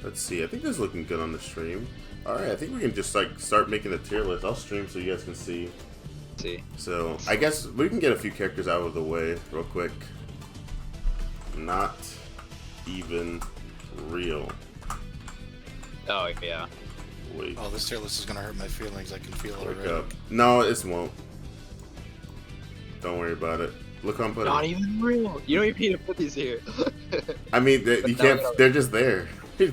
Let's see. I think this is looking good on the stream. All right, I think we can just like start making a tier list. I'll stream so you guys can see. So I guess we can get a few characters out of the way real quick. Not even real. Oh yeah. Wait. Oh, this tier list is gonna hurt my feelings. I can feel it Wake already. up. No, it won't. Don't worry about it. Look on putting. Not even real. You don't even need to put these here. I mean, you can't. They're just there. They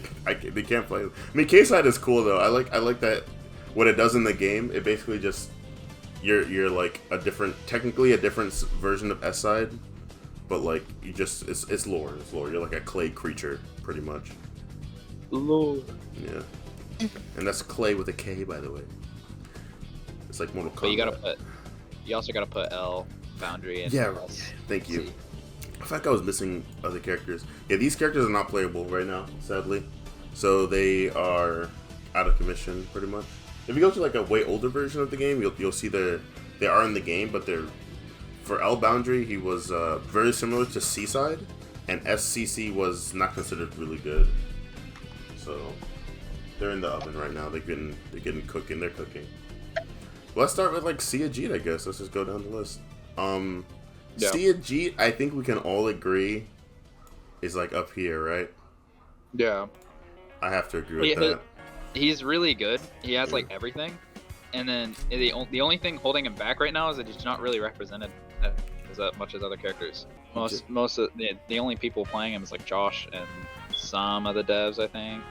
can't play. I mean, K-side is cool though. I like that. What it does in the game, it basically just you're like technically a different version of S-side, but like you just it's lore. It's lore. You're like a clay creature, pretty much. Lord. Yeah. And that's clay with a K, by the way. It's like Mortal Kombat. But you also gotta put L, Boundary, and yeah. S. Thank you. C. I feel like I was missing other characters. Yeah, these characters are not playable right now, sadly. So they are out of commission, pretty much. If you go to like a way older version of the game, you'll see they are in the game, but they're for L Boundary. He was very similar to C-side, and SCC was not considered really good. So they're in the oven right now. They're getting cooking. They're cooking. Well, let's start with like Ajit, I guess. Let's just go down the list. Yeah. Ajit, I think we can all agree is like up here, right? Yeah. I have to agree with that. He's really good. He has like everything, and then the only thing holding him back right now is that he's not really represented as much as other characters. Most of the only people playing him is like Josh and some of the devs, I think.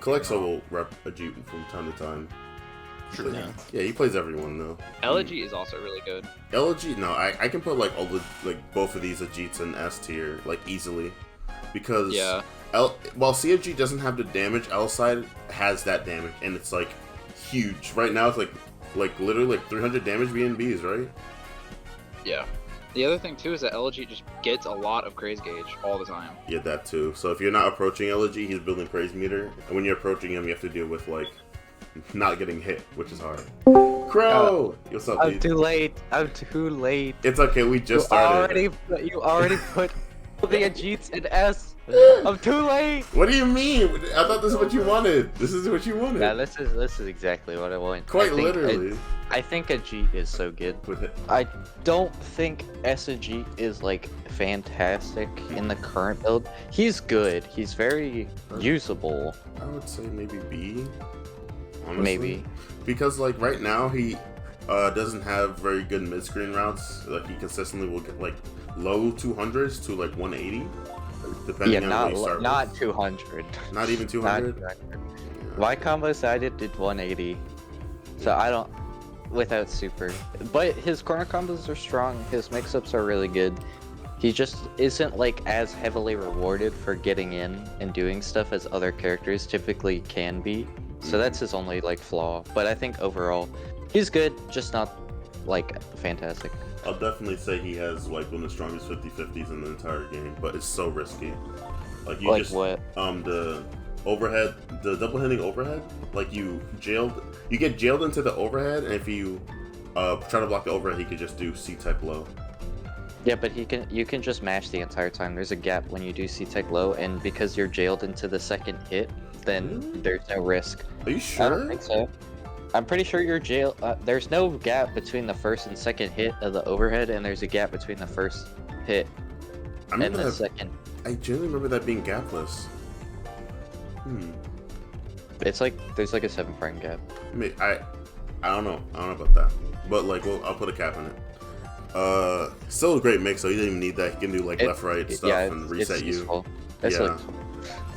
Calexa will rep Ajit from time to time. Sure. Yeah, he plays everyone though. Elegy is also really good. Elegy, no, I can put like all the both of these Ajits in S tier like easily, because while CFG doesn't have the damage, L side has that damage, and it's like huge. Right now, it's like literally like 300 damage BNBs, right? Yeah. The other thing too is that Elegy just gets a lot of Craze gauge all the time. Yeah, that too. So if you're not approaching Elegy, he's building Craze meter, and when you're approaching him, you have to deal with like not getting hit, which is hard. Crow! What's up, I'm dude? too late. I'm too late. It's okay, we just started. You already put the Ajits in S. I'm too late. What do you mean? I thought this is what you wanted. This is what you wanted. Yeah, this is exactly what I want. Quite literally. I think Ajit is so good. I don't think Ajit is like fantastic in the current build. He's good. He's very usable. I would say maybe B. Honestly. Maybe. Because like right now he doesn't have very good mid-screen routes. Like he consistently will get like low 200s to like 180. Depending on what you start not with. 200. Not even 200? Yeah. My combo sided did 180. So I don't, without super. But his corner combos are strong. His mix-ups are really good. He just isn't like as heavily rewarded for getting in and doing stuff as other characters typically can be. So that's his only like flaw. But I think overall, he's good, just not like fantastic. I'll definitely say he has like one of the strongest 50-50s in the entire game, but it's so risky. Like you like just what? The overhead, the double hitting overhead, like you get jailed into the overhead, and if you try to block the overhead, he could just do C-type low. Yeah, but you can just mash the entire time. There's a gap when you do C-type low, and because you're jailed into the second hit, then there's no risk. Are you sure? I don't think so. I'm pretty sure you're jailed. There's no gap between the first and second hit of the overhead, and there's a gap between the first hit and the second. I generally remember that being gapless. It's like there's like a 7-frame gap. I don't know. I don't know about that. But like, I'll put a cap in it. Still a great mix, so you didn't even need that. He can do like left, right stuff and reset you. Useful. It's yeah. useful.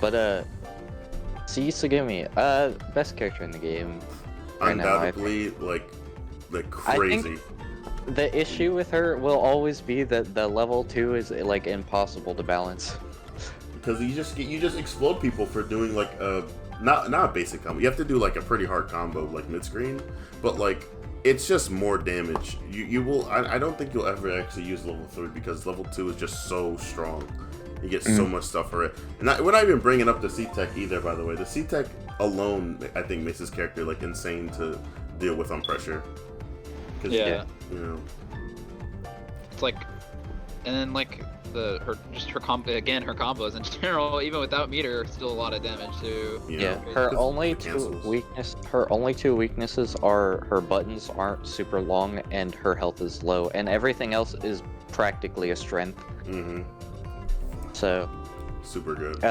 But Tsugumi, best character in the game. Undoubtedly, like crazy. The issue with her will always be that the level 2 is like impossible to balance. Because you just explode people for doing like not a basic combo. You have to do like a pretty hard combo like mid screen, but like it's just more damage. You will. I don't think you'll ever actually use level 3 because level 2 is just so strong. You get so much stuff for it. And we're not even bringing up the C-Tech either, by the way. The C-Tech alone, I think, makes this character like insane to deal with on pressure. Yeah. You know. It's like, and then like her combos in general, even without meter, are still a lot of damage too. Yeah, her only two weaknesses are her buttons aren't super long and her health is low, and everything else is practically a strength. So super good.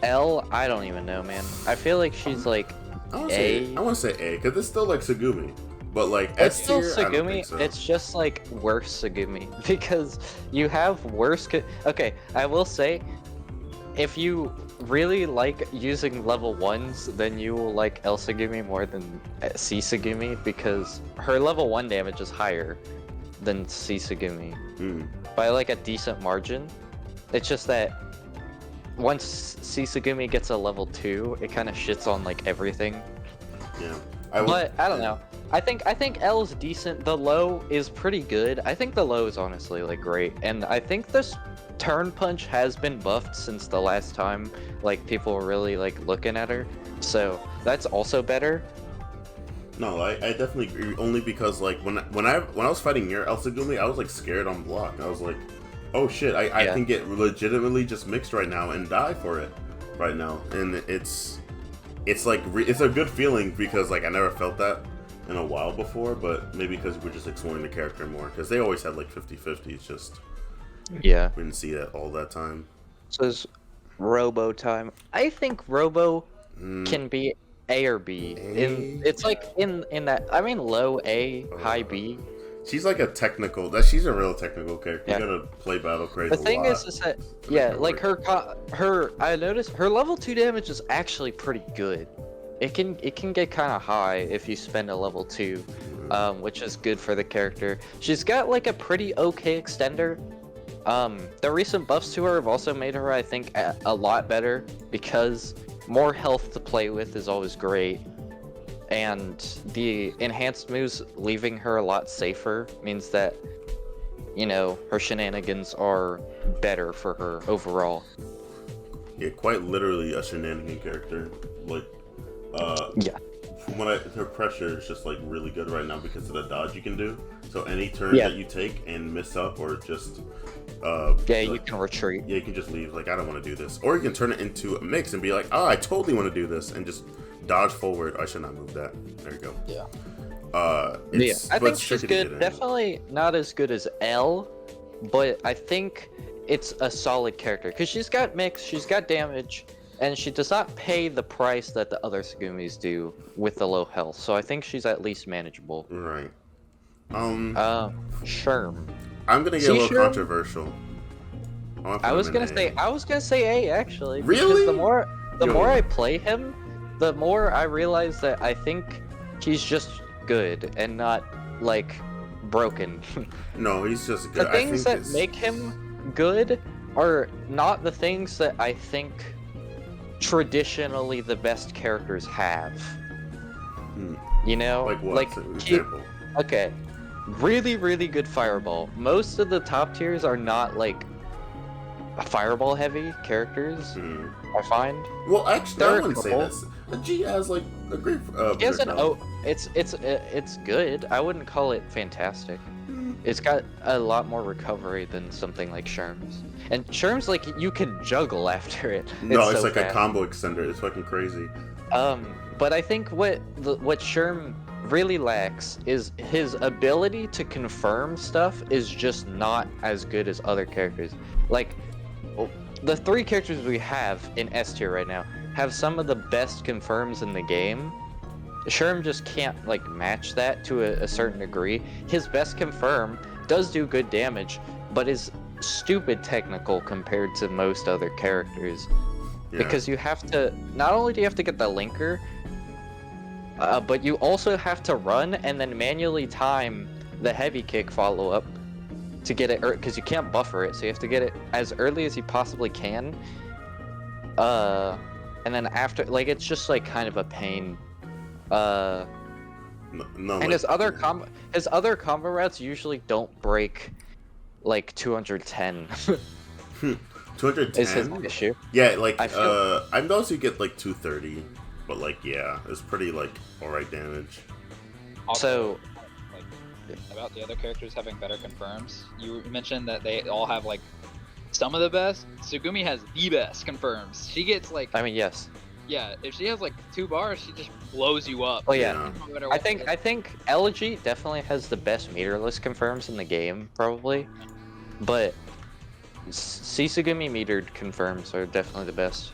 L, I don't even know, man. I feel like she's like A. I want to say A because it's still like Tsugumi, but like It's S still tier, I don't Tsugumi. think so. It's just like worse Tsugumi because you have worse. Okay, I will say, if you really like using level 1s, then you will like L Tsugumi more than C Tsugumi because her level 1 damage is higher than C Tsugumi by like a decent margin. It's just that once C Tsugumi gets a level 2, it kind of shits on like everything. Yeah. But I don't know. I think L is decent. The low is pretty good. I think the low is honestly like great, and I think this turn punch has been buffed since the last time like people were really like looking at her. So that's also better. No, I definitely agree. Only because like when I was fighting near El Tsugumi, I was like scared on block. I was like, oh shit, I can get legitimately just mixed right now and die for it right now, and it's like it's a good feeling because like I never felt that in a while before, but maybe because we're just exploring the character more because they always had like 50-50. It's just we didn't see that all that time. So it's Robo time. I think Robo can be A or B. It's like in that, I mean, low A, high B. She's like a technical. She's a real technical character. You gotta play Battle Craze. The thing is that like her. I noticed her level 2 damage is actually pretty good. It can get kind of high if you spend a level 2, which is good for the character. She's got like a pretty okay extender. The recent buffs to her have also made her, I think, a lot better because more health to play with is always great. And the enhanced moves leaving her a lot safer means that, you know, her shenanigans are better for her overall. Yeah, quite literally a shenanigan character. Like, from what her pressure is just like really good right now because of the dodge you can do. So any turn that you take and miss up or just you can retreat. Yeah, you can just leave. Like, I don't want to do this, or you can turn it into a mix and be like, oh, I totally want to do this, and just dodge forward. I should not move that. There you go. I think she's good. Definitely not as good as L, but I think it's a solid character because she's got mix, she's got damage, and she does not pay the price that the other Tsugumis do with the low health. So I think she's at least manageable. Right. Sherm. I'm gonna get a little controversial. I was gonna say A actually. Really? Because the more I play him, the more I realize that I think he's just good and not like broken. No, he's just good. The things that make him good are not the things that I think traditionally the best characters have. You know, like what? Like example. Okay, really, really good fireball. Most of the top tiers are not like fireball heavy characters. I find. Well, actually, I wouldn't say this. G has like a great. He has an it's good. I wouldn't call it fantastic. It's got a lot more recovery than something like Sherm's. And Sherm's like you can juggle after it. No, it's so like fast. a combo extender. It's fucking crazy. But I think what Sherm really lacks is his ability to confirm stuff is just not as good as other characters. Like the 3 characters we have in S tier right now have some of the best confirms in the game. Sherm just can't like match that to a certain degree. His best confirm does do good damage, but is stupid technical compared to most other characters. Yeah. Because you have to, not only do you have to get the linker, but you also have to run and then manually time the heavy kick follow up to get it, because you can't buffer it, so you have to get it as early as you possibly can. And then after, like, it's just like kind of a pain. And like, his other combo routes usually don't break like 210. 210 is his issue. Yeah, like I'm noticed you get like 230, but like yeah, it's pretty like alright damage. Also, about the other characters having better confirms, you mentioned that they all have like some of the best. Tsugumi has the best confirms. She gets like, I mean, yes. yeah, if she has like 2 bars, she just blows you up. Oh yeah. No matter I what think Elegy definitely has the best meterless confirms in the game, probably. But Tsugumi metered confirms are definitely the best.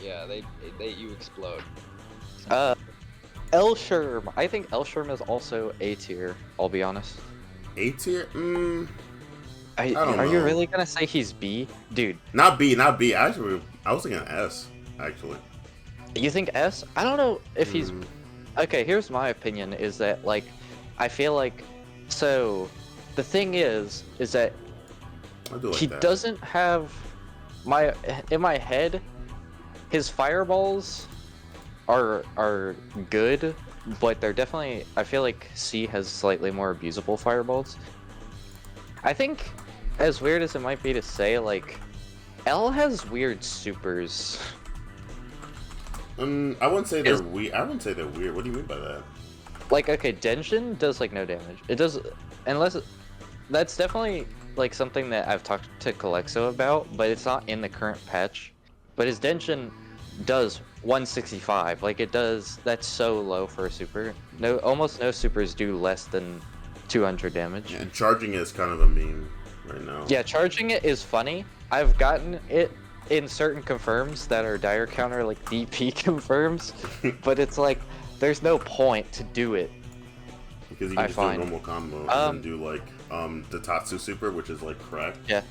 Yeah, they you explode. Sherm. I think Sherm is also A tier, I'll be honest. A tier? Are don't you know. really gonna say he's B? Dude. Not B. Actually, I was thinking S, actually. You think S? I don't know if he's... Okay, here's my opinion, is that, like, I feel like... So, the thing is that I do like he that. doesn't have... In my head, his fireballs are good, but they're definitely... I feel like C has slightly more abusable fireballs. I think, as weird as it might be to say, like, L has weird supers. I wouldn't say they're weird. I wouldn't say they're weird. What do you mean by that? Like, okay, Denshin does, like, no damage. It does... Unless... That's definitely, like, something that I've talked to Calexo about, but it's not in the current patch. But his Denshin does 165. Like, it does... That's so low for a super. Almost no supers do less than 200 damage. Yeah, charging is kind of a meme right now. Yeah, charging it is funny. I've gotten it in certain confirms that are dire counter, like DP confirms, but it's like, there's no point to do it. Because you can just do a normal combo and then do like the Tatsu super, which is like crack. Yeah.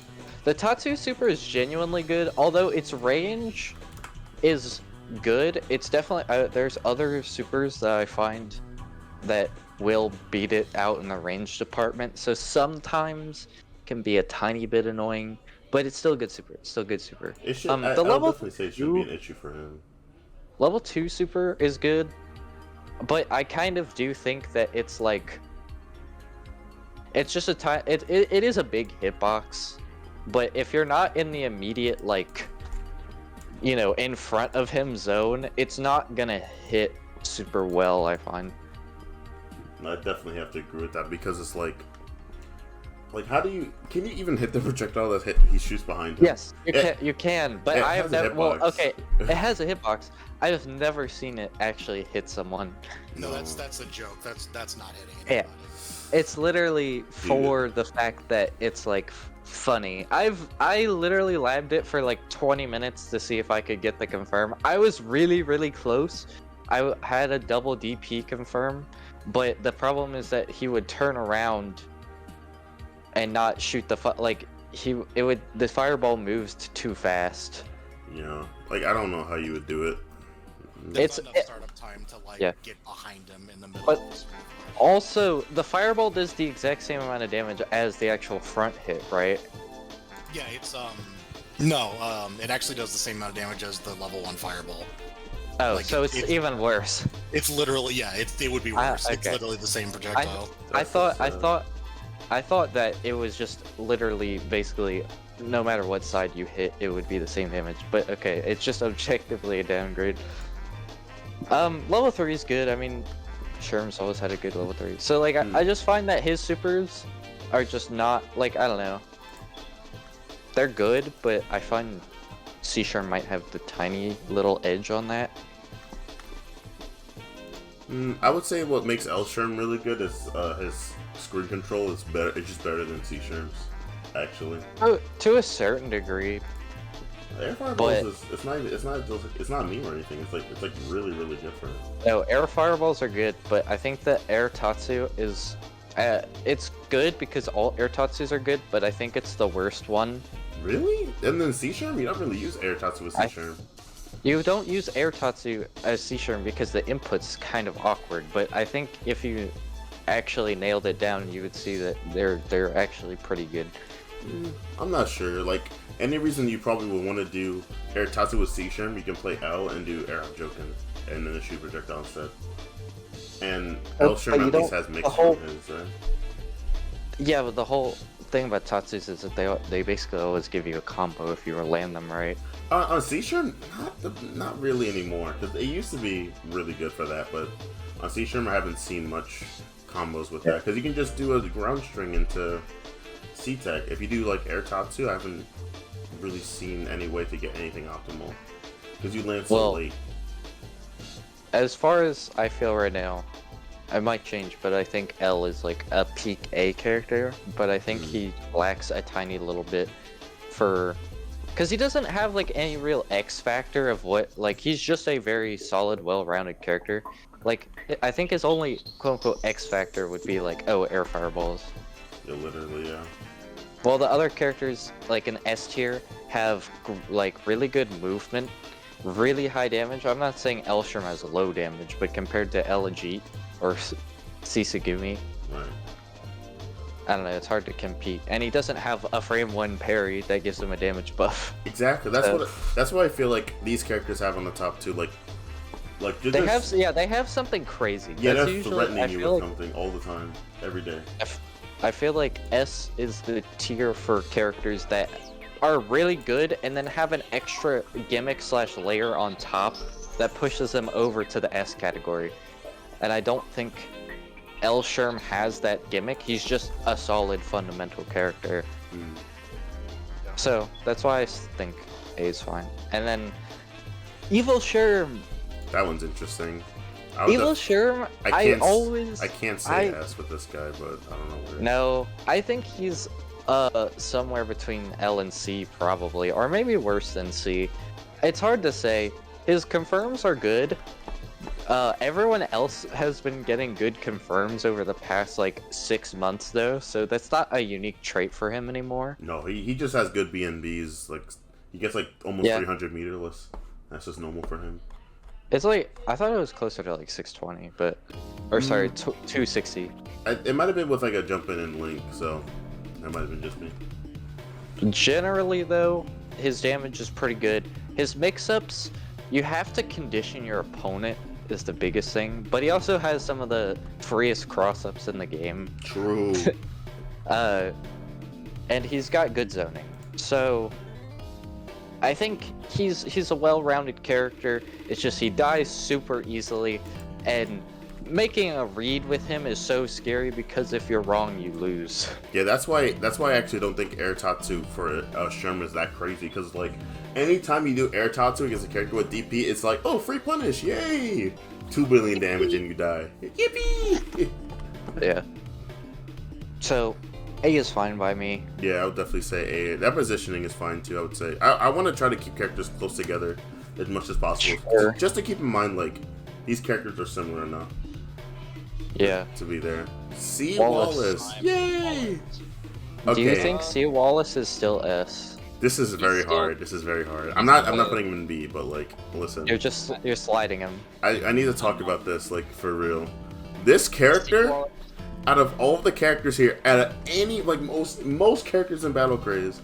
The Tatsu super is genuinely good, although its range is good. It's definitely, there's other supers that I find that will beat it out in the range department, so sometimes can be a tiny bit annoying, but it's still a good super. It's still good super. It should, The I would level definitely say it should be an issue for him. Level 2 super is good, but I kind of do think that it's like, it's just it is a big hitbox, but if you're not in the immediate, like, you know, in front of him zone, it's not gonna hit super well, I find. I definitely have to agree with that, because it's like how do you, can you even hit the projectile that he shoots behind him? Yes, you can, but I have never, well, okay, it has a hitbox. I have never seen it actually hit someone. No, that's a joke. That's not hitting Yeah. anybody. It's literally for the fact that it's like funny. I literally labbed it for like 20 minutes to see if I could get the confirm. I was really close. I had a double DP confirm, but the problem is that he would turn around and not shoot the the fireball moves too fast. Yeah, like I don't know how you would do it. There's enough startup time to like get behind him in the middle. But also, the fireball does the exact same amount of damage as the actual front hit, right? Yeah, it's no, it actually does the same amount of damage as the level 1 fireball. Oh, like, so it's even worse. It's literally, yeah, it would be worse. Okay. It's literally the same projectile. I thought that it was just literally basically no matter what side you hit, it would be the same damage. But okay, it's just objectively a downgrade. Level 3 is good. I mean, Sherm's always had a good level 3. So like, I just find that his supers are just not, like, I don't know. They're good, but I find C-Sherm might have the tiny little edge on that. I would say what makes L Sherm really good is his screen control is better. It's just better than C Sherm's, actually. Oh, to a certain degree. Air fireballs it's not a meme or anything. It's like really different. No, air fireballs are good, but I think that air tatsu is it's good because all air tatsus are good, but I think it's the worst one. Really? And then C Sherm, you don't really use air tatsu with C Sherm. You don't use air tatsu as C-Sherm because the input's kind of awkward, but I think if you actually nailed it down, you would see that they're actually pretty good. I'm not sure. Like, any reason you probably would want to do air tatsu with C-Sherm, you can play L and do air joking and then shoot projectile instead. And L Sherm at least has mixed from his, right? Yeah, but the whole thing about tatsus is that they basically always give you a combo if you land them right. On C-Sherm, not really anymore, because it used to be really good for that, but on C-Sherm I haven't seen much combos with that, because you can just do a ground string into C-Tech. If you do like air tatsu, I haven't really seen any way to get anything optimal because you land so late. As far as I feel right now, I might change, but I think L is like a peak A character, but I think he lacks a tiny little bit because he doesn't have like any real X factor of what, like he's just a very solid, well-rounded character. Like, I think his only quote-unquote X factor would be like, oh, air fireballs. Yeah, literally, yeah. Well, the other characters, like in S tier, have like really good movement, really high damage. I'm not saying L Sherm has low damage, but compared to L Ajit or Tsugumi, right. I don't know, it's hard to compete. And he doesn't have a frame 1 parry that gives him a damage buff. Exactly. That's what I feel like these characters have on the top two. Like they have something crazy. Yeah, that's they're usually, threatening you with something all the time, every day. I feel like S is the tier for characters that are really good and then have an extra gimmick / layer on top that pushes them over to the S category. And I don't think L Sherm has that gimmick. He's just a solid fundamental character. So that's why I think A is fine. And then Evil Sherm. That one's interesting. Evil Sherm, I can't say S with this guy, but I don't know where. No, I think he's somewhere between L and C probably, or maybe worse than C. It's hard to say. His confirms are good. Everyone else has been getting good confirms over the past like 6 months though, so that's not a unique trait for him anymore. No, he just has good BNBs. Like he gets like almost 300 meterless. That's just normal for him. It's like, I thought it was closer to like 620, but, or sorry, 260. It might have been with like a jump in and link, so that might have been just me. Generally though, his damage is pretty good. His mix-ups, you have to condition your opponent is the biggest thing, but he also has some of the freest cross-ups in the game. True. And he's got good zoning. So I think he's a well-rounded character. It's just he dies super easily, and making a read with him is so scary because if you're wrong, you lose. Yeah, that's why I actually don't think air tatsu for Sherm is that crazy, because like anytime you do air tatsu against a character with DP, it's like, oh, free punish, yay! 2 billion damage and you die. Yippee! Yeah. So A is fine by me. Yeah, I would definitely say A. That positioning is fine too, I would say. I want to try to keep characters close together as much as possible. Sure. Just to keep in mind, like, these characters are similar enough. Yeah. To be there. C. Wallace. Wallace. Yay! Do you think C. Wallace is still S? This is very hard. This is very hard. I'm not putting him in B, but like, listen. You're sliding him. I need to talk about this, like, for real. This character, out of all the characters here, out of any, like, most characters in Battle Craze,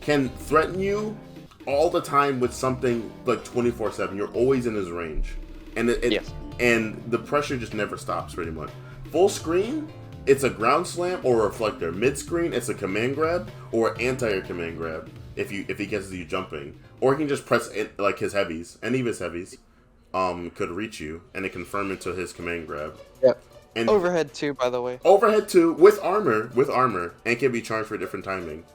can threaten you all the time with something like 24/7. You're always in his range, and Yes. and the pressure just never stops. Pretty much. Full screen, it's a ground slam or a reflector. Mid screen, it's a command grab or anti-air command grab. If he gets you jumping, or he can just press it, like his heavies. Any of his heavies, could reach you, and it confirm into his command grab. Yep. And Overhead 2, by the way. Overhead 2 with armor, and can be charged for different timing.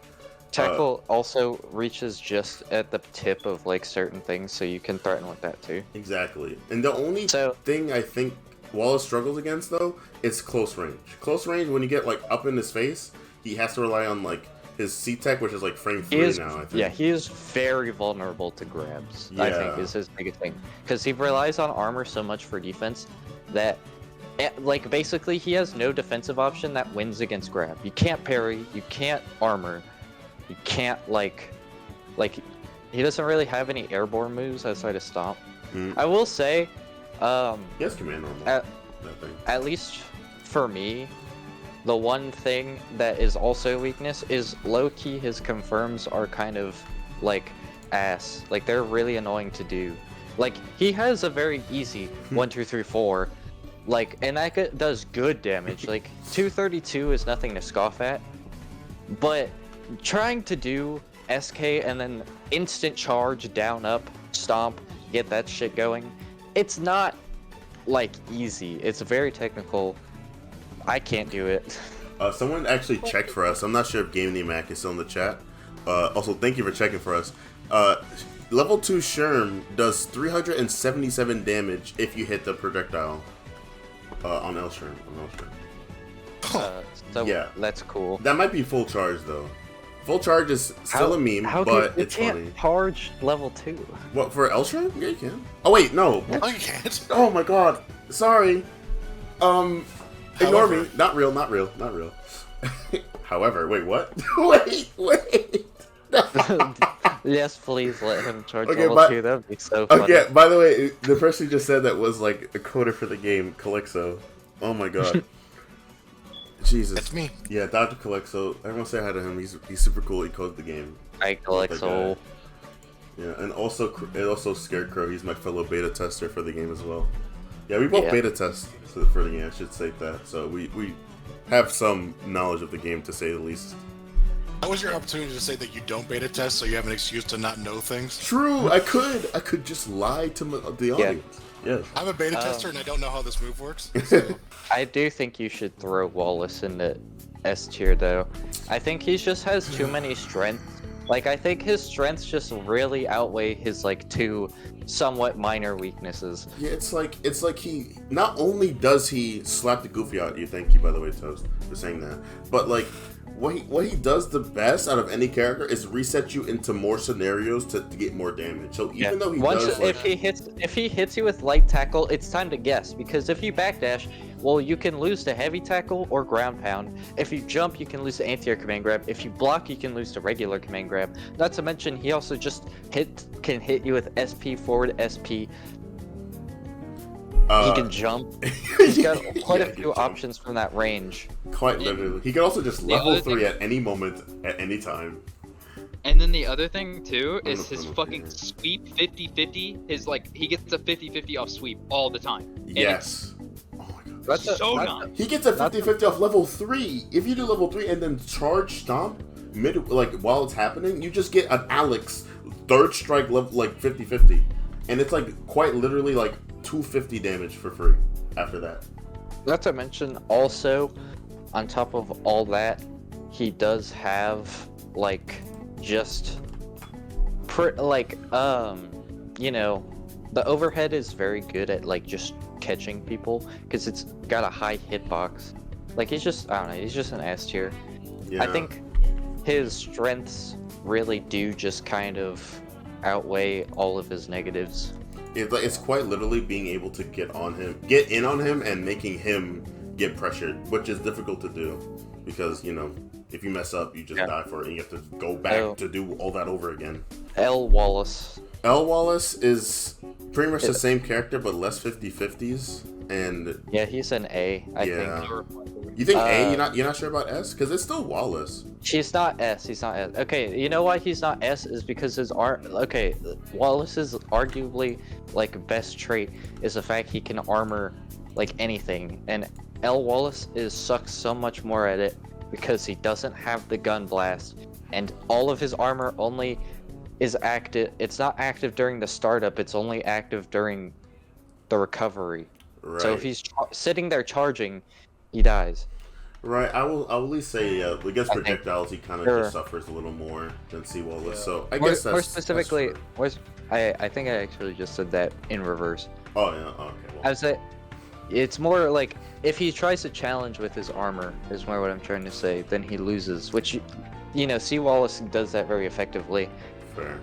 Tackle also reaches just at the tip of like certain things, so you can threaten with that too. Exactly. And the only thing I think Wallace struggles against though is close range. Close range, when you get like up in his face, he has to rely on like his C-Tech, which is like frame 3 now, I think. Yeah, he is very vulnerable to grabs, I think is his biggest thing. Because he relies on armor so much for defense that, like, basically he has no defensive option that wins against grab. You can't parry, you can't armor, you can't, like, he doesn't really have any airborne moves outside of stomp. I will say, he has command normal. At least for me, the one thing that is also a weakness is low-key his confirms are kind of like ass. Like, they're really annoying to do. Like, he has a very easy 1, 2, 3, 4, like, and that does good damage. Like, 232 is nothing to scoff at, but trying to do SK and then instant charge, down, up, stomp, get that shit going, it's not like easy. It's very technical. I can't do it. Someone actually checked for us. I'm not sure if Game the Mac is still in the chat. Also, thank you for checking for us. Level 2 Sherm does 377 damage if you hit the projectile on El Sherm. So Yeah. that's cool. That might be full charge though. Full charge is still a meme, but it's funny. You can't charge level 2. What, for El Sherm? Yeah, you can. Oh wait, no. Oh, you can't. Oh my god. Sorry. Ignore me. Not real. However, wait, what? wait. Yes, please let him charge Okay, level 2. That would be so funny. Okay, by the way, the person who just said that was like a coder for the game, Calixo. Oh my god. Jesus. That's me. Yeah, Dr. Calixo. Everyone say hi to him. He's super cool. He coded the game. I collect soul. Yeah, and also Scarecrow. He's my fellow beta tester for the game as well. Yeah, we both beta test for the game. I should say that. So we have some knowledge of the game, to say the least. That was your opportunity to say that you don't beta test, so you have an excuse to not know things. True, I could just lie to the audience. Yeah. I'm a beta tester and I don't know how this move works. So. I do think you should throw Wallace in the S tier though. I think he just has too many strengths. Like, I think his strengths just really outweigh his like 2 somewhat minor weaknesses. Yeah, it's like he not only does he slap the goofy out you. Thank you, by the way, Toast, for saying that. But like what he does the best out of any character is reset you into more scenarios to get more damage. So even though he does, if he hits you with light tackle, it's time to guess, because if you backdash, well, you can lose to heavy tackle or ground pound. If you jump, you can lose to anti-air command grab. If you block, you can lose to regular command grab. Not to mention, he also just can hit you with SP forward SP. He can jump. He's got quite a few options from that range. Quite literally. He can also just level 3 at any moment, at any time. And then the other thing too is his fucking sweep 50-50. His he gets a 50-50 off sweep all the time. And yes. Oh my god. So nice. He gets a 50-50 off level 3. If you do level 3 and then charge stomp while it's happening, you just get an Alex third strike level 50-50. And it's quite literally 250 damage for free after that. Not to mention, also, on top of all that, he does have the overhead is very good at just catching people, because it's got a high hitbox. He's just, I don't know, he's just an S tier. Yeah. I think his strengths really do just kind of outweigh all of his negatives. It's quite literally being able to get in on him and making him get pressured, which is difficult to do because, if you mess up, you just die for it and you have to go back to do all that over again. L. Wallace. L. Wallace is pretty much the same character but less 50-50s, and yeah, he's an A, I think. You think A? You're not sure about S? Because it's still Wallace. He's not S. Okay, you know why he's not S is because Wallace's arguably best trait is the fact he can armor anything, and L. Wallace sucks so much more at it because he doesn't have the gun blast, and all of his armor only is active. It's not active during the startup. It's only active during the recovery. Right. So if he's sitting there charging, he dies. Right, I will at least say against projectiles he kind of just suffers a little more than C. Wallace. Yeah. So I guess that's more specifically. I think I actually just said that in reverse. Oh yeah, okay. Well. I say it's more if he tries to challenge with his armor is more what I'm trying to say. Then he loses, which C. Wallace does that very effectively. Fair.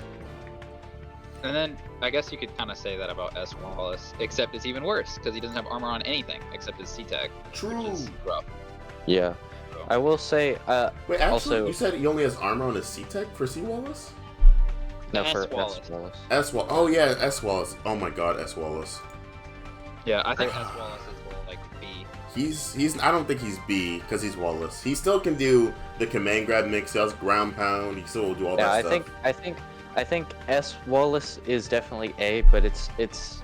And then I guess you could kind of say that about S. Wallace, except it's even worse because he doesn't have armor on anything except his C-tag. True. Which is rough. Yeah. So. I will say. Wait, actually, also, you said he only has armor on his C-tag for C. Wallace? No, for Wallace. S. Wallace. S. Wallace. Oh yeah, S. Wallace. Oh my God, S. Wallace. Yeah, I think S. Wallace is B. He's. I don't think he's B because he's Wallace. He still can do the command grab mix. He has ground pound. He still will do all that stuff. I think S. Wallace is definitely A, but it's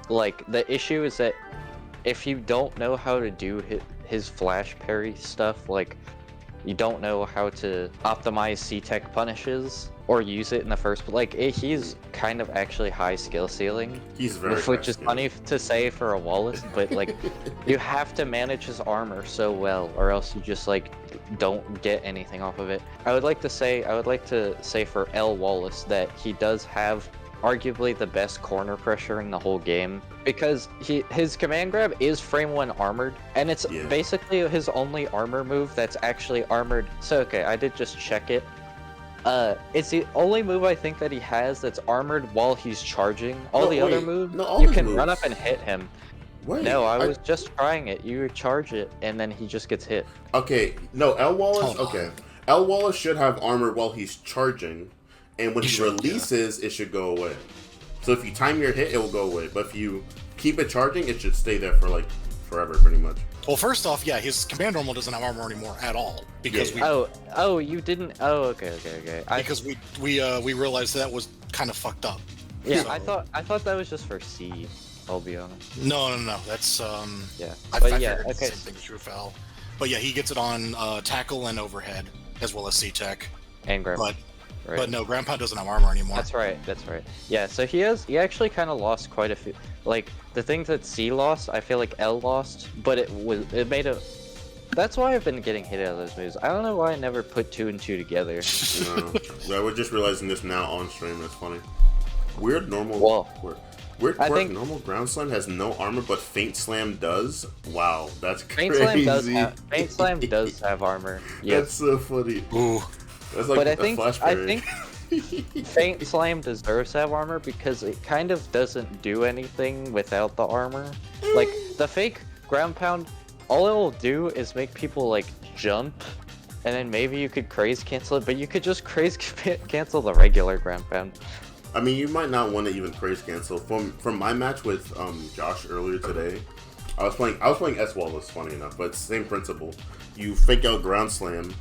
the issue is that if you don't know how to do his flash parry stuff, you don't know how to optimize C-Tech punishes or use it in the first place. Like, he's kind of actually high skill ceiling. He's very which is funny to say for a Wallace, but like, you have to manage his armor so well, or else you just like don't get anything off of it. I would like to say for L Wallace that he does have arguably the best corner pressure in the whole game, because his command grab is frame 1 armored, and it's basically his only armor move that's actually armored. So okay, I did just check it. It's the only move I think that he has that's armored while he's charging. All the other moves, you can run up and hit him. Wait, no, I was just trying it. You charge it, and then he just gets hit. Okay, no, L Wallace. Okay, L Wallace should have armor while he's charging, and when he releases, it should go away. So if you time your hit, it will go away. But if you keep it charging, it should stay there for like forever, pretty much. Well, first off, yeah, his command normal doesn't have armor anymore at all because we. Oh, you didn't. Oh, okay. Because we realized that was kind of fucked up. Yeah, so. I thought that was just for C. I'll be honest. No. That's Yeah. I But figured okay. the same thing true fell. But yeah, he gets it on tackle and overhead as well as C-Tech. And grab. But no, Ground Pound doesn't have armor anymore. That's right. Yeah, so he actually kind of lost quite a few. Like, the things that C lost, I feel like L lost, but it made a. That's why I've been getting hit out of those moves. I don't know why I never put 2 and 2 together. No. Yeah, we're just realizing this now on stream. That's funny. Weird normal. Weird quirk, normal ground slam has no armor, but feint slam does. Wow, that's crazy. Feint slam does have armor. Yep. That's so funny. Ooh. That's like I think feint slam deserves to have armor because it kind of doesn't do anything without the armor. Like, the fake ground pound, all it will do is make people like jump, and then maybe you could craze cancel it, but you could just craze cancel the regular ground pound. I mean, you might not want to even craze cancel. From my match with Josh earlier today, I was playing S Wallace, funny enough, but it's the same principle. You fake out ground slam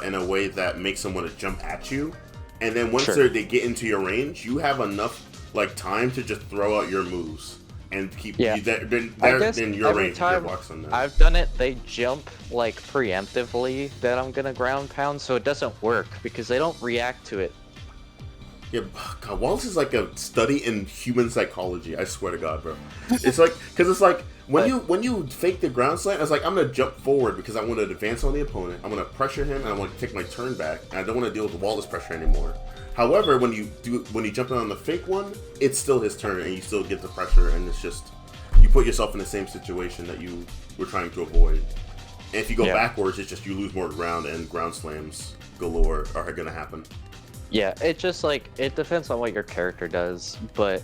in a way that makes them want to jump at you, and then once they get into your range, you have enough like time to just throw out your moves and keep they're in your range. I've done it. They jump like preemptively that I'm gonna ground pound, so it doesn't work because they don't react to it. Yeah, God, Wallace is like a study in human psychology. I swear to God, bro. It's like, because it's like when you fake the ground slam, it's like I'm gonna jump forward because I want to advance on the opponent. I'm gonna pressure him, and I want to take my turn back, and I don't want to deal with the Wallace pressure anymore. However, when you jump in on the fake one, it's still his turn, and you still get the pressure, and it's just you put yourself in the same situation that you were trying to avoid. And if you go backwards, it's just you lose more ground, and ground slams galore are gonna happen. Yeah, it just like, it depends on what your character does, but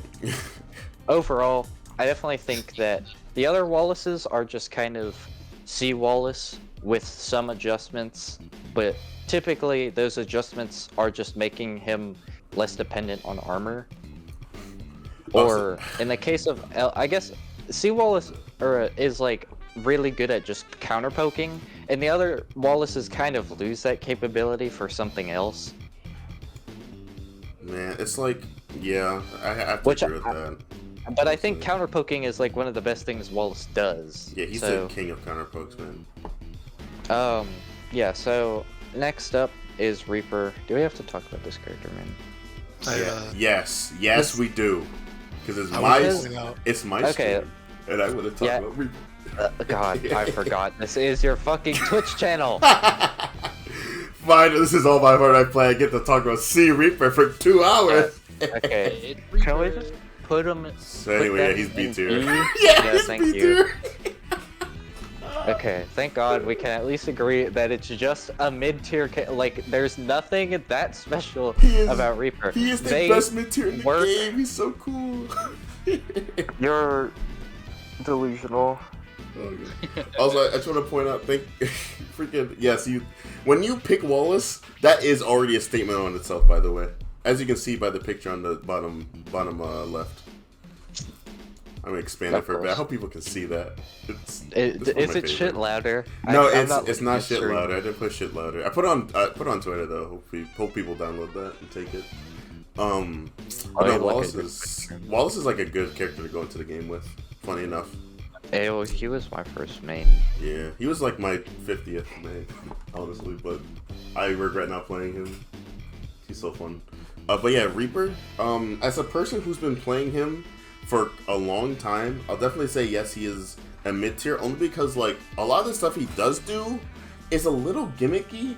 overall, I definitely think that the other Wallaces are just kind of C Wallace with some adjustments, but typically those adjustments are just making him less dependent on armor. Or in the case of L, I guess C Wallace is like really good at just counter poking, and the other Wallaces kind of lose that capability for something else. Man, it's like, yeah, I have to agree with that. But I think counter poking is like one of the best things Wallace does. Yeah, he's the king of counter pokes, man. Yeah, so next up is Reaper. Do we have to talk about this character, man? Yes, we do. Because it's my stream, and I want to talk about Reaper. God, I forgot. This is your fucking Twitch channel. Fine, this is all my heart I play. I get to talk about Sea Reaper for 2 hours. Okay, can we just put him? So anyway, he's B tier. Thank you. Okay, thank God we can at least agree that it's just a mid-tier. Like, there's nothing that special about Reaper. He is the best mid-tier in the game. He's so cool. You're delusional. Okay. Also, I just want to point out, when you pick Wallace, that is already a statement on itself, by the way. As you can see by the picture on the bottom left. I'm gonna expand it for a bit. I hope people can see that. Is it shit louder? No, it's not shit louder. I didn't put shit louder. I put on Twitter though. Hope people download that and take it. Wallace is like a good character to go into the game with. Funny enough. He was my first main. Yeah, he was like my 50th man, honestly, but I regret not playing him. He's so fun. But yeah, Reaper, as a person who's been playing him for a long time, I'll definitely say yes, he is a mid-tier, only because like a lot of the stuff he does do is a little gimmicky,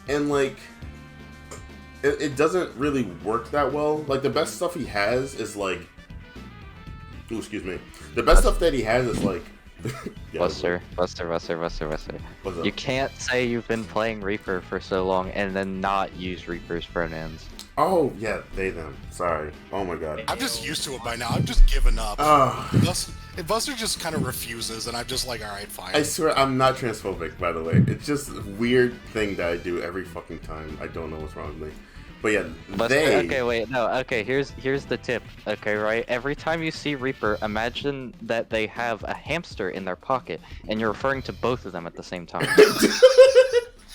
and like it doesn't really work that well. Like the best stuff he has is like, ooh, excuse me, the best stuff that he has is like Buster. What's up? You can't say you've been playing Reaper for so long and then not use Reaper's pronouns. Oh yeah, they them. Sorry. Oh my god. I'm just used to it by now. I've just given up. Ah. Buster just kind of refuses, and I'm just like, alright, fine. I swear I'm not transphobic, by the way. It's just a weird thing that I do every fucking time. I don't know what's wrong with me. But yeah, Buster, okay, wait, no, okay, here's the tip, okay, right? Every time you see Reaper, imagine that they have a hamster in their pocket, and you're referring to both of them at the same time.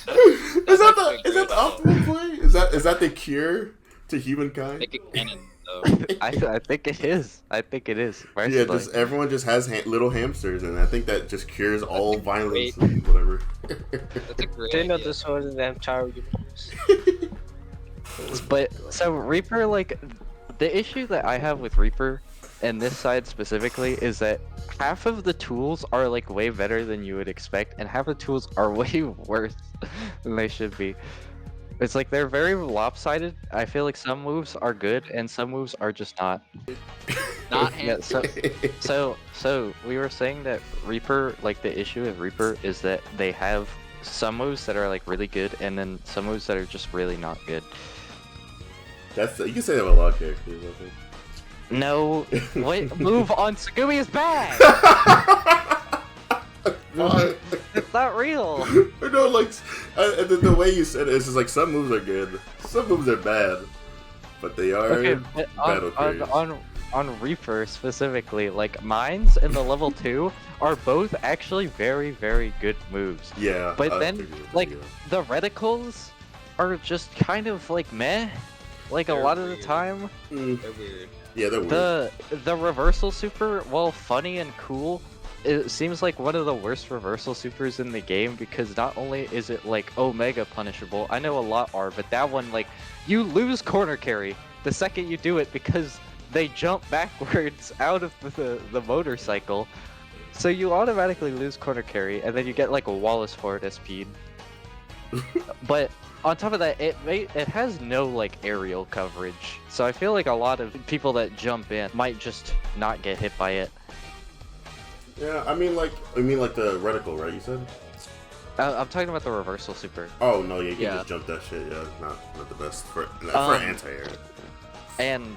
Is that the optimal play? Is that the cure to humankind? Make it canon, though. I think it is. I think it is. Yeah, just everyone just has little hamsters, and I think that just cures all violence and whatever. That's a great They know idea. this was the entire universe. But, so Reaper, like, the issue that I have with Reaper, and this side specifically, is that half of the tools are, like, way better than you would expect, and half of the tools are way worse than they should be. It's like, they're very lopsided. I feel like some moves are good, and some moves are just not. Not Yeah, hamster. so we were saying that Reaper, like, the issue with Reaper is that they have some moves that are, like, really good, and then some moves that are just really not good. You can say that about a lot of characters, I think. No, what move on Tsugumi is bad? It's not real. I know, like, the way you said it, it's just like some moves are good, some moves are bad, but they are Okay, but battle craze. on Reaper specifically, like mines in the level 2 are both actually very, very good moves. Yeah. But I then, figured, like, yeah. the reticles are just kind of like meh. Like They're a lot of weird. the time, They're weird. Yeah, they're weird. the reversal super, while funny and cool, it seems like one of the worst reversal supers in the game, because not only is it like Omega punishable, I know a lot are, but that one, like, you lose corner carry the second you do it because they jump backwards out of the motorcycle, so you automatically lose corner carry, and then you get like a Wallace forward speed. But on top of that, it has no like aerial coverage, so I feel like a lot of people that jump in might just not get hit by it. Yeah, I mean like the reticle, right? You said? I'm talking about the reversal super. Oh no, yeah, you can Yeah. just jump that shit. Yeah, not the best for Um, anti-air. And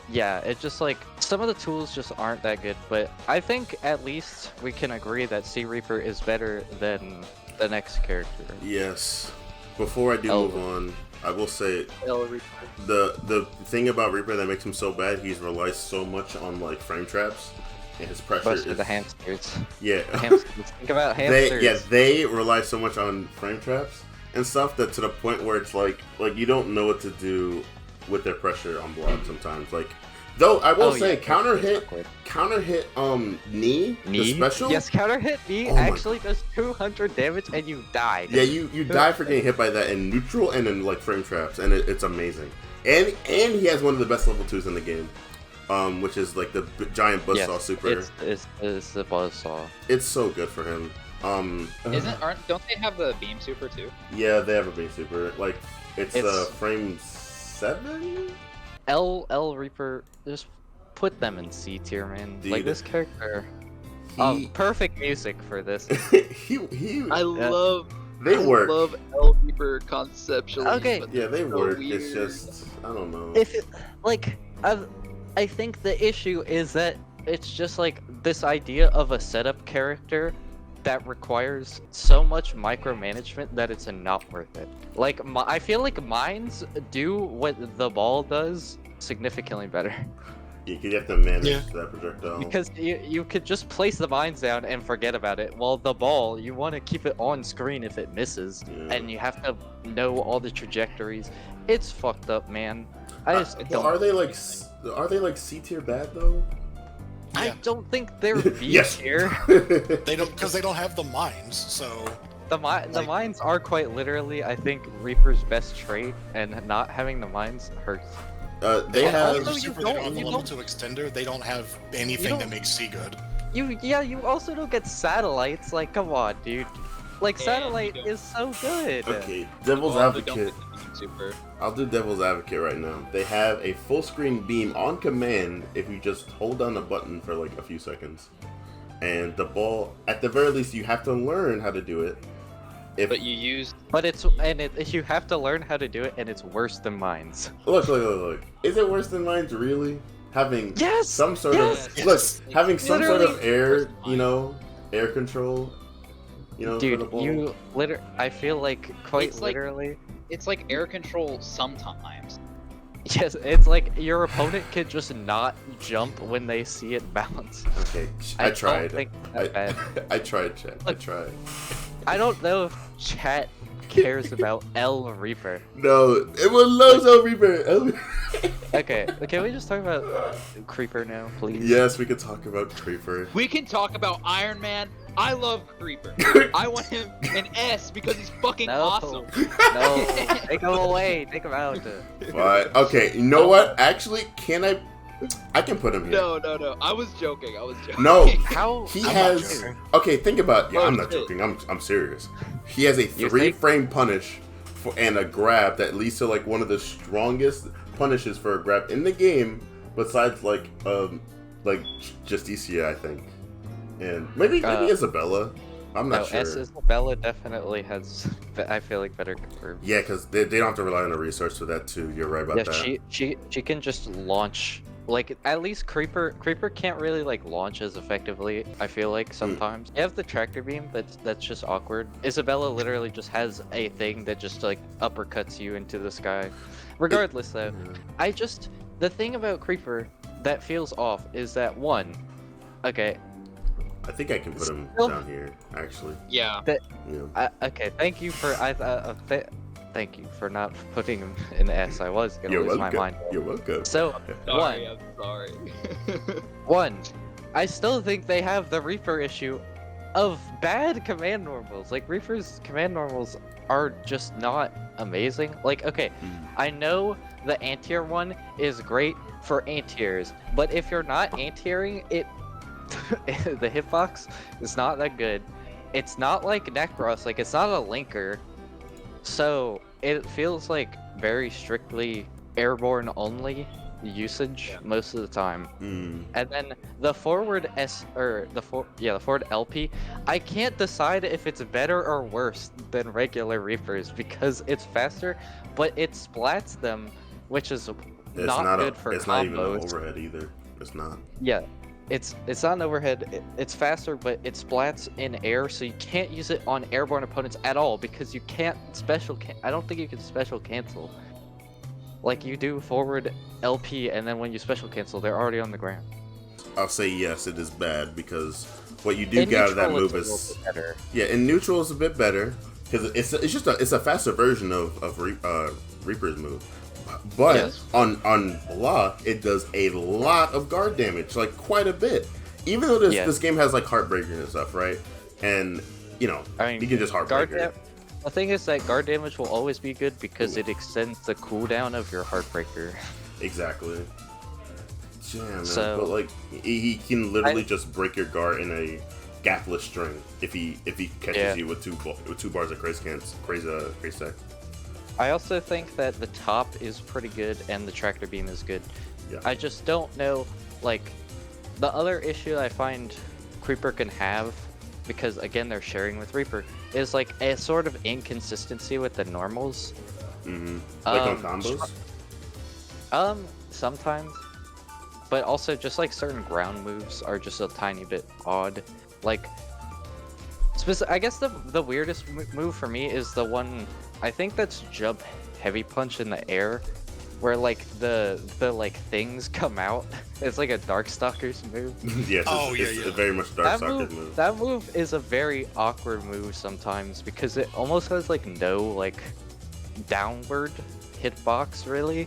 yeah, it just like some of the tools just aren't that good, but I think at least we can agree that Sea Reaper is better than the next character. Yes. Before I do Oh. move on, I will say El Reaper. the thing about Reaper that makes him so bad, he's relies so much on like frame traps, and his pressure Plus is the hamsters. yeah. The hamsters. Think about hamsters. they rely so much on frame traps and stuff that to the point where it's like you don't know what to do with their pressure on block sometimes. Like, though I will say counter hit knee the special. Yes, counter hit knee Oh my actually does 200 damage and you die. Yeah, you die for getting hit by that in neutral and in like frame traps, and it's amazing. And he has one of the best level 2s in the game, which is like the giant buzzsaw super. It's the buzzsaw. It's so good for him. Don't they have the beam super too? Yeah, they have a base super. Like it's It's- frame 7. L Reaper, just put them in C tier, man. Dude. Like this character. He Perfect music for this. he I love. they I work. love El Reaper conceptually. Okay. but Yeah, they so work. weird. It's just I don't know. If it, like, I think the issue is that it's just like this idea of a setup character that requires so much micromanagement that it's not worth it. Like, I feel like mines do what the ball does significantly better. You have to manage Yeah. that projectile. Because you could just place the mines down and forget about it. While the ball, you want to keep it on screen if it misses, Yeah. and you have to know all the trajectories. It's fucked up, man. I just But don't. are they like C tier bad though? I Yeah. don't think they're B Yes. tier. They don't because they don't have the mines. So The Like- mines are quite literally, I think, Reaper's best trait, and not having the mines hurts. They And have. also you super, they don't- don't have the you level don't- 2 extender. They don't have anything that don't- makes C good. You also don't get satellites. Like, come on, dude. Like, And satellite you don't- is so good. Okay, devil's Well, they don't advocate. get the beam super. I'll do devil's advocate right now. They have a full screen beam on command if you just hold down a button for like a few seconds. And the ball, at the very least, you have to learn how to do it. But you used But you have to learn how to do it, and it's worse than mines. Look. Is it worse than mine's really? Having Yes! some sort Yes! of Yes! look, having some sort of Literally air, worse than you know, air control, you know, for the Dude, ball. I feel like quite It's like- literally. it's like air control sometimes. Yes, it's like your opponent can just not jump when they see it bounce. Okay, I tried. Don't think that's bad. I tried, chat. I Look. tried. I don't know if chat cares about L Reaper. No, it was Lozo Reaper. Okay, can we just talk about Creeper now, please? Yes, we could talk about Creeper. We can talk about Iron Man. I love Creeper. I want him an S because he's fucking No. awesome. No, take him away, take him out. But okay, you know what? Actually, can I? I can put him here. No. I was joking. No, How? he I'm not has. joking. Okay, think about. Yeah, Oh, I'm not shit. joking. I'm serious. He has a You 3-frame punish and a grab that leads to like one of the strongest punishes for a grab in the game, besides like Justicia, I think, and maybe Isabella. I'm not No, sure. Isabella definitely has. I feel like better confirmed. Yeah, because they don't have to rely on the resource for that too. You're right about Yeah, that. she can just launch. Like, at least Creeper can't really like launch as effectively, I feel like sometimes. You have the tractor beam, but that's just awkward. Isabella literally just has a thing that just like uppercuts you into the sky. Regardless though, the thing about Creeper that feels off is that one, okay, I think I can put him Still- down here. Actually, Yeah. yeah. okay, thank you for thank you for not putting him in S. I was gonna You're lose my welcome. mind. You're welcome. So Sorry, I'm sorry. one, I still think they have the Reaper issue of bad command normals. Like, Reaper's command normals are just not amazing. Like, okay, I know the anti-air one is great for anti-airs, but if you're not anti-airing, it the hitbox is not that good. It's not like Necross, like it's not a linker. So it feels like very strictly airborne only usage most of the time. And then the forward forward LP, I can't decide if it's better or worse than regular Reapers because it's faster, but it splats them, which is It's not good for It's not even an combos. overhead either. It's not. Yeah, it's not an overhead. It's faster, but it splats in air, so you can't use it on airborne opponents at all because you can't I don't think you can special cancel. Like you do forward LP, and then when you special cancel, they're already on the ground. I'll say yes, it is bad because what you do In get out of that neutral, move it's a is little bit better. yeah. In neutral, it's a bit better because it's a faster version of Reaper's move. But Yes. on block, it does a lot of guard damage, like quite a bit. Even though this game has like Heartbreaker and stuff, right? And you know, I mean, you can just Heartbreaker. The thing is that guard damage will always be good because it extends the cooldown of your Heartbreaker. Exactly. Yeah, man. So- but like he can literally just break your guard in a gapless string if he catches you with two bars of craze tech. I also think that the top is pretty good and the tractor beam is good. Yeah. I just don't know, like, the other issue I find Creeper can have, because again they're sharing with Reaper, is like a sort of inconsistency with the normals. Like on combos. Sometimes, but also just like certain ground moves are just a tiny bit odd. Like, I guess the weirdest move for me is the one, I think that's jump heavy punch in the air, where like the like things come out. It's like a Darkstalker's move. Yes, Oh, it's yeah. very much Darkstalker's move. That move is a very awkward move sometimes because it almost has like no like downward hitbox really.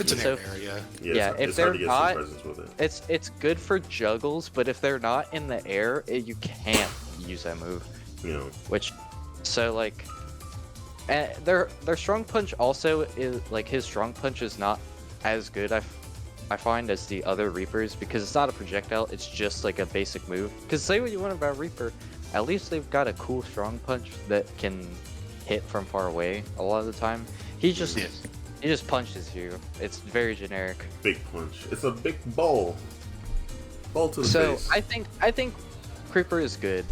It's an So- area. Yeah, if it's hard to they're get some not- presence with it. It's good for juggles, but if they're not in the air, you can't use that move. You know, Which, so like, their strong punch also is like his strong punch is not as good. I find as the other Reapers because it's not a projectile. It's just like a basic move. Because say what you want about Reaper, at least they've got a cool strong punch that can hit from far away a lot of the time. He just punches you. It's very generic. big punch. It's a big ball. Ball to the So face. I think Creeper is good.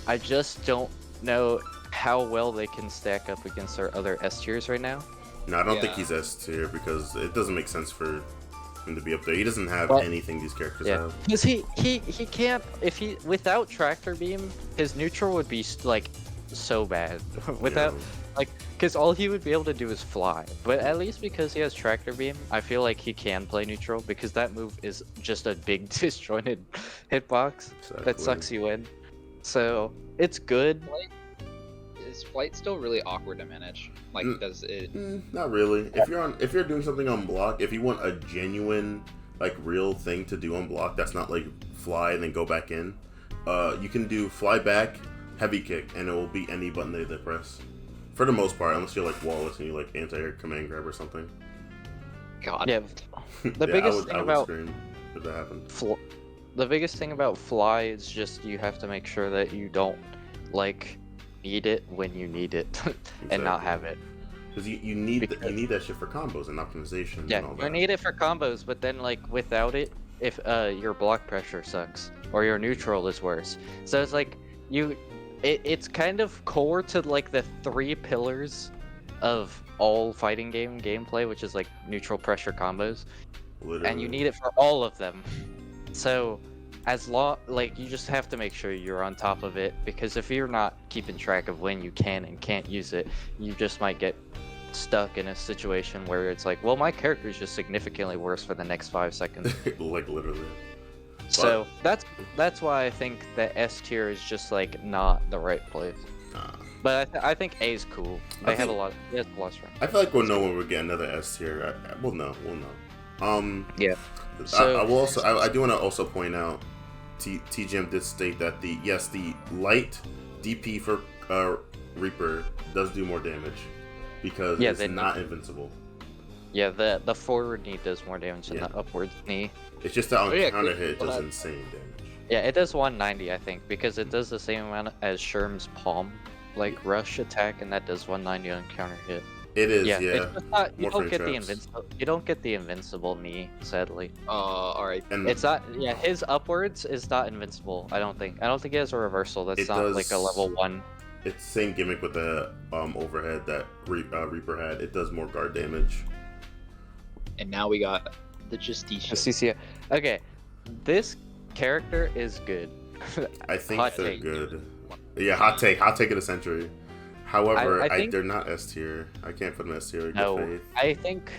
I just don't know how well they can stack up against our other S tiers right now. No, I don't think Yeah. he's S tier because it doesn't make sense for him to be up there. He doesn't have Well, anything these characters Yeah, have. because he can't, if he without tractor beam, his neutral would be like so bad. Without because all he would be able to do is fly. But at least because he has tractor beam, I feel like he can play neutral because that move is just a big disjointed hitbox that Exactly. sucks you in. So it's good. Is flight still really awkward to manage? Like, does it? Not really. If you're doing something on block, if you want a genuine, like real thing to do on block, that's not like fly and then go back in. You can do fly back, heavy kick, and it will beat any button that they press. For the most part, unless you're like Wallace and you like anti-air command grab or something. God. Yeah, the Yeah, biggest I thing would about scream if that happened. the biggest thing about fly is just you have to make sure that you don't like need it when you need it and not have it. Because you need that shit for combos and optimization Yeah, and all you that. need it for combos, but then like without it, if your block pressure sucks or your neutral is worse, so it's like it's kind of core to like the 3 pillars of all fighting game gameplay, which is like neutral pressure combos, Literally. and you need it for all of them. So like you just have to make sure you're on top of it, because if you're not keeping track of when you can and can't use it, you just might get stuck in a situation where it's like, well, my character is just significantly worse for the next 5 seconds. like literally. So that's why I think that S tier is just like not the right place. But I think A is cool. They have a lot. It has a lot of strength. I feel like we'll know when we get another S tier. We'll know. Yeah. I do want to also point out, TGM did state that the light DP for Reaper does do more damage because it's not invincible. Yeah, the forward knee does more damage than the upward knee. It's just that on yeah, counter hit, it well, does that- insane damage. Yeah, it does 190, I think, because it does the same amount as Sherm's palm, like rush attack, and that does 190 on counter hit. It is, Yeah, yeah. it's just not, you More don't frame get the traps. invincible. You don't get the invincible knee, sadly. Alright. And It's not. Yeah, his upwards is not invincible. I don't think. I don't think he has a reversal. That's It not does- like a level 1. it's the same gimmick with the overhead that Reaper had. It does more guard damage. And now we got the Justicia. Cici. Okay, this character is good. I think Hot they're take. good. Yeah, hot take of the century. However, I think- they're not S tier. I can't put them S tier. Good No, faith. I think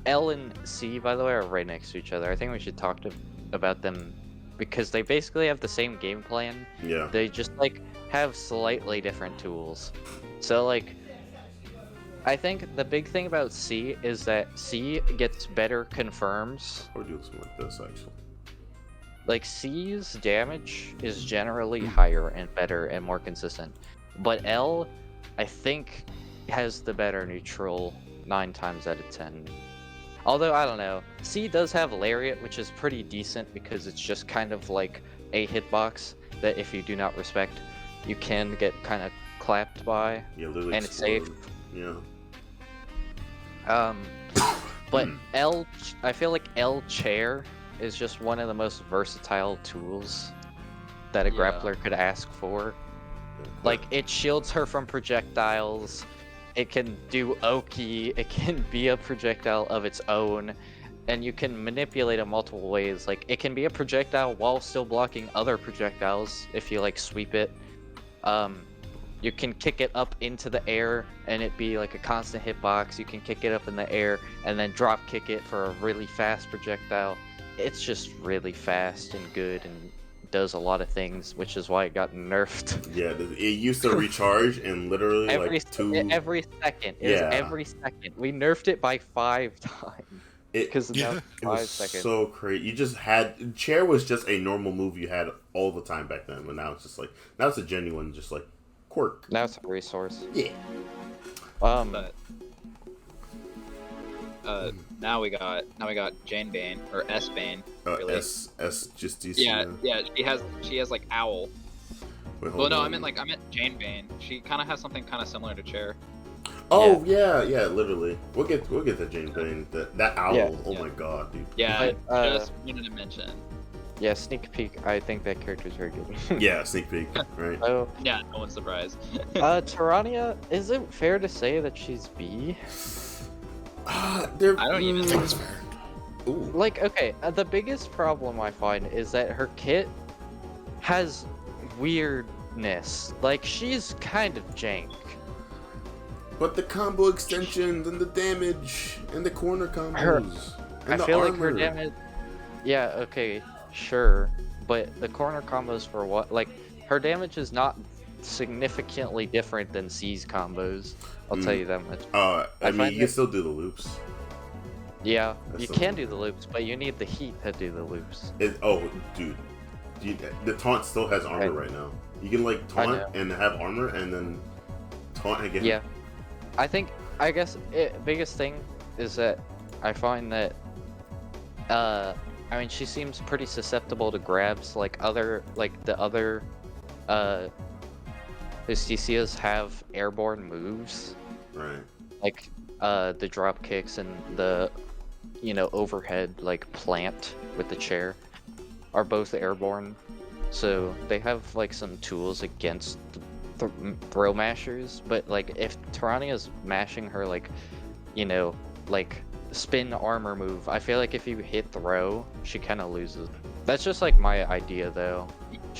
L and C, by the way, are right next to each other. I think we should talk about them because they basically have the same game plan. Yeah. They just like have slightly different tools. So like, I think the big thing about C is that C gets better confirms. Or do something like this actually. Like C's damage is generally higher and better and more consistent, but L, I think, has the better neutral 9 times out of 10. Although I don't know, C does have Lariat, which is pretty decent because it's just kind of like a hitbox that if you do not respect, you can get kind of clapped by. Yeah, literally. And it's safe. Yeah. But I feel like L chair is just one of the most versatile tools that a Yeah. grappler could ask for. Like, it shields her from projectiles, it can do Oki, it can be a projectile of its own, and you can manipulate it multiple ways. Like, it can be a projectile while still blocking other projectiles if you, like, sweep it. You can kick it up into the air and it be like a constant hitbox. You can kick it up in the air and then drop kick it for a really fast projectile. It's just really fast and good and does a lot of things, which is why it got nerfed. Yeah, it used to recharge in literally every like 2. second. Yeah. Every second. We nerfed it by 5 times. Because Yeah. It was 5 seconds. so crazy. You just had chair was just a normal move you had all the time back then, but now it's just like now it's a genuine just like quirk. Now it's a resource. Yeah. But now we got Jane Bane or S Bane. Really. S Justicia. Yeah. She has like owl. Wait, Well, hold no, on. I meant Jane Bane. She kind of has something kind of similar to Chair. Oh yeah, literally. We'll get to Jane Bane. That owl. Yeah. Oh my god, dude. Yeah, But, just wanted to mention. Yeah, sneak peek. I think that character's very good. Yeah, sneak peek. Right. So, Yeah, no one's surprised. Tirania, is it fair to say that she's B? They're. I don't even I think it's fair. Ooh. Like, okay, the biggest problem I find is that her kit has weirdness. Like, she's kind of jank. But the combo extensions and the damage and the corner combos. I And the feel like her armor. damage. Yeah, okay, sure. But the corner combos for what? Like, her damage is not significantly different than C's combos. I'll tell you that much. I mean, find you can that- still do the loops. Yeah, That's you the- can do the loops, but you need the heat to do the loops. Dude. The taunt still has armor Right. right now. You can like I taunt know. and have armor and then taunt again. Yeah. I guess biggest thing is that I find that I mean she seems pretty susceptible to grabs like the other Justicias have airborne moves Right. like the drop kicks and the overhead like plant with the chair are both airborne, so they have like some tools against throw mashers. But like if Tirania's mashing her like spin armor move, I feel like if you hit throw she kind of loses. That's just like my idea though.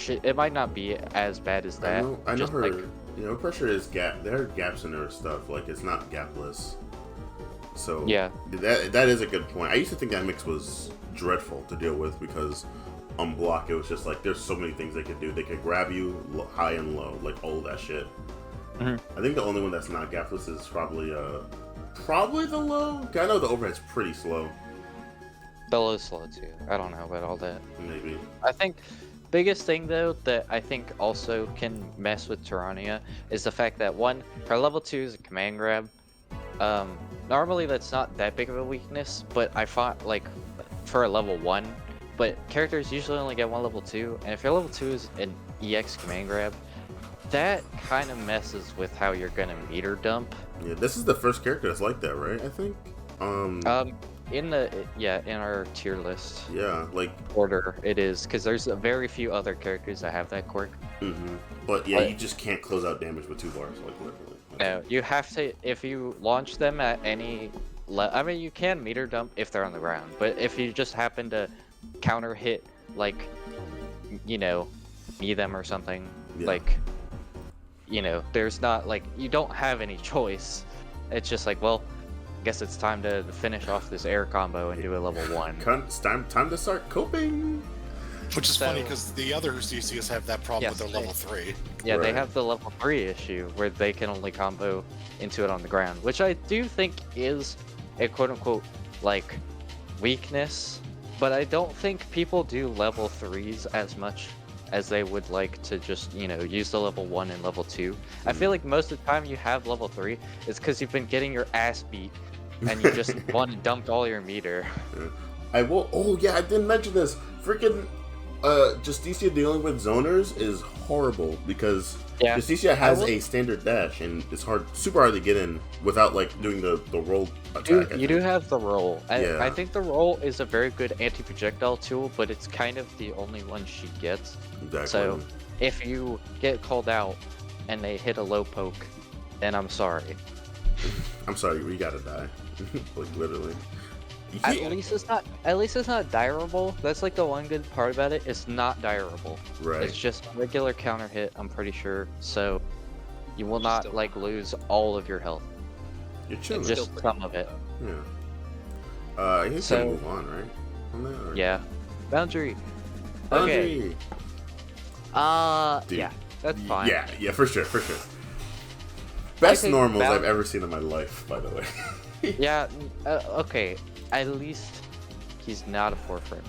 It might not be as bad as that. I know just, her. like, Pressure is gap. There are gaps in her stuff. Like it's not gapless. So yeah. that is a good point. I used to think that mix was dreadful to deal with because on block it was just like there's so many things they could do. They could grab you high and low, like all that shit. Mhm. I think the only one that's not gapless is probably the low. I know the overhead's pretty slow. Bellow's slow too. I don't know about all that. Maybe. I think biggest thing though that I think also can mess with Tirania is the fact that one, her level 2 is a command grab. Normally that's not that big of a weakness, but I thought like for a level 1, but characters usually only get one level 2, and if your level 2 is an EX command grab, that kind of messes with how you're gonna meter dump. Yeah, this is the first character that's like that, right? I think. In our tier list Yeah, like. order it is, because there's very few other characters that have that quirk. But yeah, But- you just can't close out damage with 2 bars, like literally. No, you have to, if you launch them at any I mean, you can meter dump if they're on the ground, but if you just happen to counter hit, like, knee them or something, Yeah. like, there's not, like, you don't have any choice. It's just like, well, I guess it's time to finish off this air combo and do a level 1. It's time to start coping. Which is So- funny because the other CCs have that problem Yes, with their level 3. Yeah, they Right. have the level 3 issue where they can only combo into it on the ground, which I do think is a quote-unquote, like, weakness, but I don't think people do level 3s as much as they would like to just, use the level 1 and level 2. I feel like most of the time you have level 3 is because you've been getting your ass beat and you just dumped all your meter. I will. Oh yeah, I didn't mention this. Freaking Justicia dealing with zoners is horrible because Yeah, Justicia has I will- a standard dash and it's super hard to get in without like doing the roll attack. You do have the roll. Yeah. I think the roll is a very good anti-projectile tool, but it's kind of the only one she gets. Exactly. So if you get called out and they hit a low poke, then I'm sorry. I'm sorry, we gotta die. Like literally. At Yeah. least it's not direable. That's like the one good part about it. It's not direable. Right. It's just a regular counter hit, I'm pretty sure. So you will not Still- like lose all of your health. You're chilling. Just Still some of it. Yeah. I think So- we move on, right? On that, or- Yeah. Boundary. Okay. Boundary. Dude. Yeah. That's fine. Yeah, for sure. Best think normals I've Bound- ever seen in my life, by the way. Yeah, okay. at least he's not a 4-frame.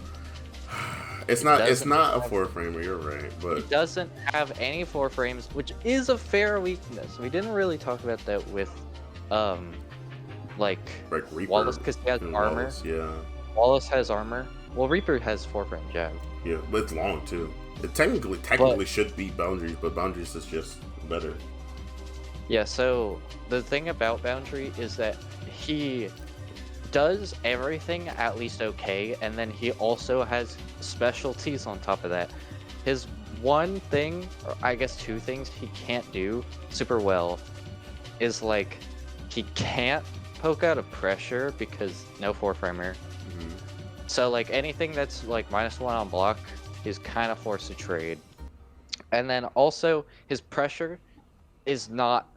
It's not a 4-framer, you're right, He but doesn't have any 4-frames, which is a fair weakness. We didn't really talk about that with, like Reaper Wallace, because he has and armor. Wallace, yeah. Wallace has armor. Well, Reaper has 4-frame jab. Yeah, but it's long too. It technically should be Boundaries, but Boundaries is just better. Yeah, so the thing about Boundary is that he does everything at least okay, and then he also has specialties on top of that. His one thing, or I guess 2 things he can't do super well is like he can't poke out of pressure because no 4-framer. So like anything that's like -1 on block, he's kind of forced to trade. And then also his pressure is not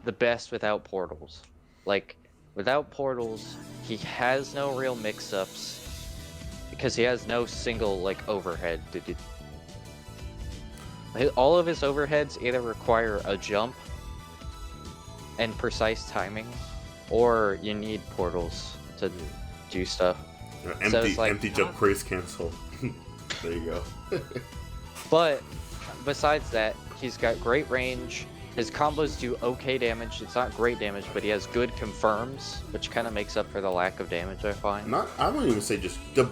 the best without portals. Like without portals, he has no real mix-ups because he has no single like overhead to do. All of his overheads either require a jump and precise timing, or you need portals to do stuff. So it's like, empty jump Craze cancel. There you go. but besides that, he's got great range. His combos do okay damage. It's not great damage, but he has good confirms, which kind of makes up for the lack of damage, I find. I wouldn't even say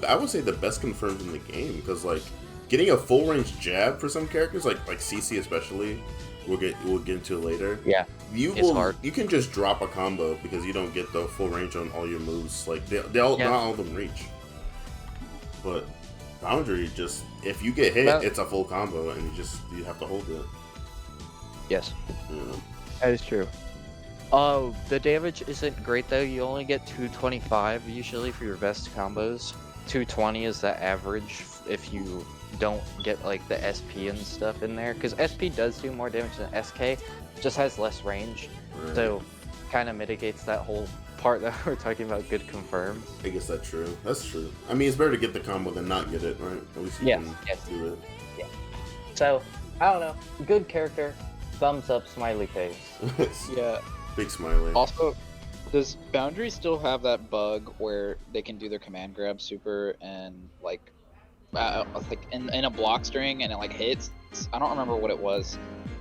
I would say the best confirms in the game, because like getting a full range jab for some characters, like Cici especially, we'll get into later. Yeah, it's hard. You can just drop a combo because you don't get the full range on all your moves. Like not all of them reach. But Boundary, just if you get hit, it's a full combo, and you have to hold it. Yes, Yeah. that is true. Oh, the damage isn't great though. You only get 225 usually for your best combos. 220 is the average if you don't get like the SP and stuff in there, because SP does do more damage than SK, just has less range, Right. so kind of mitigates that whole part that we're talking about good confirms. I guess that's true. That's true. I mean, it's better to get the combo than not get it, right? At least you can do it. Yeah. So I don't know. Good character. Thumbs up, smiley face. Yeah. Big smiley. Also, does Boundary still have that bug where they can do their command grab super and like in a block string and it like hits? I don't remember what it was.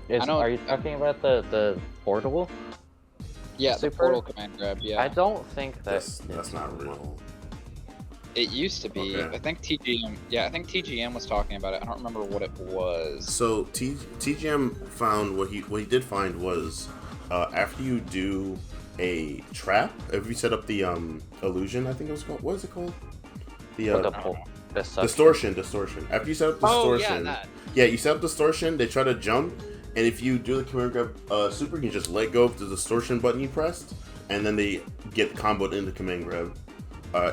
Are you talking about the portal? Yeah, super? the portal command grab. Yeah. I don't think That's not real. It used to be. Okay. I think TGM. Yeah, I think TGM was talking about it. I don't remember what it was. So TGM found what he did find was after you do a trap, if you set up the illusion, I think it was called. What is it called? Distortion. After you set up distortion, you set up distortion. They try to jump, and if you do the command grab super, you can just let go of the distortion button you pressed, and then they get comboed into command grab.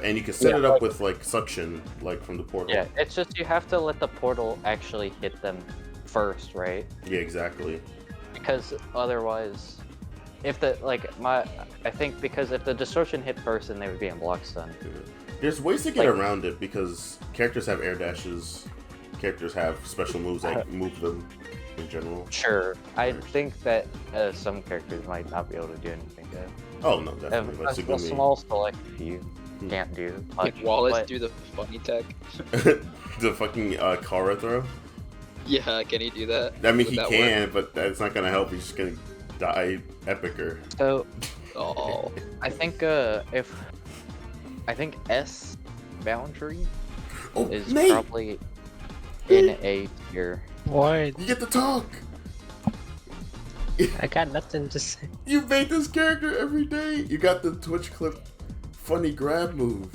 And you can set it up with like suction, like from the portal. Yeah, it's just you have to let the portal actually hit them first, right? Yeah, exactly. Because otherwise, if the I think because if the distortion hit first, then they would be in block stun. Yeah. There's ways to get around it because characters have air dashes. Characters have special moves that move them in general. Sure, I think that some characters might not be able to do anything good. Oh no, definitely. Like A small select few can't do. Like Wallace do the funny tech. The fucking Kara throw. Yeah, can he do that? I mean, he can, but that's not gonna help. He's just gonna die epicer. So, Oh. I think S Boundary is Nate! probably in A tier. What? You get to talk. I got nothing to say. You make this character every day. You got the Twitch clip funny grab move.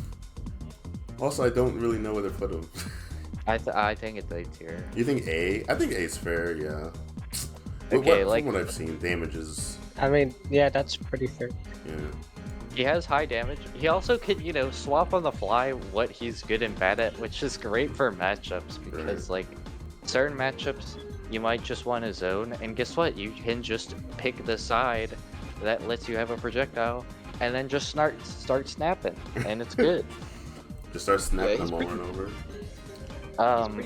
Also, I don't really know where to put him. I think it's A tier. You think A? I think A is fair, yeah. Okay, from what I've seen, damage is... I mean, yeah, that's pretty fair. Yeah. He has high damage. He also can, swap on the fly what he's good and bad at, which is great for matchups because, certain matchups, you might just want a zone, and guess what? You can just pick the side that lets you have a projectile, and then just start snapping, and it's good. Just start snapping he's them over and over.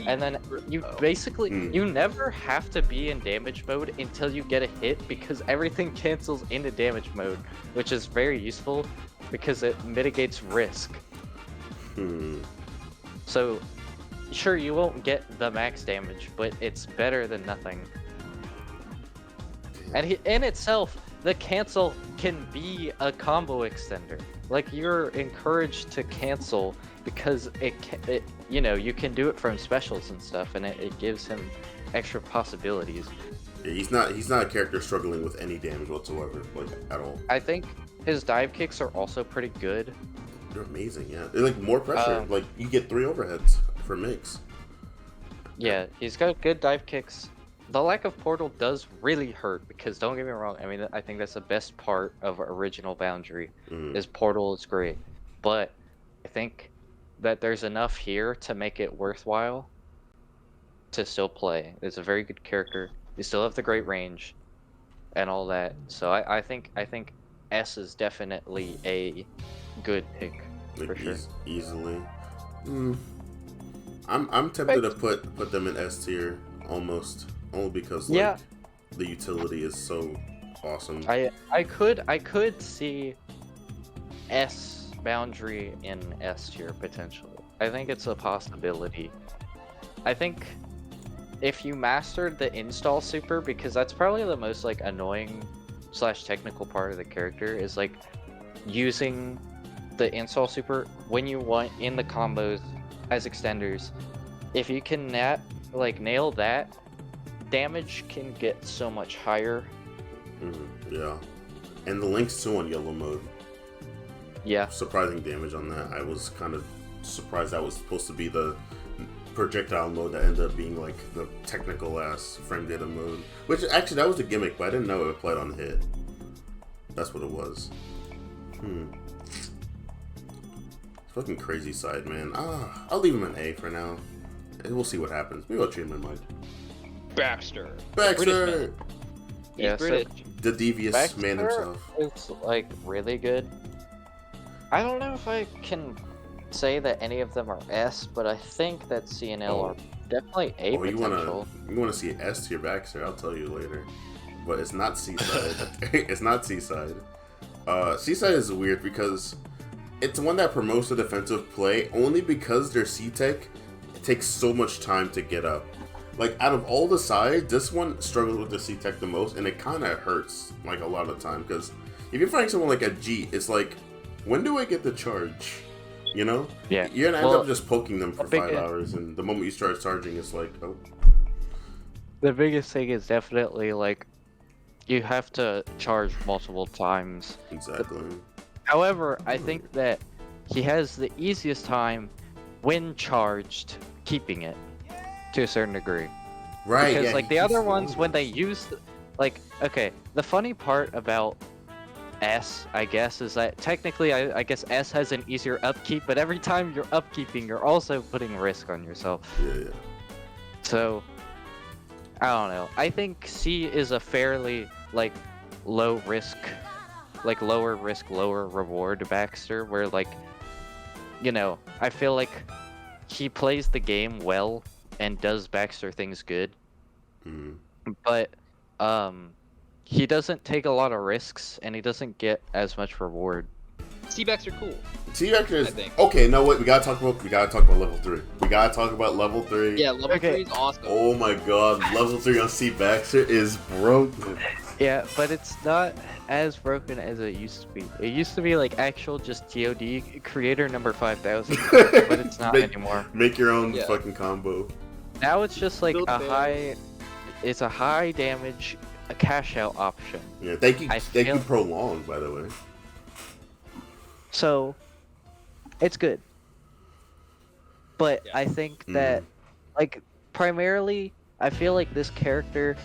And then you basically, you never have to be in damage mode until you get a hit because everything cancels into damage mode, which is very useful because it mitigates risk. So, sure, you won't get the max damage, but it's better than nothing. And in itself, the cancel can be a combo extender. Like, you're encouraged to cancel because you know, you can do it from specials and stuff, and it gives him extra possibilities. Yeah, he's not a character struggling with any damage whatsoever, like at all. I think his dive kicks are also pretty good. They're amazing, yeah. They're like more pressure. Like you get 3 overheads for mix. Yeah, he's got good dive kicks. The lack of portal does really hurt because don't get me wrong. I mean, I think that's the best part of original Boundary. Is portal is great, but I think that there's enough here to make it worthwhile to still play. It's a very good character. You still have the great range and all that. So I think S is definitely a good pick Like for sure. Easily. I'm tempted to put them in S tier almost, only because like the utility is so awesome. I could see S Boundary in S tier potentially. I think it's a possibility. I think if you mastered the install super, because that's probably the most like annoying / technical part of the character, is like using the install super when you want in the combos as extenders. If you can nail that, damage can get so much higher. Yeah, and the links too on yellow mode. Yeah, surprising damage on that. I was kind of surprised that was supposed to be the projectile mode that ended up being like the technical ass frame data mode. Which actually that was the gimmick, but I didn't know it applied on hit. That's what it was. Fucking crazy side, man. I'll leave him an A for now. And we'll see what happens. Maybe I'll change my mind. Baxter. Baxter! He's Yeah, British. The devious Baxter man himself. is like really good. I don't know if I can say that any of them are S, but I think that C and L are definitely A potential. You wanna see S tier Baxter? I'll tell you later. But it's not Seaside. It's not Seaside. Seaside is weird because it's one that promotes the defensive play only because their C-Tech takes so much time to get up. Like, out of all the sides, this one struggles with the C-Tech the most, and it kind of hurts, like, a lot of the time, because if you're fighting someone like Ajit, it's like, when do I get the charge? You know? Yeah. You're gonna end up just poking them for 5 hours, and the moment you start charging, it's like, oh. The biggest thing is definitely, like, you have to charge multiple times. Exactly. However, I think that he has the easiest time when charged keeping it to a certain degree. Right, Because, yeah, like, the other ones, when they use, okay, the funny part about S, I guess, is that technically, I guess S has an easier upkeep, but every time you're upkeeping, you're also putting risk on yourself. Yeah. So, I don't know. I think C is a fairly, like, low risk, like, lower risk, lower reward Baxter, where, like, you know, I feel like he plays the game well and does Baxter things good, but, he doesn't take a lot of risks, and he doesn't get as much reward. C Baxter cool. C Baxter is I think. okay. No, wait, we gotta talk about level 3. We gotta talk about level 3. Yeah, level 3 is awesome. Oh my god, level 3 on C Baxter is broken. Yeah, but it's not as broken as it used to be. It used to be like actual just TOD creator number 5000, but it's not anymore. Make your own fucking combo. Now it's just like Build a bear. it's a high damage, a cash out option. Yeah, thank you feel- Prolong, by the way. So, it's good. But I think that, like, primarily, I feel like this character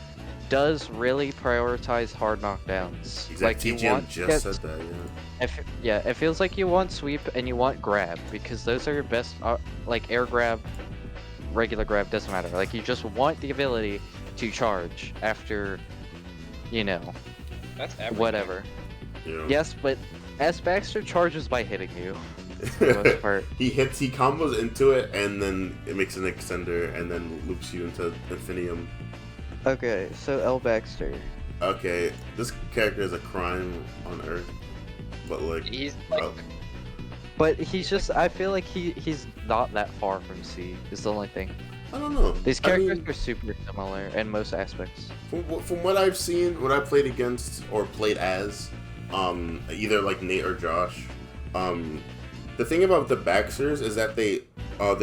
does really prioritize hard knockdowns. Exactly. Like, you TGM want just said that, yeah. It feels like you want sweep and you want grab, because those are your best, like, air grab, regular grab, doesn't matter. Like, you just want the ability to charge after, you know, That's everything. whatever. Yeah. Yes, but S Baxter charges by hitting you. For the most part. he combos into it, and then it makes an extender, and then loops you into Infinium. Okay, so L Baxter. Okay, this character is a crime on Earth, but like, He's like But he's just, I feel like he's not that far from C, is the only thing. I don't know. These characters are super similar in most aspects. From what I've seen, what I played against or played as, either like Nate or Josh, the thing about the Baxters is that the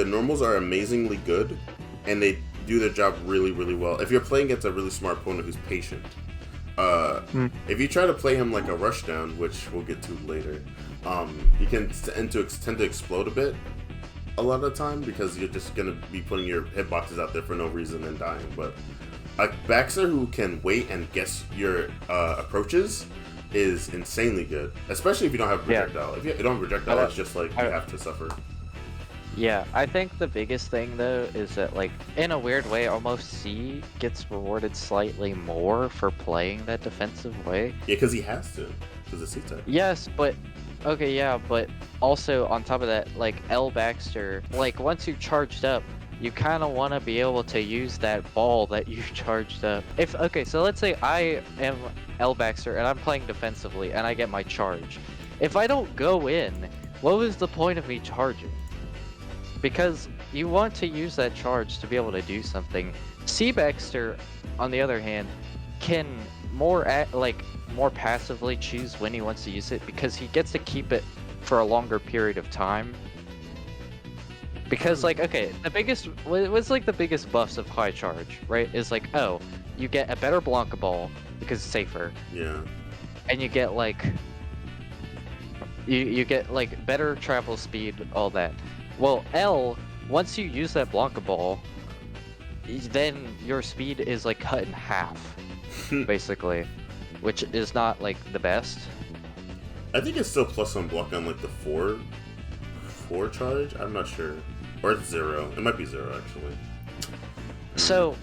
normals are amazingly good, and they do their job really, really well. If you're playing against a really smart opponent who's patient, if you try to play him like a rushdown, which we'll get to later, you can tend to explode a bit a lot of the time because you're just gonna be putting your hitboxes out there for no reason and dying. But a Baxter who can wait and guess your approaches is insanely good, especially if you don't have projectile. If you don't have projectile, it's just like you have to suffer. Yeah, I think the biggest thing though is that, like, in a weird way, almost C gets rewarded slightly more for playing that defensive way. Yeah, because he has to, because it's C-type. Yes, but okay, yeah, but also on top of that, like L Baxter, like once you're charged up, you kind of want to be able to use that ball that you charged up. Okay, so let's say I am L Baxter and I'm playing defensively and I get my charge. If I don't go in, what was the point of me charging? Because you want to use that charge to be able to do something. C Baxter, on the other hand, can more passively choose when he wants to use it because he gets to keep it for a longer period of time. Because, like, okay, what's like the biggest buffs of high charge, right? Is like, oh, you get a better Blanca ball because it's safer. Yeah. And you get like you get like better travel speed, all that. Well, L, once you use that Blanca ball, then your speed is like cut in half, basically, which is not like the best. I think it's still plus on block on like the 4 charge. I'm not sure, or it's 0. It might be 0 actually. So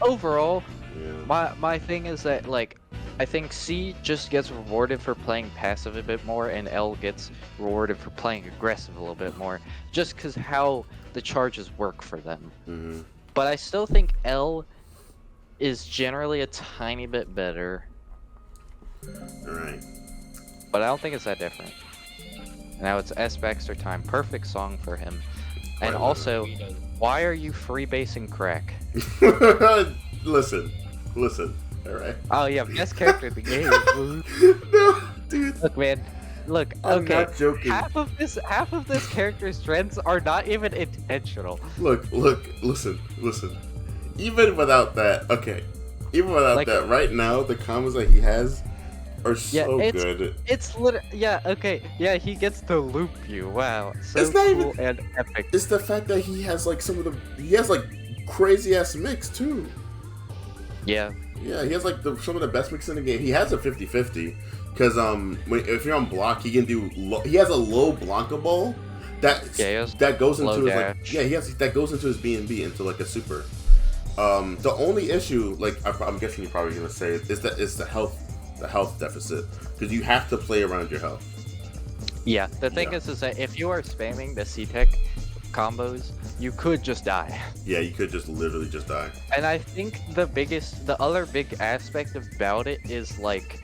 overall, yeah. my thing is that, like, I think C just gets rewarded for playing passive a bit more, and L gets rewarded for playing aggressive a little bit more, just because how the charges work for them. Mm-hmm. But I still think L is generally a tiny bit better. Alright. But I don't think it's that different. Now it's S Baxter time. Perfect song for him. And also, why are you freebasing crack? Listen. Alright. Oh yeah, best character in the game. No, dude. Look, man. Look, I'm okay. not joking. Half of this character's strengths are not even intentional. Look, listen. Even without that, that, right now, the combos that he has are so good. It's literally, yeah, okay. Yeah, he gets to loop you. Wow. So It's not cool even- and epic. It's the fact that he has like he has like crazy ass mix too. Yeah. Yeah, he has like some of the best mix in the game. He has a 50-50 because if you're on block, he can do. He has a low Blanca ball that goes into his that goes into his B&B into like a super. The only issue, like I'm guessing you're probably gonna say, is the health deficit because you have to play around your health. Yeah. The thing is that if you are spamming the C-Tech combos, you could just die. Yeah, you could just literally just die. And I think the other big aspect about it is like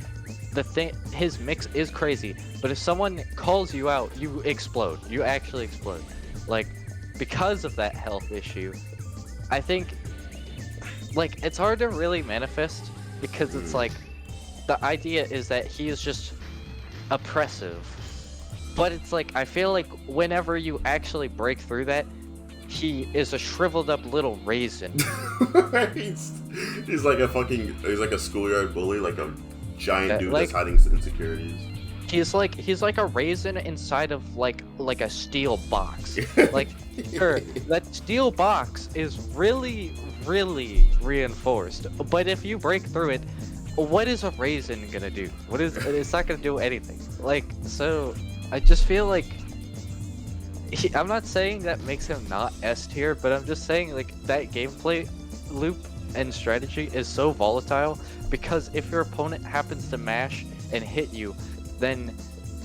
his mix is crazy, but if someone calls you out, you explode. You actually explode. Like, because of that health issue, I think, like, it's hard to really manifest because it's like the idea is that he is just oppressive. But it's like, I feel like whenever you actually break through that, he is a shriveled up little raisin. he's like a schoolyard bully, like a giant dude like, that's hiding insecurities. He's like a raisin inside of like a steel box. Like, sure, that steel box is really, really reinforced. But if you break through it, what is a raisin gonna do? It's not gonna do anything. Like, so I just feel like I'm not saying that makes him not S tier, but I'm just saying like that gameplay loop and strategy is so volatile because if your opponent happens to mash and hit you, then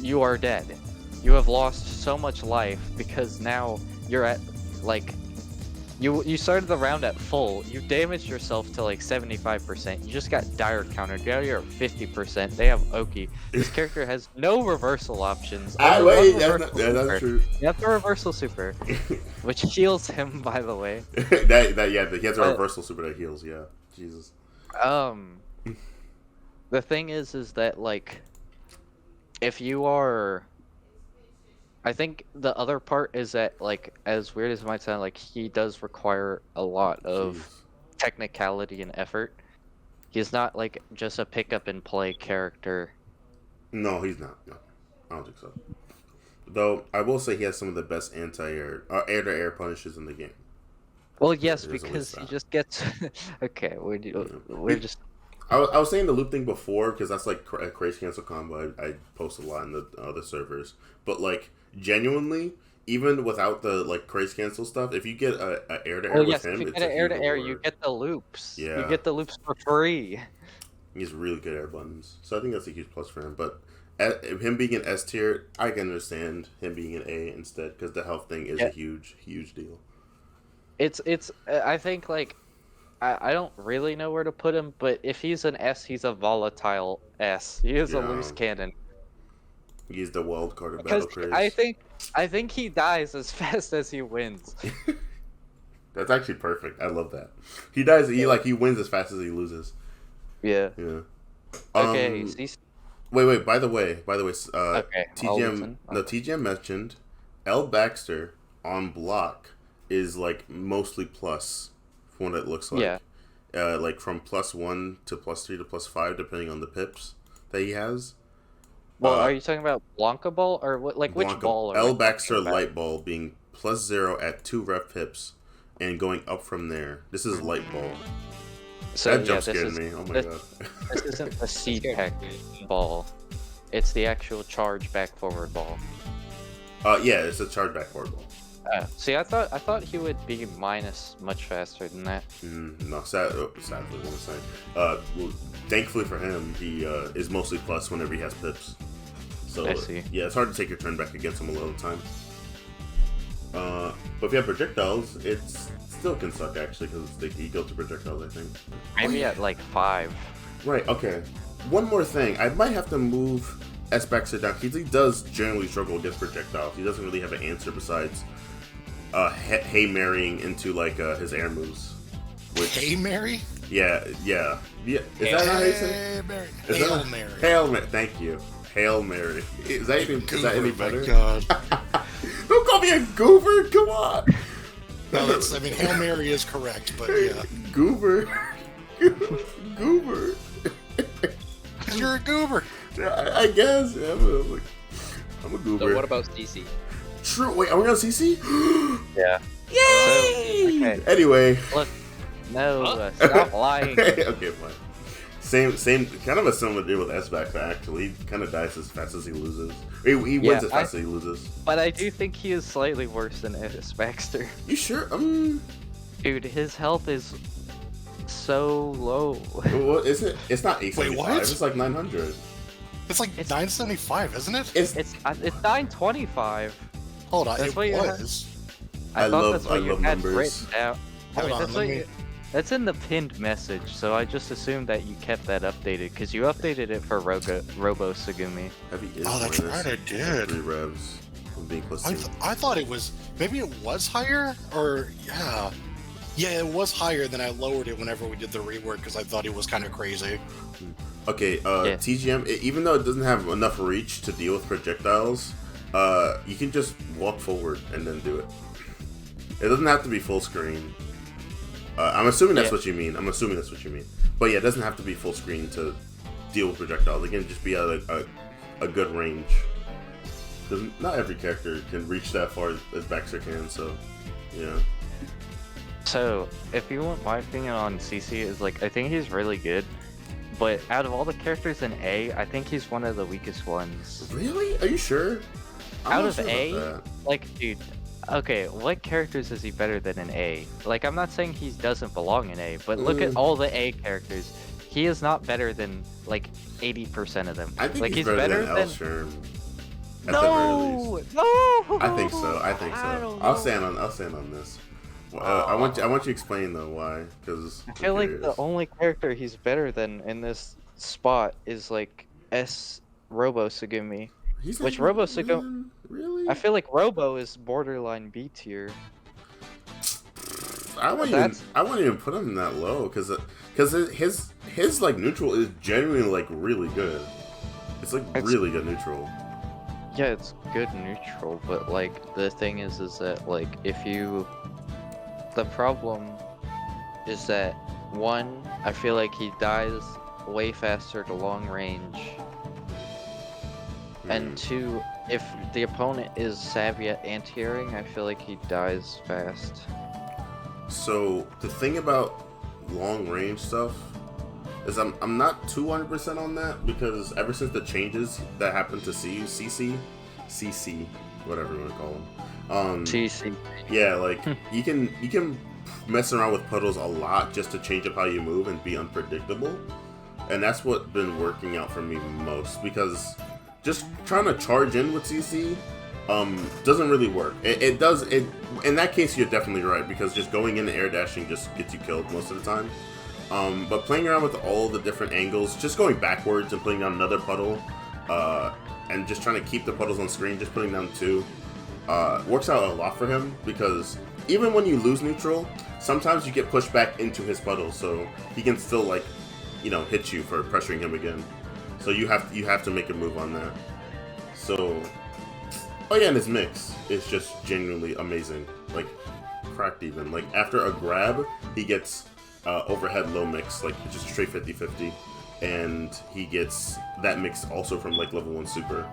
you are dead. You have lost so much life because now you're at like You started the round at full. You damaged yourself to like 75%. You just got dire countered. Now you're at 50%. They have Oki. This character has no reversal options. Only one reversal that's super. true. You have the reversal super, which heals him, by the way. He has a reversal super that heals. Yeah, Jesus. The thing is that like, if you are. I think the other part is that, like, as weird as it might sound, like, he does require a lot of technicality and effort. He's not, like, just a pick-up-and-play character. No, he's not. No, I don't think so. Though, I will say he has some of the best anti-air, air-to-air punishes in the game. Well, yes, because he just gets... Okay, we're just... I was saying the loop thing before, because that's, like, a Craze cancel combo I post a lot in the other servers. But, like, genuinely, even without the like Craze cancel stuff, if you get a air to air with him, if you it's get an air to air, you get the loops. Yeah, you get the loops for free. He's really good air buttons, so I think that's a huge plus for him. But him being an S tier, I can understand him being an A instead, because the health thing is a huge deal. It's I think like I don't really know where to put him, but if he's an S, he's a volatile S. He is a loose cannon. He's the wild card of Battle Craze. I think he dies as fast as he wins. That's actually perfect. I love that. He dies. He wins as fast as he loses. Yeah. Yeah. Okay. Wait. By the way. Okay. TGM mentioned Baxter on block is like mostly plus from what it looks like. Yeah. Like from +1 to +3 to +5 depending on the pips that he has. Well, are you talking about Blanca Ball or what? Like which ball? Baxter Light Ball being +0 at 2 ref pips, and going up from there. This is Light Ball. So that jump scared me. Oh my god. This isn't the seed pack ball. It's the actual charge back forward ball. Yeah, it's a charge back forward ball. See, I thought he would be minus much faster than that. No, sadly, I want to say. Well, thankfully for him, he is mostly plus whenever he has pips. So I see. Yeah, it's hard to take your turn back against him a lot of the time. But if you have projectiles, it still can suck actually because he goes to projectiles. I think. Maybe at like 5. Right. Okay. One more thing, I might have to move Baxter down because he does generally struggle against projectiles. He doesn't really have an answer besides. Hey Marying into like his air moves. Hey Mary? Yeah. Is that how you say? Mary. Hail Mary. Hail Mary. Thank you. Hail Mary. Is that any better? My God. Don't call me a goober. Come on. No, Hail Mary is correct, but yeah. Goober. Goober. You're a goober. I guess. Yeah, I'm a goober. So what about Cici? True. Wait, are we on Cici? Yeah. Yay! So, okay. Anyway. Look. No. Stop lying. Okay, fine. Same. Kind of a similar deal with S-Baxter, actually. He kind of dies as fast as he loses. He wins as fast as he loses. But I do think he is slightly worse than S-Baxter. You sure? Dude, his health is so low. What is it? It's not 875. Wait, what? It's like 900. It's like 975, isn't it? It's 925. Hold on, That's it what you was. I thought that's what you had numbers. written down. Hold on, That's in the pinned message, so I just assumed that you kept that updated, because you updated it for Robo Tsugumi. Oh, that's right, I did. 3 revs. Being close I thought it was, maybe it was higher, or, yeah. Yeah, it was higher, than I lowered it whenever we did the rework, because I thought it was kind of crazy. Okay, TGM, even though it doesn't have enough reach to deal with projectiles, you can just walk forward and then do it. It doesn't have to be full screen. I'm assuming that's what you mean. But yeah, it doesn't have to be full screen to deal with projectiles. It can just be at a good range. Because not every character can reach that far as Baxter can, so yeah. So, if you want my opinion on Cici, is like, I think he's really good. But out of all the characters in A, I think he's one of the weakest ones. Really? Are you sure? Out of A? Like, dude, okay, what characters is he better than in A? Like, I'm not saying he doesn't belong in A, but look at all the A characters. He is not better than, like, 80% of them. I think like, he's better than Sherm. No! I think so. I'll stand on this. I want you to explain though why, because I feel like the only character he's better than in this spot is like Robo Tsugumi. He's Which not Robo even- Tsugumi? Really? I feel like Robo is borderline B tier. I wouldn't even put him that low because his like neutral is genuinely like really good. It's like really good neutral. Yeah, it's good neutral, but like the thing is that like the problem is that one, I feel like he dies way faster to long range, and two, if the opponent is savvy at anti-airing, I feel like he dies fast. So the thing about long range stuff is I'm not 200% on that because ever since the changes that happened to Cici, whatever you want to call him, Cici. yeah, like you can mess around with puddles a lot just to change up how you move and be unpredictable, and that's what's been working out for me most because just trying to charge in with Cici doesn't really work. It does in that case you're definitely right because just going in and air dashing just gets you killed most of the time. But playing around with all the different angles, just going backwards and putting down another puddle, and just trying to keep the puddles on screen, just putting down two, works out a lot for him because even when you lose neutral, sometimes you get pushed back into his puddle, so he can still like, hit you for pressuring him again. So you have to make a move on that. So, oh yeah, and his mix is just genuinely amazing, like cracked even. Like after a grab, he gets overhead low mix, like just straight 50-50, and he gets that mix also from like level 1 super.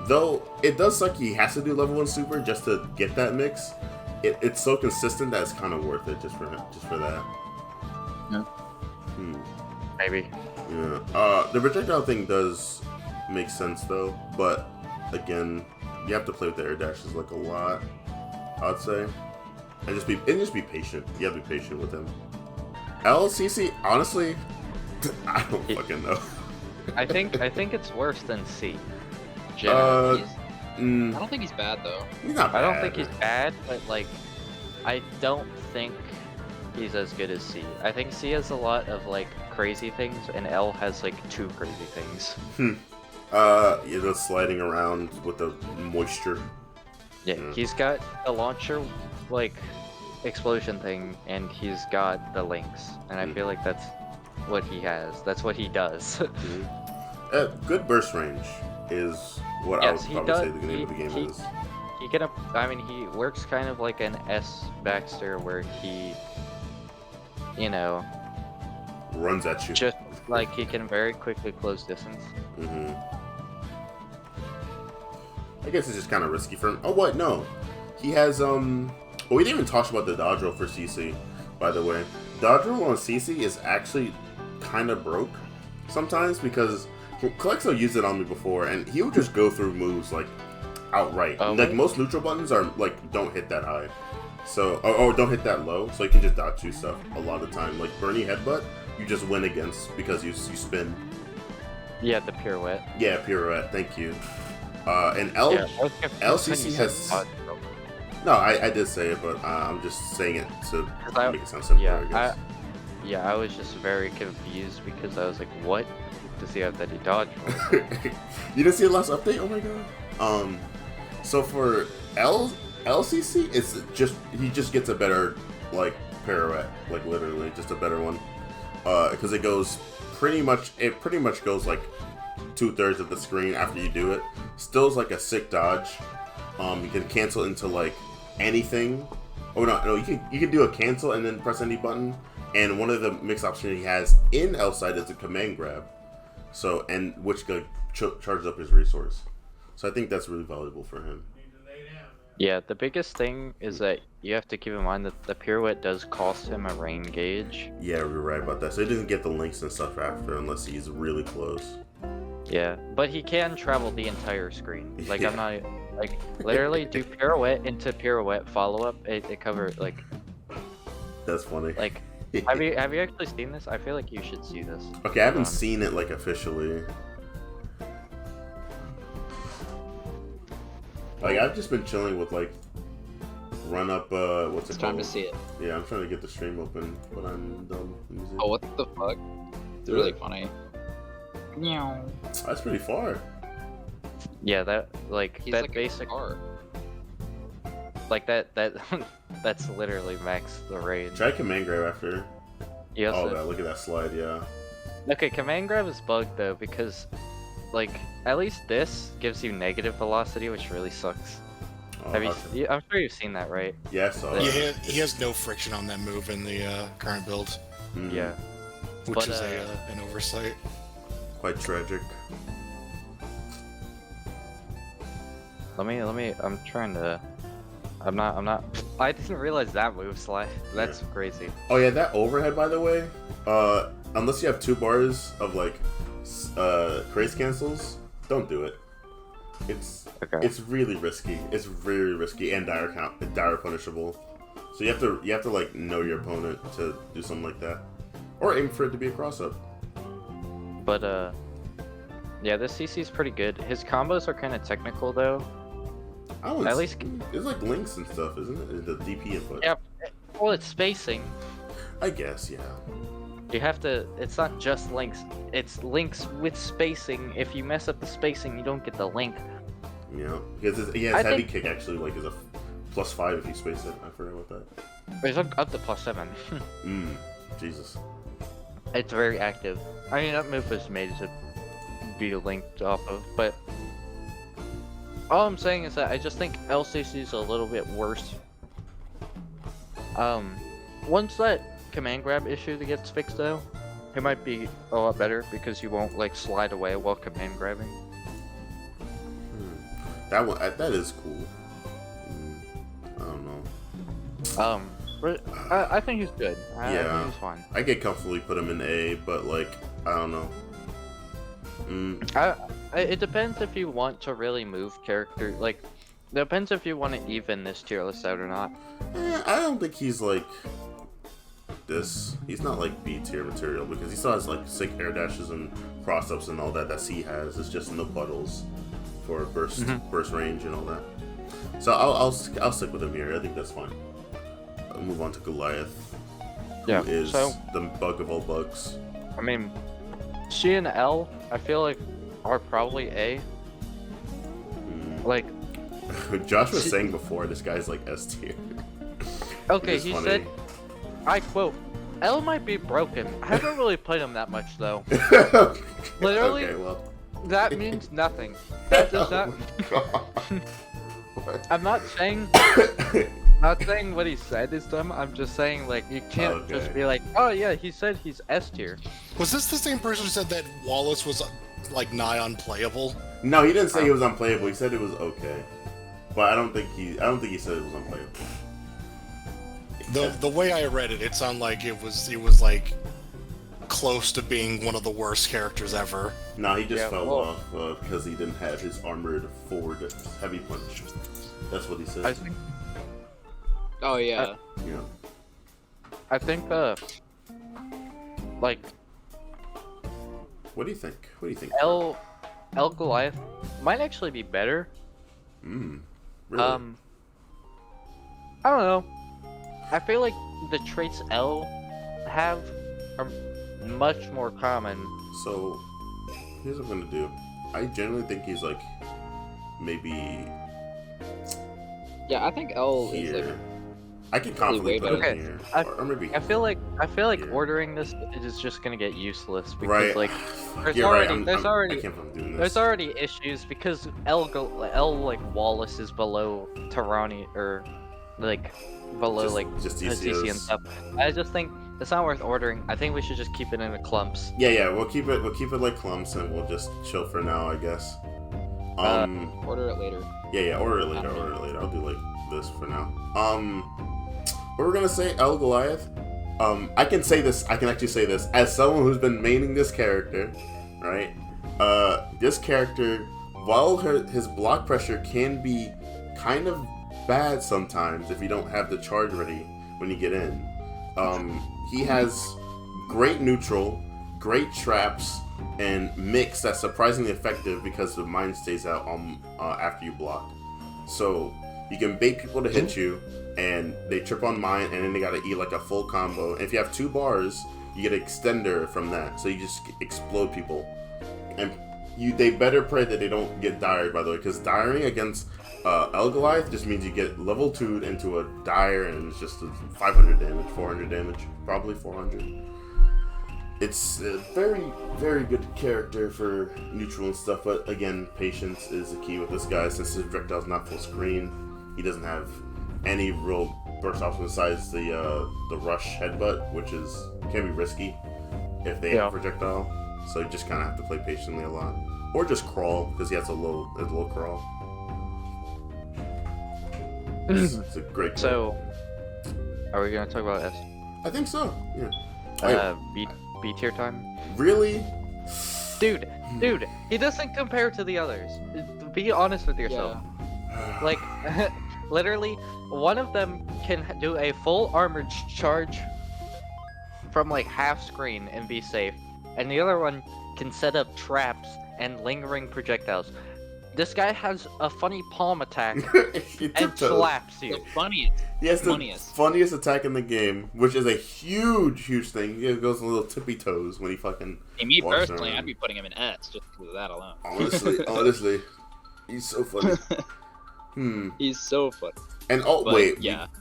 Though it does suck he has to do level 1 super just to get that mix. It's so consistent that it's kind of worth it just for that. Yeah. Maybe. Yeah. The projectile thing does make sense though, but again, you have to play with the air dashes like a lot, I'd say, and just be patient. You have to be patient with him. LCC, honestly, I don't fucking know. I think it's worse than C. I don't think he's bad though. He's not bad. I don't think he's bad, but like, I don't think he's as good as C. I think C has a lot of like crazy things, and L has like 2 crazy things. Sliding around with the moisture. Yeah, he's got a launcher like explosion thing, and he's got the links, and I feel like that's what he has. That's what he does. Good burst range is what I would probably say the name of the game is. He works kind of like an S Baxter, where he, runs at you. just like he can very quickly close distance. I guess it's just kind of risky for him. Oh, what? No. He has, we didn't even talk about the dodge roll for Cici, by the way. Dodge roll on Cici is actually kind of broke sometimes because Calexo used it on me before, and he would just go through moves, like, outright. Like, most neutral buttons are, like, don't hit that high. So, or don't hit that low, so you can just dodge 2 stuff a lot of the time. Like, Bernie Headbutt, you just win against because you spin. Yeah, the pirouette. Yeah, pirouette, thank you. And LCC has... No, I did say it, but I'm just saying it to make it sound simpler, I guess. I was just very confused because I was like, what does he have that he dodged? You didn't see the last update? Oh my god. So for LCC, it's just, he just gets a better, like, pirouette, like, literally, just a better one. Because it pretty much goes, like, 2/3 of the screen after you do it. Still's like a sick dodge. You can cancel into like anything. Oh no, you can do a cancel and then press any button. And one of the mix options he has in L side is a command grab. So, and which charges up his resource. So I think that's really valuable for him. Yeah, the biggest thing is that you have to keep in mind that the pirouette does cost him a rain gauge. Yeah, we're right about that. So he doesn't get the links and stuff after unless he's really close. Yeah, but he can travel the entire screen. Like, I'm not, like, literally do pirouette into pirouette follow-up, it covers, like... That's funny. Like, have you actually seen this? I feel like you should see this. Okay, I haven't seen it, like, officially. Like, I've just been chilling with, like, run up, what's It's it time called? to see it. Yeah, I'm trying to get the stream open, but I'm dumb. Let me see. Oh, what the fuck? It's really funny. Meow. That's pretty far. Yeah, that like He's that like basic a car. like that that's literally max the range. Try command grab after. Yes. Oh, that, look at that slide, yeah. Okay, command grab is bugged though because like at least this gives you negative velocity, which really sucks. Oh, Have you? okay. I'm sure you've seen that, right? Yeah, I saw Yeah, it. he has no friction on that move in the current build, Mm, Yeah. which But, is an oversight. Quite tragic. Let me. I'm trying to. I'm not. I didn't realize that move slide. That's crazy. Oh yeah, that overhead, by the way, unless you have 2 bars of like craze cancels, don't do it. Okay. It's really risky. It's very risky and dire punishable. So you have to like know your opponent to do something like that, or aim for it to be a cross up. But yeah, this CC is pretty good. His combos are kind of technical though. At least. It's like links and stuff, isn't it? The DP input. Yeah. Well, it's spacing. I guess, yeah. You have to. It's not just links. It's links with spacing. If you mess up the spacing, you don't get the link. Yeah, because his I heavy think- kick actually like is a +5 if you space it. I forgot about that. It's up to +7. Jesus. It's very active. I mean, that move was made to be linked off of, but all I'm saying is that I just think LCC is a little bit worse. Once that command grab issue that gets fixed though, it might be a lot better because you won't like slide away while command grabbing. That one, that is cool. I don't know. But I think he's good. I Yeah. think he's fine. I could comfortably put him in A, but like, I don't know. It depends if you want to really move character. Like, it depends if you want to even this tier list out or not. I don't think he's like this. He's not like B tier material because he still has like sick air dashes and cross ups and all that C has. It's just no puddles for burst range and all that. So I'll stick with him here. I think that's fine. I'll move on to Goliath. Yeah. Who is So the bug of all bugs. I mean, C and L, I feel like are probably A. Like, Josh was saying before, this guy's like S tier. okay, Which is he funny. said, I quote, L might be broken. I haven't really played him that much though. Literally, Okay, well. that means nothing. That does not. What? I'm not saying. Not saying what he said is dumb. I'm just saying like you can't just be like, oh yeah, he said he's S tier. Was this the same person who said that Wallace was like nigh unplayable? No, he didn't say he was unplayable. He said it was okay, but I don't think he said it was unplayable. The way I read it, it sounded like it was like close to being one of the worst characters ever. No, he just Yeah, fell well- off because he didn't have his armored forward heavy punch. That's what he said. I think. Oh yeah. Yeah. I think like What do you think? What do you think? L Goliath might actually be better. Really? I don't know. I feel like the traits L have are much more common. So, here's what I'm gonna do. I generally think he's like maybe Yeah, I think L is here. like. I could confidently way put him better. here, I- or maybe. I feel like Yeah. ordering this is just gonna get useless because right. like there's You're right. already I already can't believe I'm doing this. there's already issues because L like Wallace is below Tirania or like below like Justicia Cici and stuff. I just think it's not worth ordering. I think we should just keep it in the clumps. Yeah, we'll keep it like clumps and we'll just chill for now, I guess. Order it later. Yeah, order it later. I'll do like this for now. What we're gonna say, El Goliath. I can actually say this as someone who's been maining this character, right? This character, while his block pressure can be kind of bad sometimes if you don't have the charge ready when you get in. He has great neutral, great traps, and mix that's surprisingly effective because the mind stays out after you block. So You can bait people to hit you, and they trip on mine, and then they gotta eat like a full combo. And if you have 2 bars, you get an extender from that, so you just explode people. And they better pray that they don't get dired, by the way, because diring against Goliath just means you get level 2'd into a dire, and it's just 500 damage, 400 damage, probably 400. It's a very, very good character for neutral and stuff, but again, patience is the key with this guy. Since his projectile's not full screen, he doesn't have any real burst options besides the rush headbutt, which can be risky if they have a projectile. So you just kind of have to play patiently a lot, or just crawl because he has a low crawl. It's a great. So, are we gonna talk about S? I think so. Yeah. B tier time. Really? Dude, he doesn't compare to the others. Be honest with yourself. Yeah. Like, literally, one of them can do a full armored charge from like half screen and be safe, and the other one can set up traps and lingering projectiles. This guy has a funny palm attack and slaps you. The funniest. He has the funniest attack in the game, which is a huge thing. He goes a little tippy toes when he fucking. Hey, me personally, I'd be putting him in S just because of that alone. Honestly, he's so funny. He's so funny. And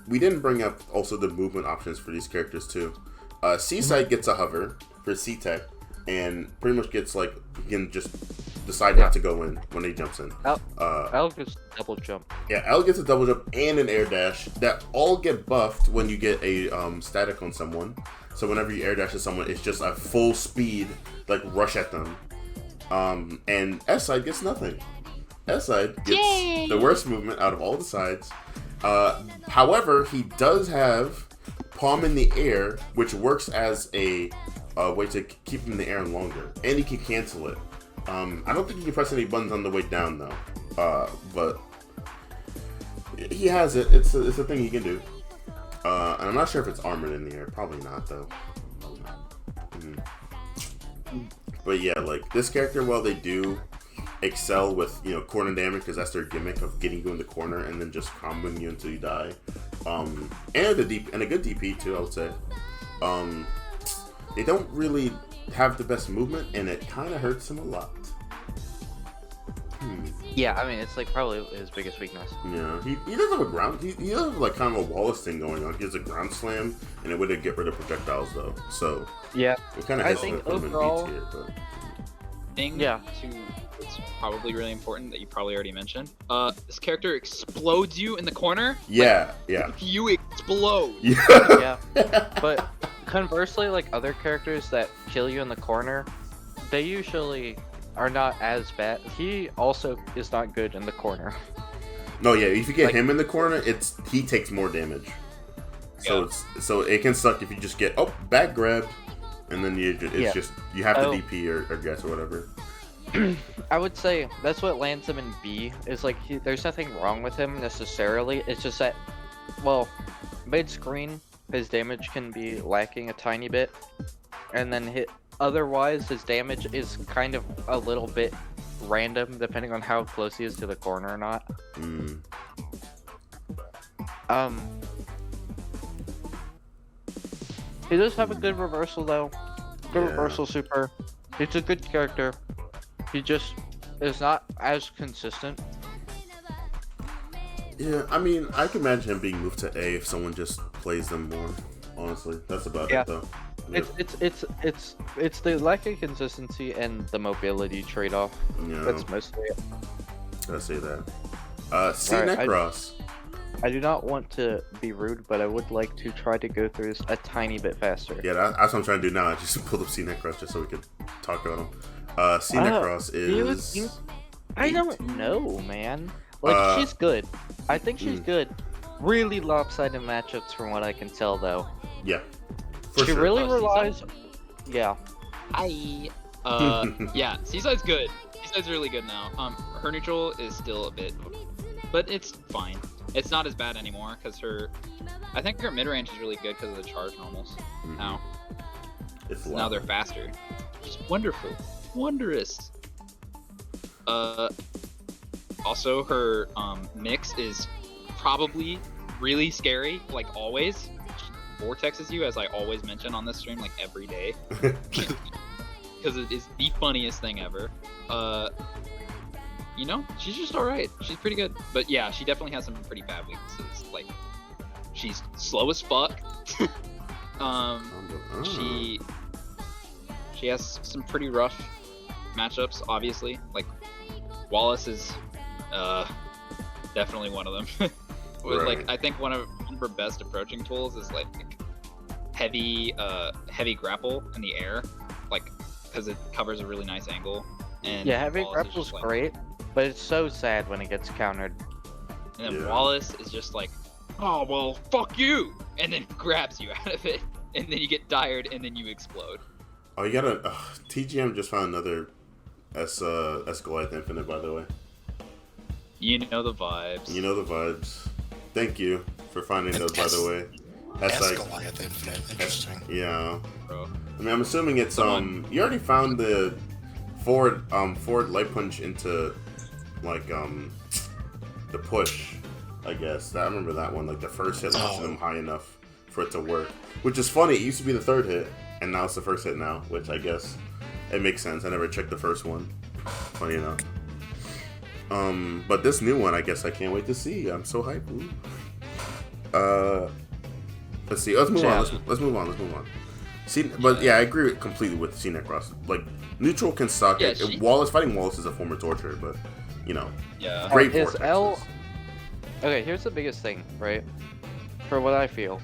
we didn't bring up also the movement options for these characters too. Seaside gets a hover for C-Tech, and pretty much gets like he can just decide not to go in when he jumps in. L gets double jump. Yeah, L gets a double jump and an air dash that all get buffed when you get a static on someone. So whenever you air dash at someone, it's just a full speed like rush at them. And S side gets nothing. S side gets the worst movement out of all the sides. However, he does have palm in the air, which works as a way to keep him in the air longer, and he can cancel it. I don't think he can press any buttons on the way down though, but he has it. It's a thing he can do. And I'm not sure if it's armored in the air. Probably not though. But yeah, like this character, while they do excel with corner damage because that's their gimmick of getting you in the corner and then just comboing you until you die, and a good DP too, I would say. They don't really have the best movement, and it kind of hurts him a lot. Yeah, I mean it's like probably his biggest weakness. Yeah, he does have a ground. He does have like kind of a Wallace thing going on. He has a ground slam, and it wouldn't get rid of projectiles though. So yeah, it kind of. I think overall, it's probably really important that you probably already mentioned. This character explodes you in the corner. Yeah. You explode. Yeah. But conversely, like other characters that kill you in the corner, they usually are not as bad. He also is not good in the corner. No, yeah. If you get him in the corner, he takes more damage. So so it can suck if you just get back grabbed, and then you have to DP or guess or whatever. I would say that's what lands him in B. Is like there's nothing wrong with him necessarily. It's just that, well, mid screen his damage can be lacking a tiny bit, and then otherwise his damage is kind of a little bit random depending on how close he is to the corner or not. He does have a good reversal though. Good reversal super. It's a good character. He just is not as consistent. Yeah, I mean, I can imagine him being moved to A if someone just plays them more. Honestly, that's about it though. Yeah. It's the lack of consistency and the mobility trade-off. Yeah. That's mostly it. I say that. Necross. I do not want to be rude, but I would like to try to go through this a tiny bit faster. Yeah, that's what I'm trying to do now. I just pulled up Necross just so we could talk about him. Necross is... I don't know, man. Like, she's good. I think she's good. Really lopsided matchups from what I can tell, though. Yeah. She really relies... Yeah. Yeah, Seaside's good. Seaside's really good now. Her neutral is still a bit... But it's fine. It's not as bad anymore, because I think her mid-range is really good because of the charge normals now. Now they're faster. It's wonderful. Wondrous. Also, her mix is probably really scary, like always. She vortexes you, as I always mention on this stream, like every day. Because it is the funniest thing ever. You know, she's just alright. She's pretty good. But yeah, she definitely has some pretty bad weaknesses. Like, she's slow as fuck. She has some pretty rough matchups, obviously. Like, Wallace is definitely one of them. Right. Like, I think one of her best approaching tools is like heavy grapple in the air, like, because it covers a really nice angle. And Yeah, heavy Wallace is grapple's just, like, great, but it's so sad when it gets countered. And then Yeah. Wallace is just like, oh well, fuck you, and then grabs you out of it, and then you get tired, and then you explode. Oh, you gotta. TGM just found another S Goliath Infinite, by the way. You know the vibes. You know the vibes. Thank you for finding those, by the way. That's like, Goliath Infinite. Interesting. yeah. Bro. I mean, I'm assuming it's you already found the forward light punch into like the push, I guess. I remember that one, like the first hit launching them high enough for it to work. Which is funny, it used to be the third hit, and now it's the first hit now, which I guess it makes sense. I never checked the first one. Funny enough. But this new one, I guess I can't wait to see. I'm so hyped. Ooh. Let's see. Let's move on. Let's move on. See, but yeah, I agree completely with C Necross. Like, neutral can suck. Yeah, Wallace fighting Wallace is a form of torture, but you know, Yeah. great His vortexes. L. Okay, here's the biggest thing, right? For what I feel,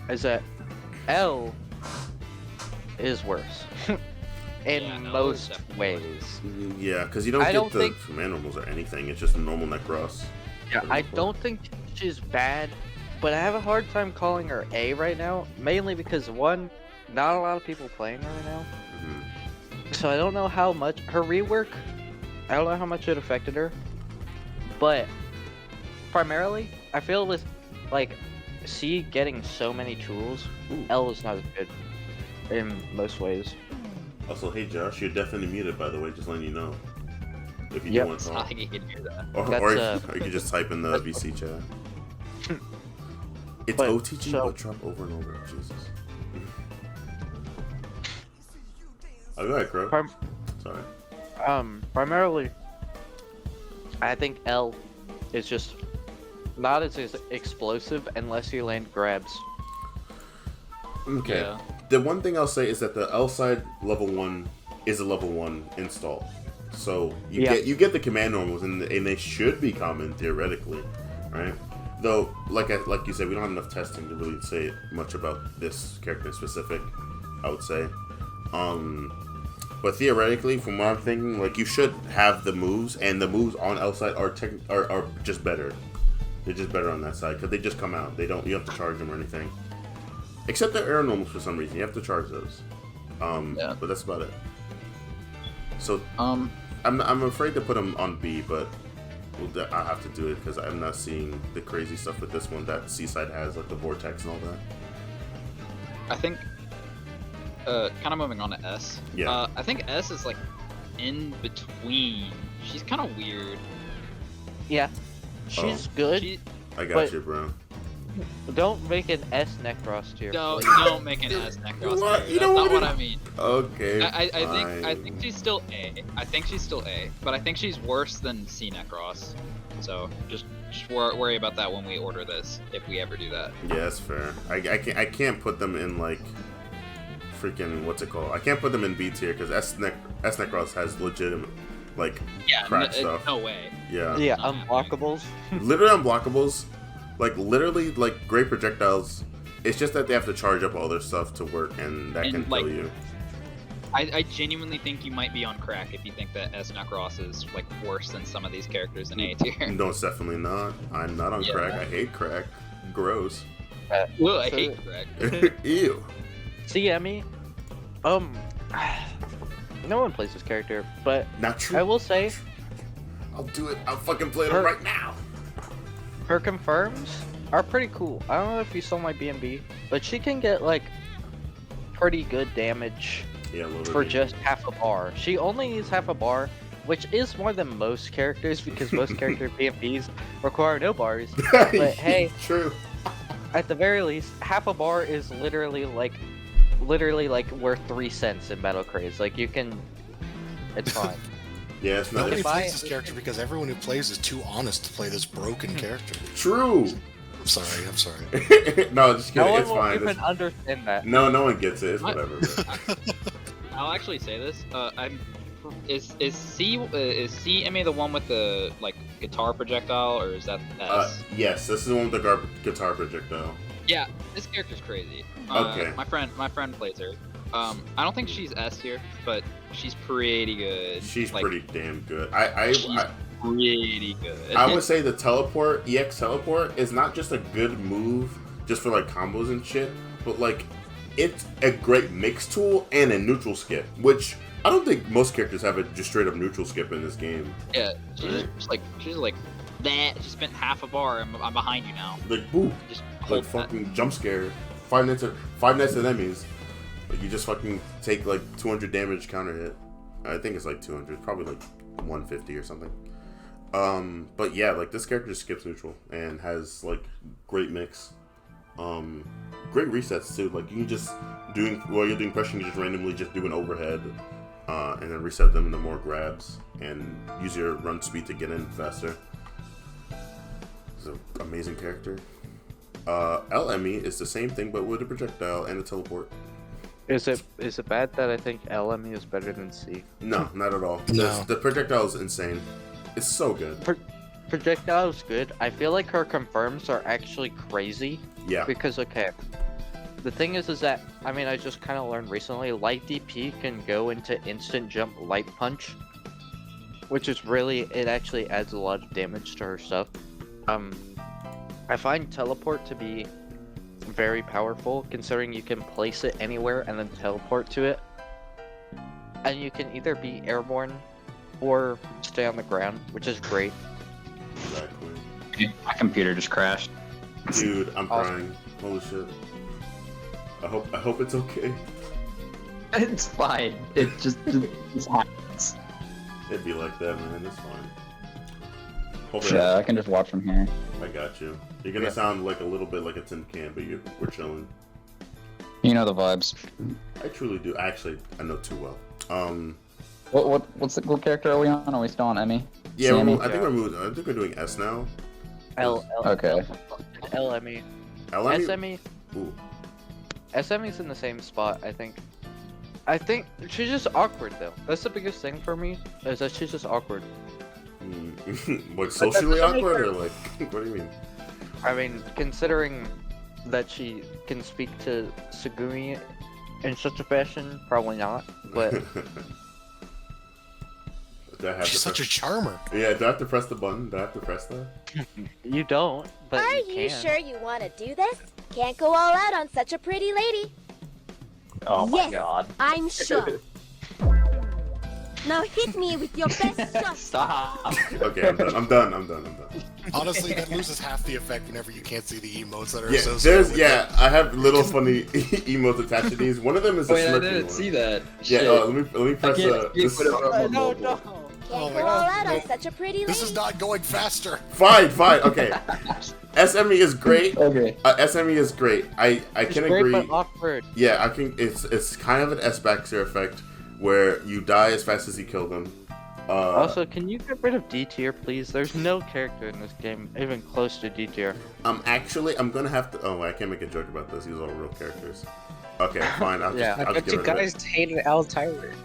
is that L is worse in Yeah, L is most definitely ways. Yeah, because you don't I get don't the think- command normals or anything. It's just a normal Necross. Yeah, I don't think she's bad, but I have a hard time calling her A right now, mainly because one, not a lot of people playing her right now. Mhm. So I don't know how much her rework. I don't know how much it affected her, but primarily, I feel with like C getting so many tools, Ooh. L is not as good in most ways. Also, hey Josh, you're definitely muted, by the way. Just letting you know. If you Yep. do want It's to not talk, like you can hear that. or That's, you can just type in the VC chat. It's But, OTG, so- but drop over and over. Jesus. Oh, go ahead, Crow. Prim- Sorry. Primarily, I think L is just not as explosive unless you land grabs. Okay. Yeah. The one thing I'll say is that the L side level 1 is a level 1 install. So you get the command normals and they should be common theoretically, right? Though, like you said, we don't have enough testing to really say much about this character in specific, I would say. But theoretically, from what I'm thinking, like, you should have the moves, and the moves on L side are just better. They're just better on that side because they just come out. You have to charge them or anything. Except the air normals for some reason, you have to charge those. Yeah. But that's about it. So Um, I'm afraid to put them on B, but I have to do it because I'm not seeing the crazy stuff with this one that Seaside has, like the vortex and all that. I think, kind of moving on to S. Yeah. I think S is like in between. She's kind of weird. Yeah, she's good. She, I got But- you, bro. Don't make an S Necross tier. don't make an S Necross. What? You That's don't not wanna- what I mean. Okay. I think she's still A. I think she's still A, but I think she's worse than C Necross. So just worry about that when we order this, if we ever do that. Yeah, that's fair. I can't put them in like freaking what's it called? I can't put them in B tier because S Necross has legitimate like Yeah, crack stuff. no way. Yeah. Yeah, Not unblockables. Literally unblockables. Like literally like great projectiles. It's just that they have to charge up all their stuff to work, and that And, can like, kill you. I genuinely think you might be on crack if you think that S Necross is like worse than some of these characters in A tier. No, it's definitely not. I'm not on Yeah. crack. I hate crack. Gross. Ugh, I So- hate crack. Ew. See, Emmy, no one plays this character, but Not true. I will say I'll do it. I'll fucking play it Her- right now. her confirms are pretty cool. I don't know if you saw my B&B, but she can get like pretty good damage Yeah, a little for bit. just half a bar. She only needs half a bar, which is more than most characters because most character PMPs require no bars. But hey, True. at the very least, half a bar is literally like worth 3 cents in Battle Craze. Like you can, it's fine. Yeah, it's not. Nobody If I- plays this character because everyone who plays is too honest to play this broken character. True. I'm sorry. No, just kidding. No one It's will fine. even It's- understand that. no one gets it. It's What? whatever. Bro. I'll actually say this. Is C Emmy the one with the like guitar projectile, or is that S? Yes, this is the one with the guitar projectile. Yeah, this character's crazy. Okay. My friend plays her. I don't think she's S tier, but she's pretty good. She's Like, pretty damn good. she's pretty good. I would say the teleport, EX teleport, is not just a good move just for like combos and shit, but like it's a great mix tool and a neutral skip, which I don't think most characters have a just straight up neutral skip in this game. Yeah, she's like that. She spent half a bar. I'm behind you now. Like boo, Just like hold that. fucking jump scare. Five nights of enemies. Like you just fucking take like 200 damage counter hit. I think it's like 200, probably like 150 or something. But yeah, like this character just skips neutral and has like great mix. Great resets too. Like you can just while you're doing pressure, you can just randomly just do an overhead, and then reset them into more grabs and use your run speed to get in faster. It's an amazing character. LME is the same thing but with a projectile and a teleport. Is it bad that I think LME is better than C? No, not at all. No. The projectile is insane. It's so good. Projectile is good. I feel like her confirms are actually crazy. Yeah. Because, okay, the thing is that, I mean, I just kind of learned recently, light DP can go into instant jump light punch, which is really, it actually adds a lot of damage to her stuff. I find teleport to be very powerful, considering you can place it anywhere and then teleport to it. And you can either be airborne or stay on the ground, which is great. Exactly. My computer just crashed. Dude, I'm Awesome. crying. Holy shit. I hope it's okay. It's fine. It just happens. It'd be like that, man. It's fine. Hopefully, Yeah, I can just watch from here. I got you. You're gonna sound like a little bit like a tin can, but we're chilling. You know the vibes. I truly do. Actually, I know too well. What character are we on? Are we still on Emmy? Yeah, Sammy? I think we're doing S now. Okay. LME. LME? SME. Ooh. SME's in the same spot, I think. I think she's just awkward though. That's the biggest thing for me, is that she's just awkward. Like socially awkward or like what do you mean? I mean, considering that she can speak to Tsugumi in such a fashion, probably not. But Do I have She's to such a press... charmer. Yeah, do I have to press the button? Do I have to press that? you don't. But Are you you can. sure you want to do this? Can't go all out on such a pretty lady. Oh my Yes. god. I'm sure. Now hit me with your best shot. Stop. Okay, I'm done. Honestly, that loses half the effect whenever you can't see the emotes that are Yeah, associated with it. I have little funny emotes attached to these. One of them is a Wait, I smirking didn't one. see that. Yeah, Shit. let me press this. No. Can't Oh go my all God. out on Nope. such a pretty lady. This is not going faster. Fine, okay. SME is great. Okay. SME is great. I It's can great, agree. but awkward. Yeah, I can. It's kind of an S Baxter effect where you die as fast as you kill them. Also, can you get rid of D tier, please? There's no character in this game even close to D tier. I'm gonna have to. Oh, I can't make a joke about this. These are all real characters. Okay, fine. I'll Yeah. just, I I'll bet just you get rid of it. guys hated L Tyrant.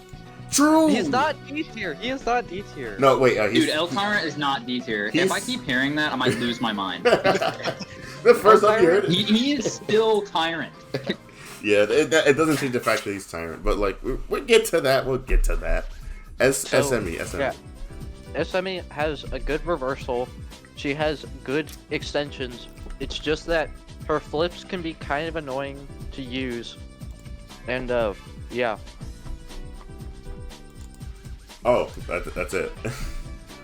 True. He's not D tier. He is not D tier. No, wait. Dude, El Tyrant is not D tier. He's- If I keep hearing that, I might lose my mind. The first time you heard it. He is still Tyrant. Yeah, it doesn't change the fact that he's Tyrant, but like we'll get to that. We'll get to that. SME. Yeah. SME has a good reversal. She has good extensions. It's just that her flips can be kind of annoying to use. And yeah. Oh, that's it.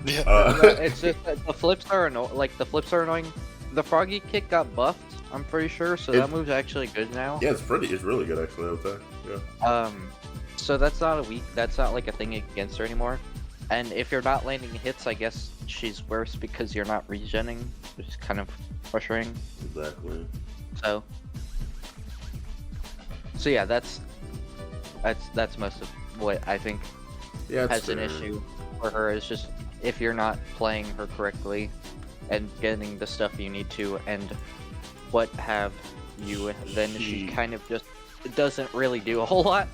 Yeah. It's just that the flips are annoying. The froggy kick got buffed, I'm pretty sure, so that move's actually good now. Yeah, it's really good actually. I would say. Yeah. So that's not like a thing against her anymore. And if you're not landing hits, I guess she's worse because you're not regenning, which is kind of frustrating. Exactly. So yeah, that's most of what I think has an issue for her, is just if you're not playing her correctly and getting the stuff you need to and what have you, then she kind of just doesn't really do a whole lot.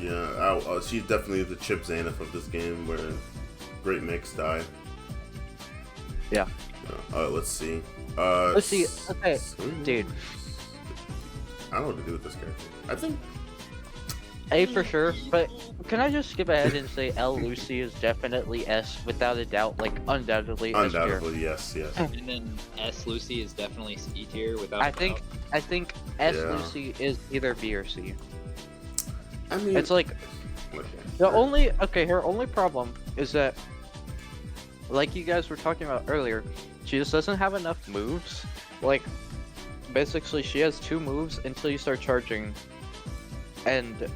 Yeah, she's definitely the Chip Xanath of this game, where great mix die. Yeah. Let's see. Let's see. Okay, dude. I don't know what to do with this character. I think A for sure, but can I just skip ahead and say L Lucy is definitely S without a doubt, like undoubtedly. undoubtedly, yes. And then S Lucy is definitely C tier without. I think S Yeah. Lucy is either B or C. I mean, It's like her only problem is that, like you guys were talking about earlier, she just doesn't have enough moves. Like, basically, she has 2 moves until you start charging, and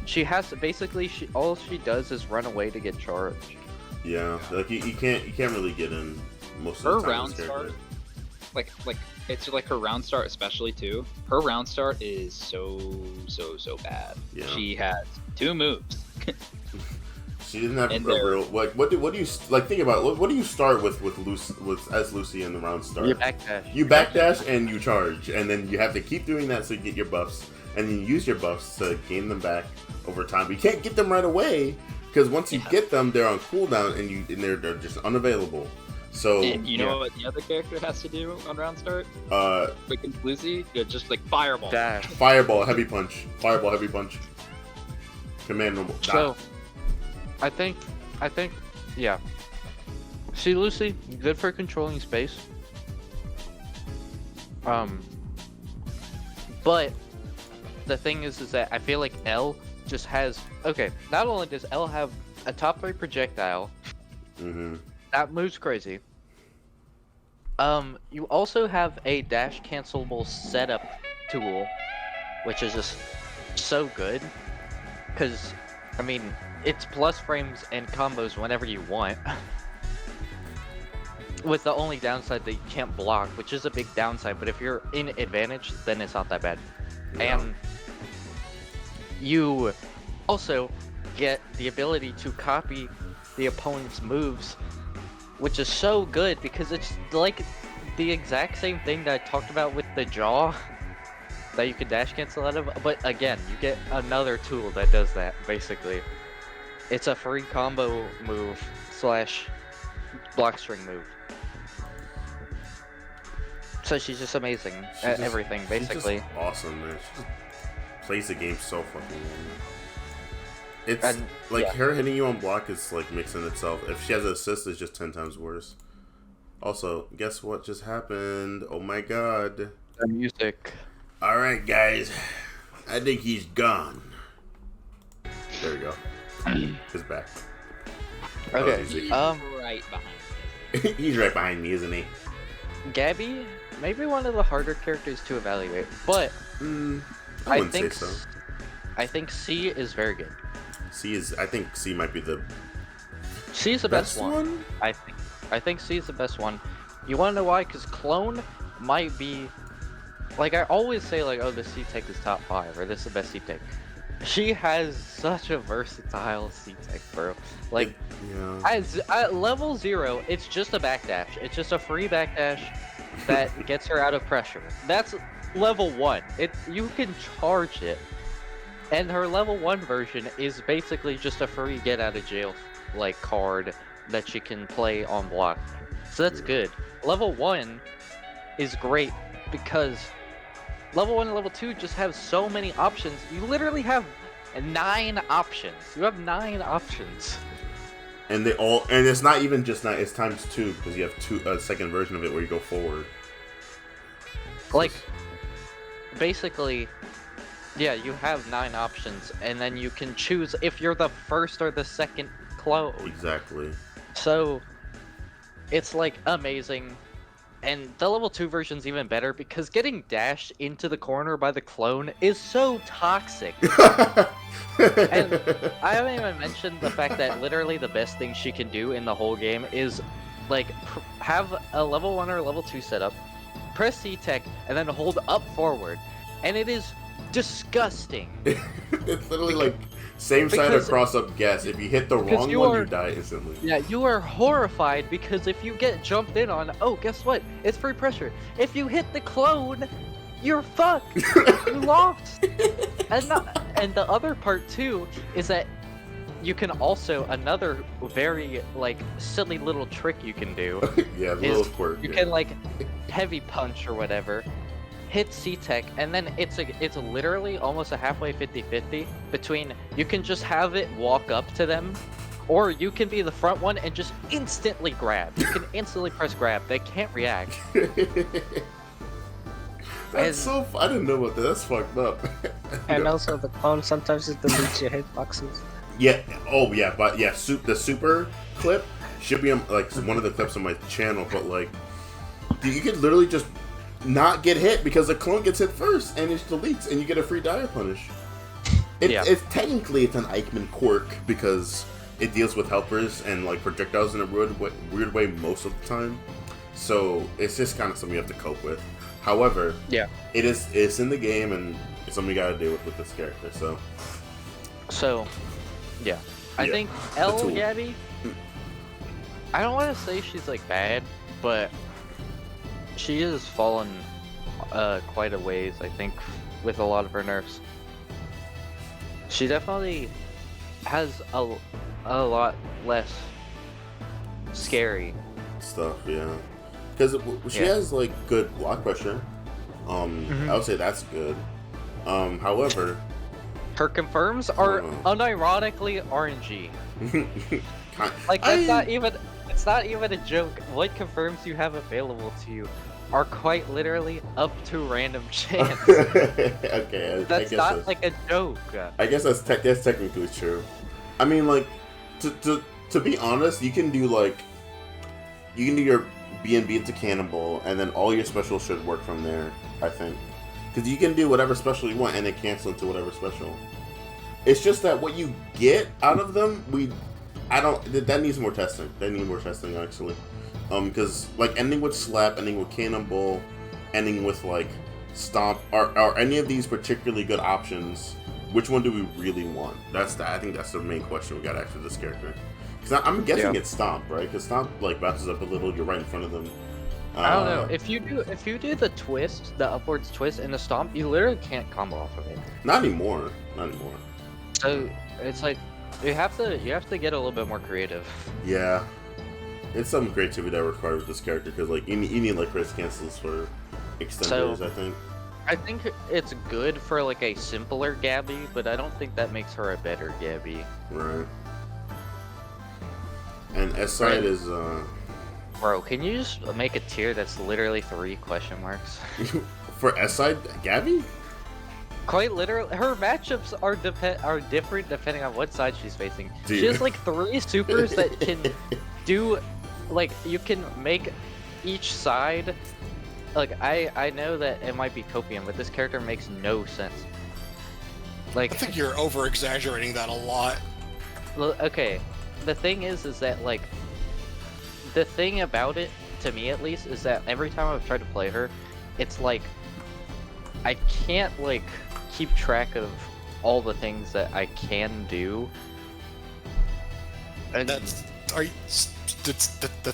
she has to basically all she does is run away to get charged. Yeah, like you can't really get in most of Her the time. round with this character. start, like it's like her round start especially too. Her round start is so bad. Yeah. She has 2 moves. She didn't have a And they're- real like. What do you like? Think about it. What do you start with as Lucy in the round start? You backdash. You backdash and you charge, and then you have to keep doing that so you get your buffs, and then you use your buffs to gain them back over time. But you can't get them right away because once you get them, they're on cooldown and they're just unavailable. So And you know what the other character has to do on round start? Freaking Lucy, just like fireball. Dash. fireball, heavy punch, command normal. So, I think, yeah. See, Lucy, good for controlling space. But the thing is that I feel like L just has, okay, not only does L have a top 3 projectile, that moves crazy. You also have a dash cancelable setup tool, which is just so good. Because, I mean, it's plus frames and combos whenever you want. With the only downside that you can't block, which is a big downside, but if you're in advantage, then it's not that bad. Yeah. And you also get the ability to copy the opponent's moves, which is so good because it's like the exact same thing that I talked about with the jaw that you can dash cancel out of, but again, you get another tool that does that, basically. It's a free combo move / block string move. So she's just amazing at everything, basically. She's just awesome, man. She just plays the game so fucking well. It's her hitting you on block is like mixing itself. If she has an assist, it's just 10 times worse. Also, guess what just happened? Oh my god. The music. Alright, guys. I think he's gone. There we go. He's back. Okay. He's right behind me. He's right behind me, isn't he? Gabby, maybe one of the harder characters to evaluate, but I wouldn't say so. I think C is very good. I think C might be the C is the best one. I think C is the best one. You want to know why? Because Clone might be, like I always say, like, oh, this C-Tech is top 5, or this is the best C-Tech. She has such a versatile C-Tech, bro. Like, at level 0, it's just a backdash. It's just a free backdash that gets her out of pressure. That's level 1. You can charge it. And her level 1 version is basically just a free get out of jail like card that she can play on block. So that's good. Level 1 is great because level 1 and level 2 just have so many options. You literally have 9 options. You have 9 options. And it's not even just 9, it's times 2 because you have a second version of it where you go forward. Like, basically, yeah, you have 9 options, and then you can choose if you're the first or the second clone. Exactly. So, it's like amazing. And the level 2 version's even better because getting dashed into the corner by the clone is so toxic. And I haven't even mentioned the fact that literally the best thing she can do in the whole game is like have a level 1 or level 2 setup, press C-Tech, and then hold up forward. And it is disgusting. It's literally like same side of cross-up guess. If you hit the wrong one, you die instantly. Yeah, you are horrified because if you get jumped in on, oh, guess what? It's free pressure. If you hit the clone, you're fucked. You lost. And the other part too is that you can also, another very like silly little trick you can do. Yeah, the little quirk. You can like heavy punch or whatever. Hit C-Tech, and then it's literally almost a halfway 50-50 between you can just have it walk up to them, or you can be the front one and just instantly grab. You can instantly press grab. They can't react. That's so I didn't know about that. That's fucked up. And also the clone sometimes it deletes your hitboxes. Yeah. Oh yeah. But yeah. The super clip should be on, like one of the clips on my channel. But like, you could literally just not get hit because the clone gets hit first and it deletes and you get a free dire punish. It's technically it's an Eichmann quirk because it deals with helpers and like projectiles in a weird way most of the time. So it's just kind of something you have to cope with. However, it's in the game and it's something you gotta deal with this character. So I think Gabby. I don't want to say she's like bad, but she has fallen quite a ways, I think, with a lot of her nerfs. She definitely has a lot less scary stuff, yeah. Because she has like good block pressure. I would say that's good. However, her confirms are unironically RNG. Like that's not even. It's not even a joke. What confirms you have available to you are quite literally up to random chance. Okay, that's not like a joke. I guess that's technically true. I mean, like, to be honest, you can do your B&B into Cannonball, and then all your specials should work from there, I think. Because you can do whatever special you want, and then cancel into whatever special. It's just that what you get out of them, that needs more testing. They need more testing, actually. Because, like, ending with Slap, ending with Cannonball, ending with, like, Stomp, are any of these particularly good options? Which one do we really want? I think that's the main question we gotta ask for this character. Because I'm guessing it's Stomp, right? Because Stomp, like, bounces up a little, you're right in front of them. I don't know. If you do the twist, the upwards twist, and the Stomp, you literally can't combo off of it. Not anymore. So, it's like, you have to get a little bit more creative. Yeah. It's some creativity that required with this character, because like you need like Craze cancels for extenders, I think. I think it's good for like a simpler Gabby, but I don't think that makes her a better Gabby. Right. And S side is Bro, can you just make a tier that's literally 3 question marks? For S side Gabby? Quite literally, her matchups are different depending on what side she's facing. Dude. She has like 3 supers that can do, like, you can make each side. Like, I know that it might be copium, but this character makes no sense. Like, I think you're over exaggerating that a lot. Okay, the thing is that like, the thing about it, to me at least, is that every time I've tried to play her, it's like I can't like keep track of all the things that I can do. And that's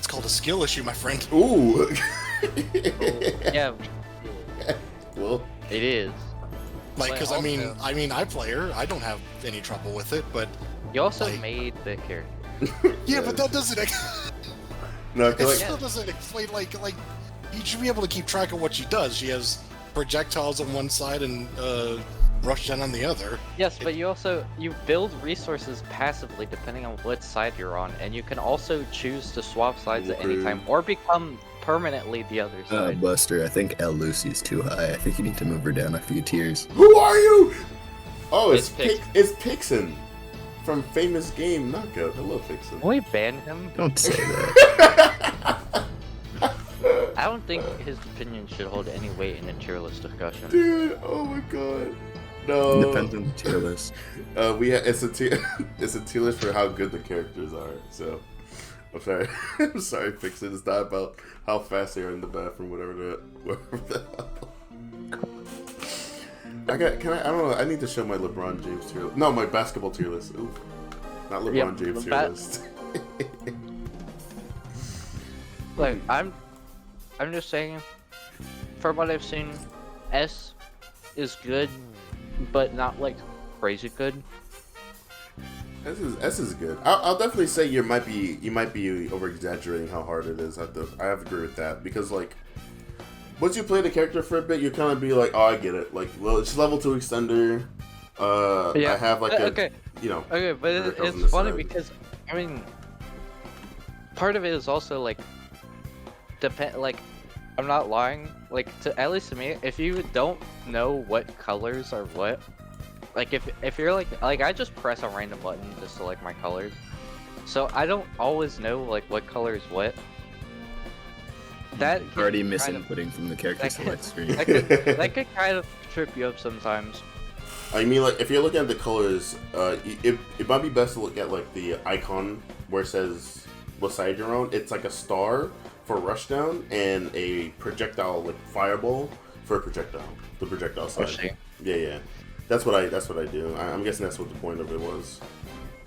called a skill issue, my friend. Ooh. Yeah. Well, it is. Like, because I mean, I play her. I don't have any trouble with it, but you also like, made the character. Yeah, but that doesn't. No, it still doesn't explain. Like you should be able to keep track of what she does. She has projectiles on one side and rush gen on the other. Yes, but you build resources passively depending on what side you're on, and you can also choose to swap sides at any time or become permanently the other side. Buster, I think El Lucy's too high. I think you need to move her down a few tiers. Who are you? Oh, it's Pixen from famous game Knockout. I love Pixen. Can we ban him? Don't say that. I don't think his opinion should hold any weight in a tier list discussion. Dude, oh my god. No. Depends on the tier list. It's a tier it's a tier list for how good the characters are. So I'm sorry. I'm sorry, Fix It. It's not about how fast they are in the bathroom, whatever the hell. I don't know. I need to show my LeBron James tier list. No, my basketball tier list. Ooh. Not LeBron James tier list. Like, I'm just saying, from what I've seen, S is good, but not like crazy good. S is good. I'll definitely say you might be over exaggerating how hard it is. I have to agree with that, because like once you play the character for a bit, you kind of be like, oh, I get it. Like, well, it's level 2 extender. I have like okay, but it's funny because I mean, part of it is also like like, I'm not lying. Like, at least to me, if you don't know what colors are what, like if you're like I just press a random button to select my colors, so I don't always know like what color is what. That Already misinputting from the character select screen. that could kind of trip you up sometimes. I mean, like, if you're looking at the colors, it might be best to look at like the icon where it says what side you're on. It's like a star for rushdown and a projectile, like fireball for projectile. The projectile side. Yeah. That's what I do. I'm guessing that's what the point of it was.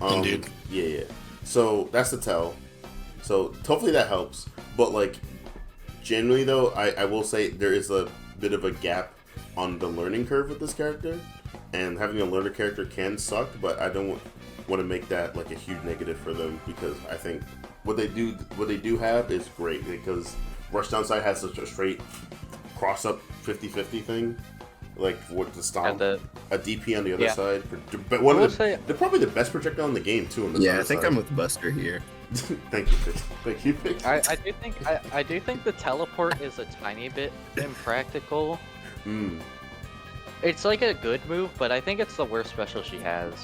Indeed. Yeah. So that's the tell. So hopefully that helps. But like, generally though, I will say there is a bit of a gap on the learning curve with this character, and having a learner character can suck. But I don't want to make that like a huge negative for them, because I think what they do have is great, because Rushdown side has such a straight cross up 50-50 thing. Like with the stomp, a DP on the other side, but they're probably the best projectile in the game too. On the I think side. I'm with Buster here. Thank you, Fix. I do think the teleport is a tiny bit impractical. It's like a good move, but I think it's the worst special she has.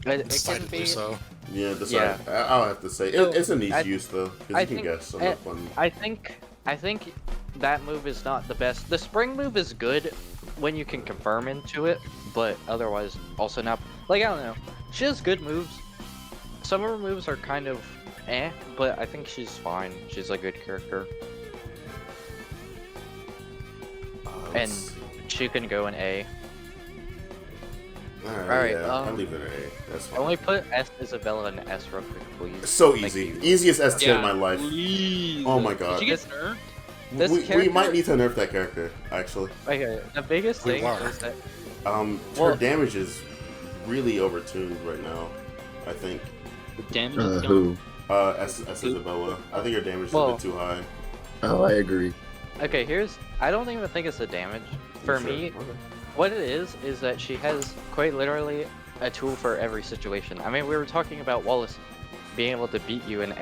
It can be so. Yeah, I'll have to say it's a niche use though, because you can guess some fun. I think that move is not the best. The spring move is good when you can confirm into it, but otherwise also not. Like, I don't know. She has good moves. Some of her moves are kind of but I think she's fine. She's a good character. And she can go in A. Alright, I'll leave it at A. That's fine. Can we put S Isabella in S real quick, please? So easy. Easiest S tier in my life. Please. Oh my god. Did you get nerfed? We might need to nerf that character, actually. Okay, the biggest thing is that... her damage is really overtuned right now, I think. The damage is gone. S Isabella. I think her damage is a bit too high. Oh, I agree. Okay, I don't even think it's the damage. For me, what it is that she has quite literally a tool for every situation. I mean, we were talking about Wallace being able to beat you in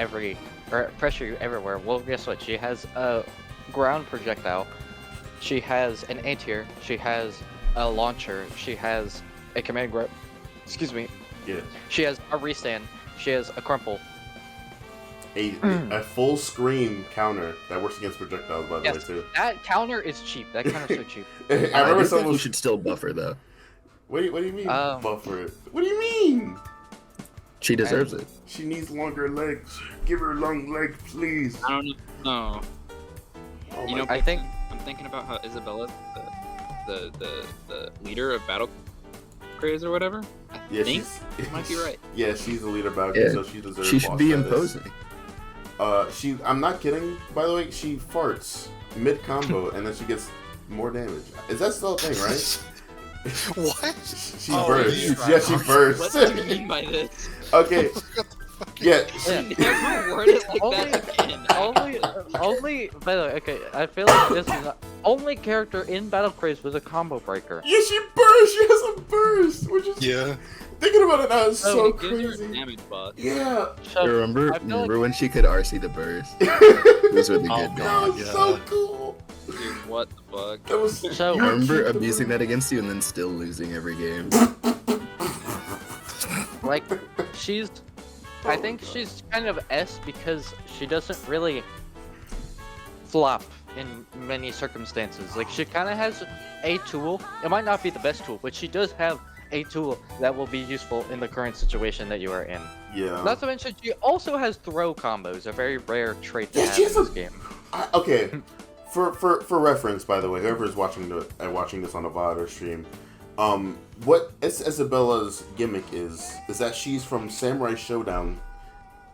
or pressure you everywhere. Well, guess what? She has a ground projectile. She has an A tier. She has a launcher. She has a command grip. Excuse me. Yeah. She has a restand. She has a crumple. A full screen counter that works against projectiles, by the way, too. That counter is cheap. That counter's so cheap. I remember someone should still buffer though. What do you mean buffer it? What do you mean? She deserves it. She needs longer legs. Give her long legs, please. I don't know. Oh You know, I think I'm thinking about how Isabella's the leader of Battle Craze or whatever. I think you might be right. Yeah, she's the leader of Battle Craze, so she deserves. She should be imposing. I'm not kidding. By the way, she farts mid combo and then she gets more damage. Is that still a thing, right? What? She bursts. Yeah, she bursts. What do you mean by this? Okay. Yeah. Never word it like that again. Only. By the way, okay. I feel like this is the only character in Battle Craze with a combo breaker. Yeah, she bursts. She has a burst, which is thinking about it now is so crazy. Damage buff. Yeah. So, remember when she could RC the burst? Those were the good That was so cool. Dude, what the fuck? That was so. I remember abusing that against you and then still losing every game. Like, I think she's kind of S because she doesn't really flop in many circumstances. Like, she kind of has a tool. It might not be the best tool, but she does have a tool that will be useful in the current situation that you are in. Yeah. Not to mention, she also has throw combos, a very rare trait to Yeah, have she in has this a- game. Okay, for reference, by the way, whoever is watching this on a VOD or stream, what Isabella's gimmick is that she's from Samurai Showdown,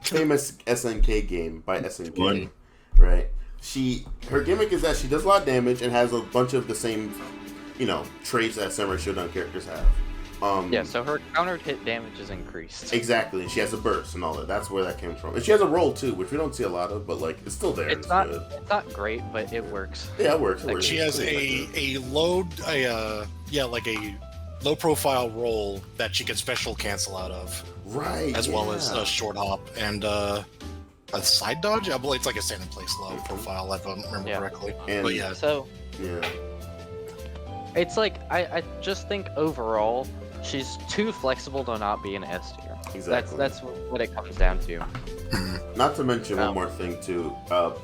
famous SNK game by SNK, right? Her gimmick is that she does a lot of damage and has a bunch of the same, traits that Samurai Showdown characters have. Yeah, so her countered hit damage is increased. Exactly, and she has a burst and all that. That's where that came from. And she has a roll too, which we don't see a lot of, but like it's still there. It's not great, but it works. Yeah, it works. Like, She has a low profile roll that she can special cancel out of, right, as well as a short hop and a side dodge. I believe it's like a stand in place low profile, if I remember correctly. And But yeah, So yeah, it's like I just think overall she's too flexible to not be an S tier. exactly. That's what it comes down to. Not to mention one more thing too.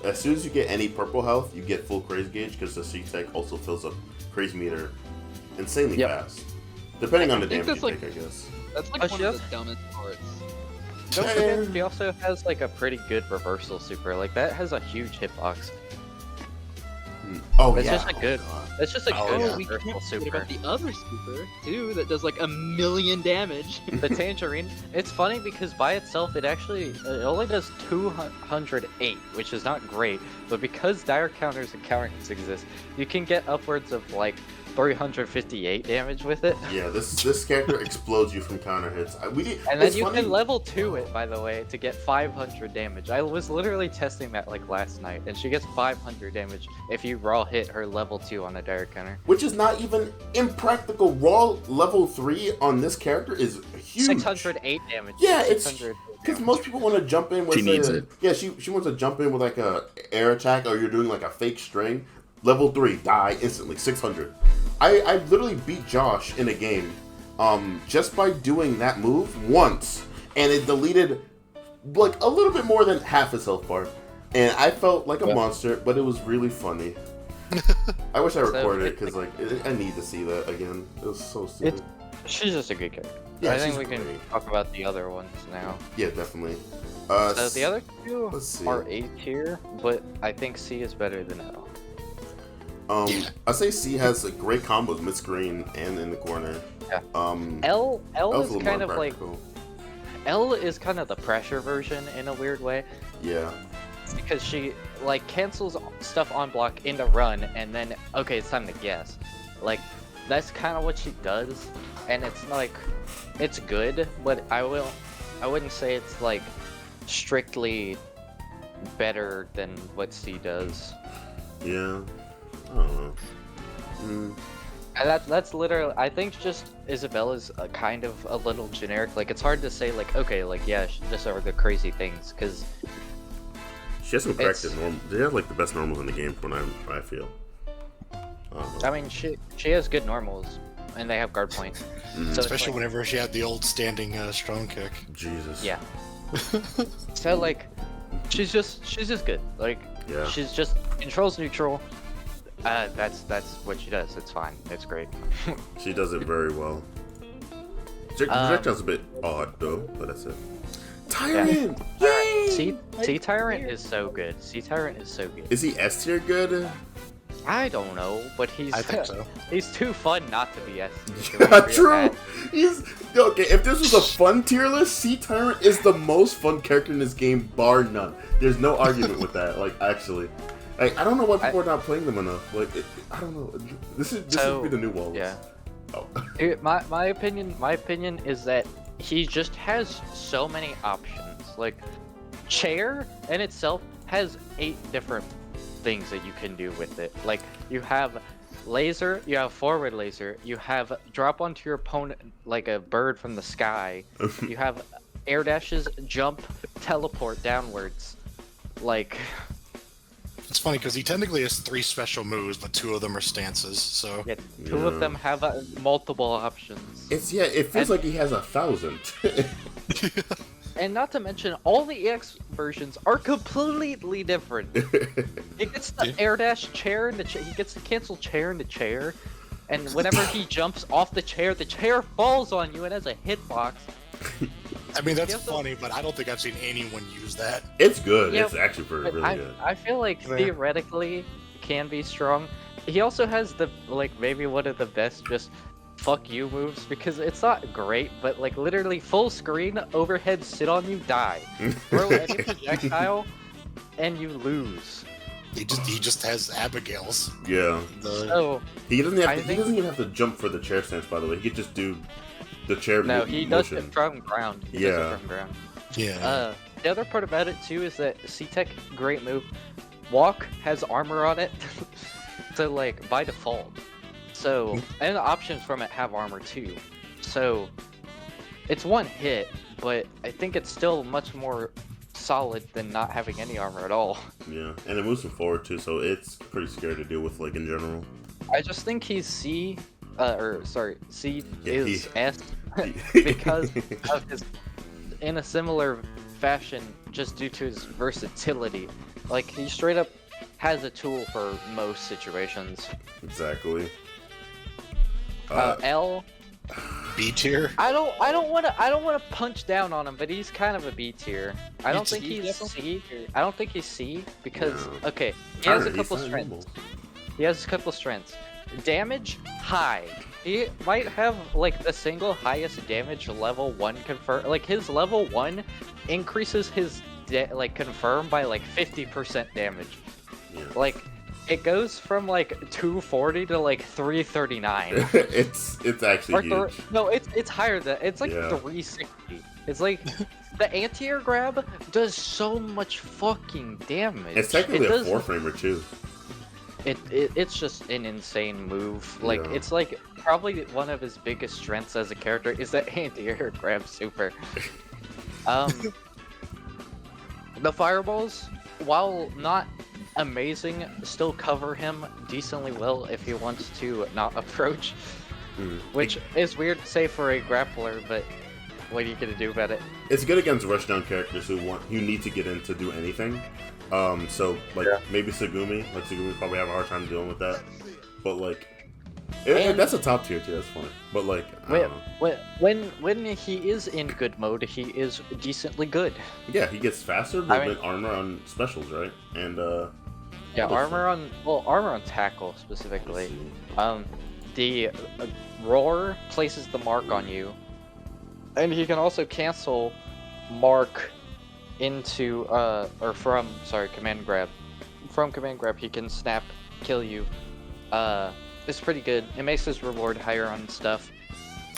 As soon as you get any purple health, you get full craze gauge because the C tech also fills up craze meter insanely fast, depending on the think damage you that's take, I guess. That's like Oh, one she of does? the dumbest parts. Don't forget, she also has like a pretty good reversal super. Like that has a huge hitbox. Oh It's yeah. just a good. God. It's just a Oh, good yeah. We reversal can't forget super. about the other super too that does like 1,000,000 damage. The tangerine. It's funny because by itself it only does 208, which is not great. But because dire counters and counter hits exist, you can get upwards of like 358 damage with it. Yeah, this character explodes you from counter hits. And then you can level 2 it, by the way, to get 500 damage. I was literally testing that like last night, and she gets 500 damage if you raw hit her level 2 on a dire counter. Which is not even impractical. Raw level 3 on this character is huge. 608 damage. Yeah, it's 600 because most people want to jump in with She needs it. Yeah, she wants to jump in with like a air attack, or you're doing like a fake string. Level 3, die instantly, 600. I literally beat Josh in a game just by doing that move once, and it deleted like a little bit more than half his health bar, and I felt like a monster, but it was really funny. I wish I recorded it because like I need to see that again. It was so stupid. She's just a good character. Yeah, I think she's we can great. talk about the other ones now. Yeah, definitely. So the other two let's see. are A tier, but I think C is better than L. I say C has a great combos mid screen and in the corner. Yeah. L's L a is little kind more of like practical. L is kind of the pressure version in a weird way. Yeah. Because she like cancels stuff on block into run, and then okay, it's time to guess. Like that's kind of what she does, and it's like it's good, but I wouldn't say it's like strictly better than what C does. Yeah. I don't know. And that's literally, I think just Isabella's kind of a little generic. Like it's hard to say like okay, like yeah, she just are the crazy things because. She has some corrected normal. They have like the best normals in the game from what I feel. I mean, she has good normals, and they have guard point. So it's especially like, whenever she had the old standing strong kick. Jesus. yeah. So like, she's just good. Like, Yeah. she's just controls neutral. That's what she does. It's fine. It's great. She does it very well. Projectile's a bit odd though, but that's it. Tyrant! Yay! C Tyrant is so good. C Tyrant is so good. Is he S tier good? I don't know, but he's I think so. he's too fun not to be S tier. Yeah, true. He's okay. If this was a fun tier list, C Tyrant is the most fun character in this game, bar none. There's no argument with that. Like actually, like I don't know why people are not playing them enough. Like I don't know. This should be the new Wallace. Yeah. Oh. Dude, my opinion is that he just has so many options. Like, chair in itself has 8 different things that you can do with it. Like, you have laser, you have forward laser, you have drop onto your opponent like a bird from the sky, you have air dashes, jump, teleport downwards. Like, It's funny because he technically has 3 special moves, but 2 of them are stances. So yeah, 2 of them have multiple options. It feels like he has 1,000. And not to mention, all the EX versions are completely different. He gets the air dash chair into he gets the cancel chair into chair, and whenever he jumps off the chair falls on you and has a hitbox. I mean, that's funny, but I don't think I've seen anyone use that. It's good. Yeah, it's actually really good. I feel like theoretically it can be strong. He also has the maybe one of the best just fuck you moves, because it's not great, but like literally full screen overhead sit on you, die. Throw any projectile and you lose. He just has Abigail's. Yeah. So he doesn't even have to jump for the chair stance, by the way. He could just do the chair he does it from ground. Yeah. Yeah. The other part about it too is that C-Tech, great move. Walk has armor on it. So like by default. So, and the options from it have armor too. So, it's one hit, but I think it's still much more solid than not having any armor at all. Yeah, and it moves him forward too, so it's pretty scary to deal with, like, in general. I just think he's C is S because of his, in a similar fashion, just due to his versatility. Like, he straight up has a tool for most situations. Exactly. L, B tier. I don't want to punch down on him, but he's kind of a B tier. I don't think he's C. I don't think he's C because okay, he has a couple strengths. He has a couple strengths. Damage high. He might have like the single highest damage level 1 confirm. Like his level 1 increases his confirm by like 50% damage. Yeah. Like it goes from like 240 to like 339. it's actually huge. No, it's higher than it's like 360. It's like the anti-air grab does so much fucking damage. It's technically a 4-framer too. It's just an insane move. Like it's like probably one of his biggest strengths as a character is that anti-air grab super. The fireballs, while not amazing, still cover him decently well if he wants to not approach, which is weird to say for a grappler, but what are you gonna do about it? It's good against rushdown characters who need to get in to do anything. So like maybe Tsugumi, probably have a hard time dealing with that, but like that's a top tier too. That's funny, but like I don't know. When he is in good mode, he is decently good. Yeah, he gets faster with armor on specials, right? And armor on tackle specifically. The roar places the mark on you, and he can also cancel mark into command grab. From command grab, he can snap kill you. It's pretty good. It makes his reward higher on stuff.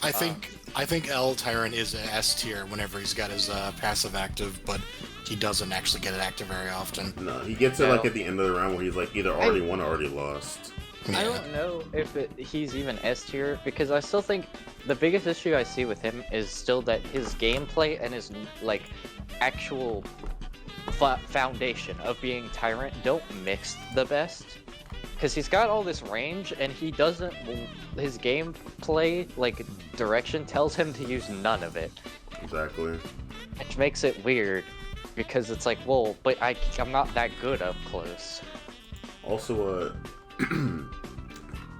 I think L Tyrant is an S tier whenever he's got his passive active, but he doesn't actually get it active very often. No, he gets it like at the end of the round where he's like either already won or already lost. I don't know if he's even S tier, because I still think the biggest issue I see with him is still that his gameplay and his like actual foundation of being Tyrant don't mix the best. Because he's got all this range, and he doesn't. His gameplay, like direction, tells him to use none of it. Exactly. Which makes it weird, because it's like, well, but I'm not that good up close. Also,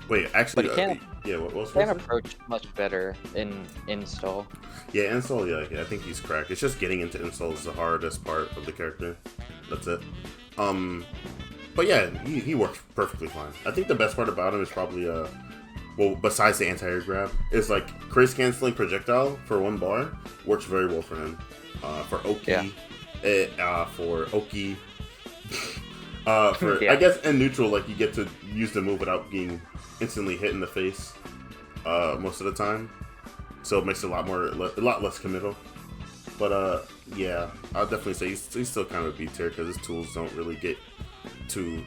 wait, actually, what was he can approach much better in install. Yeah, install. Yeah, I think he's cracked. It's just getting into install is the hardest part of the character. That's it. But yeah, he works perfectly fine. I think the best part about him is probably, besides the anti-air grab, is like Craze canceling projectile for 1 bar works very well for him. For Oki, for Oki, I guess in neutral, like you get to use the move without being instantly hit in the face most of the time, so it makes it a lot less committal. But yeah, I'll definitely say he's still kind of a B tier because his tools don't really get to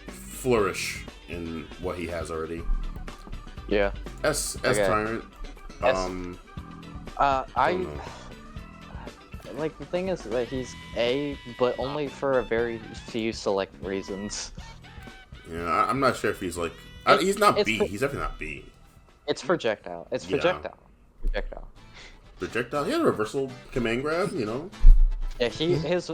flourish in what he has already. Yeah. S Tyrant. I like the thing is that he's A, but only for a very few select reasons. Yeah, I'm not sure if he's like he's not B. He's definitely not B. It's projectile. Projectile. projectile. He had a reversal command grab, you know. Yeah, his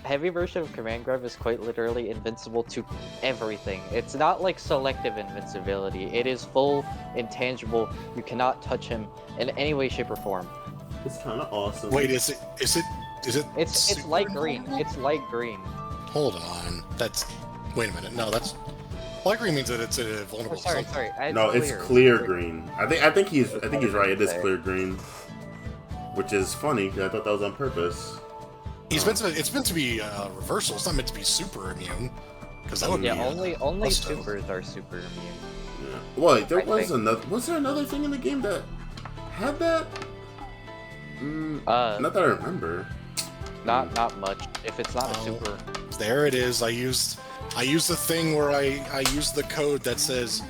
heavy version of command grab is quite literally invincible to everything. It's not like selective invincibility. It is full, intangible. You cannot touch him in any way, shape, or form. It's kind of awesome. Wait, is it? It's super light green. invulnerable? It's light green. Hold on. Wait a minute. No, that's light green means that it's a Oh, vulnerable. sorry. No, it's clear green. I think he's right. It is clear green, which is funny because I thought that was on purpose. It's meant to be reversal. It's not meant to be super immune. Because that would Yeah, be only Busto. supers are super immune. Yeah. Well, there I was think- another. Was there another thing in the game that had that? Not that I remember. Not much. If it's not a Oh. super, There it is. I used the thing where I used the code that says,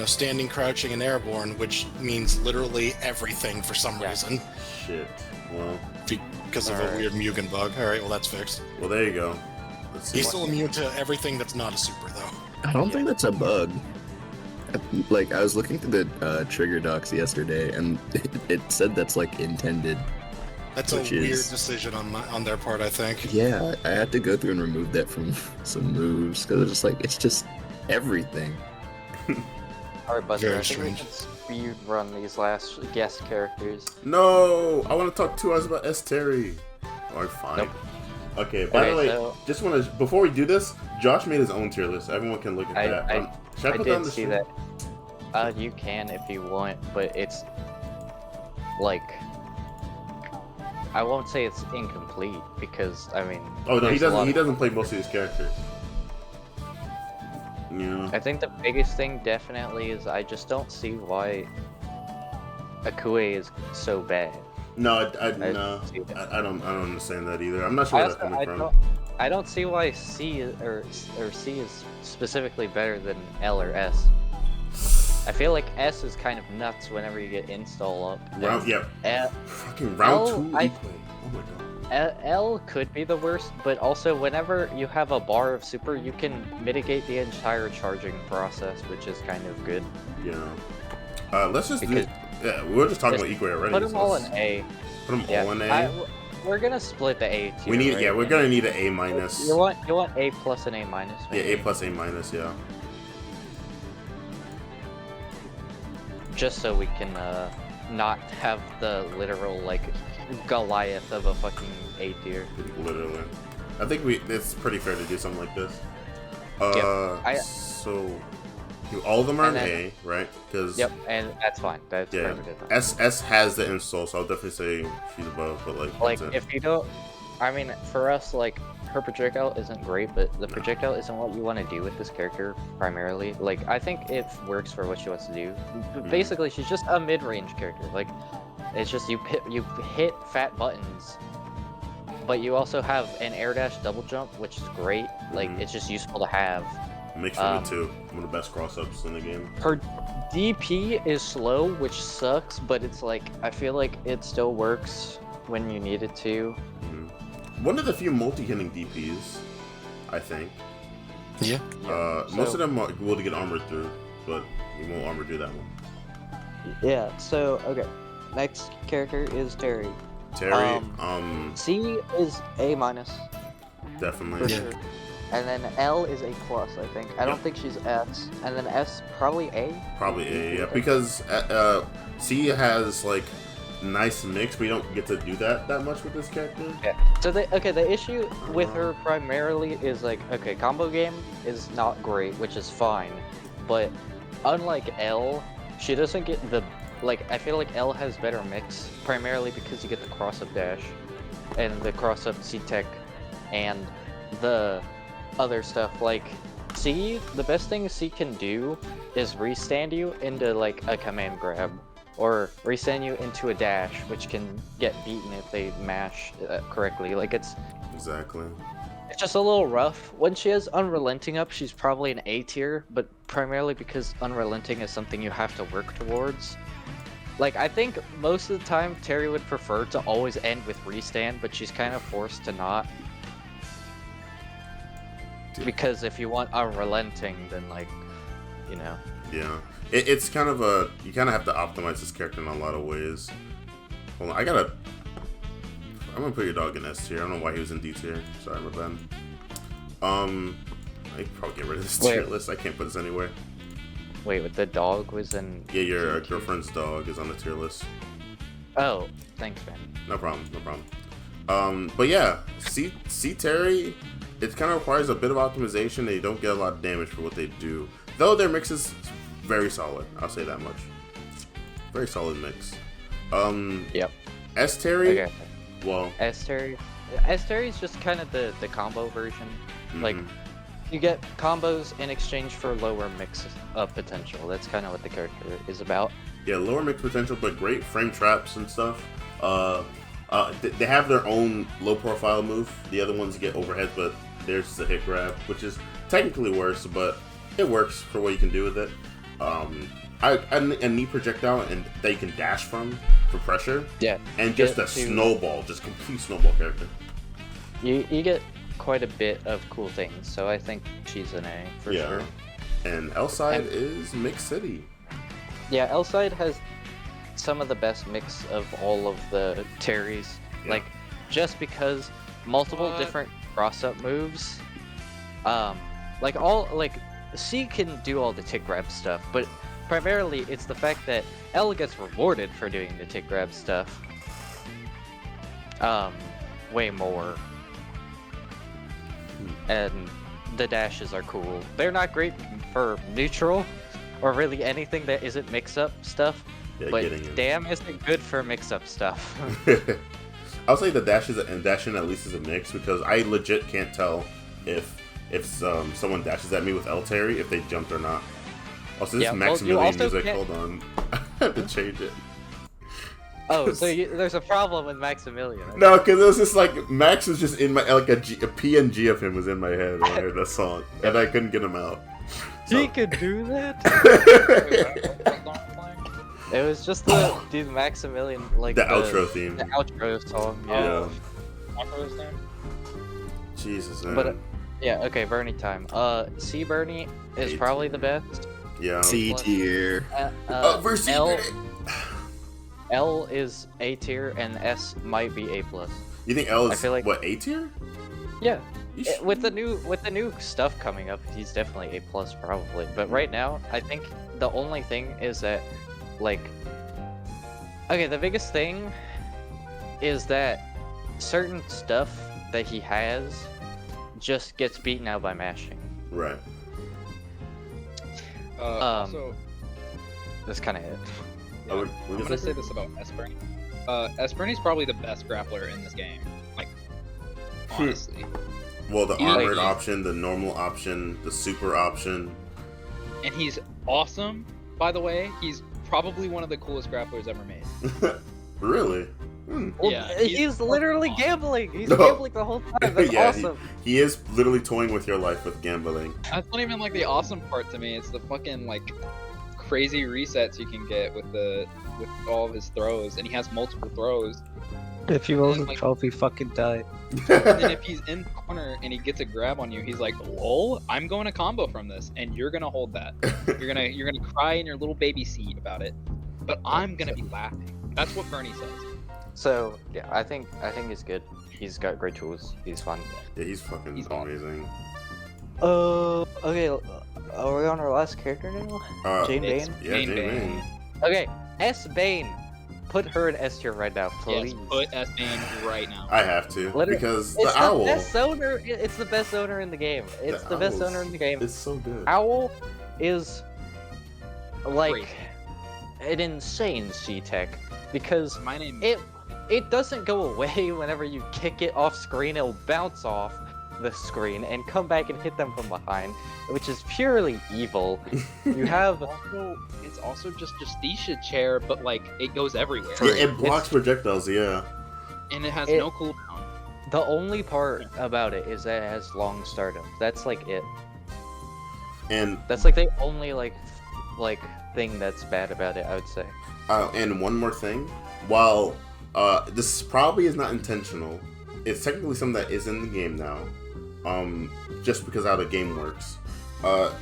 standing, crouching, and airborne, which means literally everything for some reason Shit. Well, because of a Alright. weird Mugen bug. All right, well that's fixed. well, there you go. Let's see. He's still immune to everything that's not a super though. I don't think that's a bug. Like, I was looking through the trigger docs yesterday, and it said that's, like, intended. That's a Which weird is- decision on their part, I think. Yeah, I had to go through and remove that from some moves, because it's just everything. alright, Buster. Very I think we strange. should speed run these last guest characters. No, I want to talk 2 hours about Teri. Alright, fine. Nope. Okay. By the Okay, way, so- just want to before we do this, Josh made his own tier list. Everyone can look at that. Should I I put that on did the see stream? that. You can if you want, but it's like I won't say it's incomplete because I mean. Oh no, he there's a lot doesn't. He of- doesn't play most of these characters. Yeah. I think the biggest thing definitely is I just don't see why Ikue is so bad. No, I no. see that. I don't understand that either. I'm not sure where that's coming from. I don't see why C is specifically better than L or S. I feel like S is kind of nuts whenever you get install up. Round, yeah. L, Fucking round L, 2. I- Ikue. Oh my god. L could be the worst, but also whenever you have a bar of super, you can mitigate the entire charging process, which is kind of good. Yeah. Let's just do. Because- Yeah, we were just talking Just about Ikue already. Put them so all let's in A. Put them Yeah, all in A. we're gonna split the A tier. We need. right? Yeah, we're gonna need an A minus. You want A plus and A minus? Yeah, maybe? A plus, A minus. Yeah. Just so we can not have the literal like Goliath of a fucking A tier. Literally. I think it's pretty fair to do something like this. So all of them are in And then- A, right? Because Yep, and that's fine. That's yeah, perfectly fine. S has the install, so I'll definitely say she's above. But Like that's it. if you don't, I mean, for us, like her projectile isn't great, but the projectile isn't what you want to do with this character primarily. Like I think it works for what she wants to do. But basically, she's just a mid-range character. Like it's just you hit fat buttons, but you also have an air dash double jump, which is great. Like Mhm. it's just useful to have. Makes for me too. One of the best cross-ups in the game. Her DP is slow, which sucks, but it's like I feel like it still works when you need it to. One of the few multi-hitting DPs, I think. Yeah. Most of them are able to get armored through, but you won't armor do that one. Yeah. So okay, next character is Teri. Teri, C is A minus for definitely. Yeah. sure, and then L is A plus. I think. I don't Yeah. think she's S, and then S probably A. Probably A, yeah, because C has like nice mix. We don't get to do that much with this character. Yeah. So the issue with her primarily is like, okay, combo game is not great, which is fine, but unlike L, she doesn't get the, like, I feel like L has better mix, primarily because you get the cross-up dash, and the cross-up C-Tech, and the other stuff, like, C, the best thing C can do is restand you into, like, a command grab. Or resend you into a dash, which can get beaten if they mash correctly. Like it's just a little rough. When she has Unrelenting up, she's probably an A tier, but primarily because Unrelenting is something you have to work towards. Like I think most of the time Teri would prefer to always end with restand, but she's kind of forced to not. Because if you want Unrelenting, then like, you know. Yeah. It's kind of you kind of have to optimize this character in a lot of ways. Hold on, I'm gonna put your dog in S tier. I don't know why he was in D tier. Sorry, my bad. I could probably get rid of this tier list. I can't put this anywhere. Wait, but the dog was in... Yeah, your girlfriend's dog is on the tier list. Oh, thanks, man. No problem, no problem. But yeah, C Teri, it kind of requires a bit of optimization. They don't get a lot of damage for what they do. Though their mix is very solid. I'll say that much. Very solid mix. Yep. S Teri, Okay. well... S Teri is just kind of the combo version. Like, you get combos in exchange for lower mix potential. That's kind of what the character is about. Yeah, lower mix potential, but great frame traps and stuff. They have their own low profile move. The other ones get overhead, but theirs is a hit grab, which is technically worse, but it works for what you can do with it. A knee projectile and that you can dash from for pressure. Yeah. And just a snowball, just complete snowball character. You get quite a bit of cool things, so I think she's an A for sure. And L side is Mix City. Yeah, L side has some of the best mix of all of the Teris. Yeah. Like, just because multiple different cross-up moves, C can do all the tick grab stuff, but primarily it's the fact that L gets rewarded for doing the tick grab stuff. Way more. And the dashes are cool. They're not great for neutral, or really anything that isn't mix-up stuff, but damn isn't good for mix-up stuff. I'll say the dashes and dashing at least is a mix, because I legit can't tell if someone dashes at me with L Teri if they jumped or not. Also, this Maximilian music, hold on. I have to change it. Oh, so there's a problem with Maximilian. Right? No, because it was just like, Max was just in my, like a PNG of him was in my head when I heard that song, and I couldn't get him out. So. He could do that? It was just the Maximilian, like the outro theme. The outro song, yeah. Yeah. Jesus, man. But, yeah, okay, Bernie time. C Bernie is probably the best. Yeah. C tier. Versus L is A tier, and S might be A+. You think L is, I feel like, what, A tier? Yeah. With the new stuff coming up, he's definitely A+ probably. But right now, I think the only thing is that, like, okay, the biggest thing is that certain stuff that he has just gets beaten out by mashing. Right. Also, that's kind of it. Yeah, I'm gonna say this about Esperny. Esperny's probably the best grappler in this game. Like, honestly. Well, the armored option, the normal option, the super option. And he's awesome, by the way. He's probably one of the coolest grapplers ever made. Really? Well, yeah, he's literally gambling. He's gambling the whole time. That's awesome. He is literally toying with your life with gambling. That's not even like the awesome part to me. It's the fucking like crazy resets you can get with all of his throws, and he has multiple throws. If he wasn't 12, he fucking died. And then if he's in the corner and he gets a grab on you, he's like, "Lol, I'm going to combo from this, and you're gonna hold that. You're gonna cry in your little baby seat about it, but I'm gonna be laughing." That's what Bernie says. So yeah, I think he's good. He's got great tools. He's fun. Yeah, he's fucking amazing. Okay. Are we on our last character now? Jane Bane? Yeah, Jane Bane. Okay, S Bane. Put her in S tier right now, please. Yes, put S Bane right now. I have to, because it's the owl. Best owner, it's the best owner in the game. It's the best owner in the game. It's so good. Owl is like an insane C-Tech, because My name. It doesn't go away whenever you kick it off screen. It'll bounce off the screen and come back and hit them from behind, which is purely evil. You have It's also just Justicia chair, but like it goes everywhere. Yeah, it blocks projectiles, yeah. And it has no cooldown. The only part about it is that it has long startup. That's like it. And that's like the only like thing that's bad about it, I would say. And one more thing, while this probably is not intentional, it's technically something that is in the game now. Just because how the game works.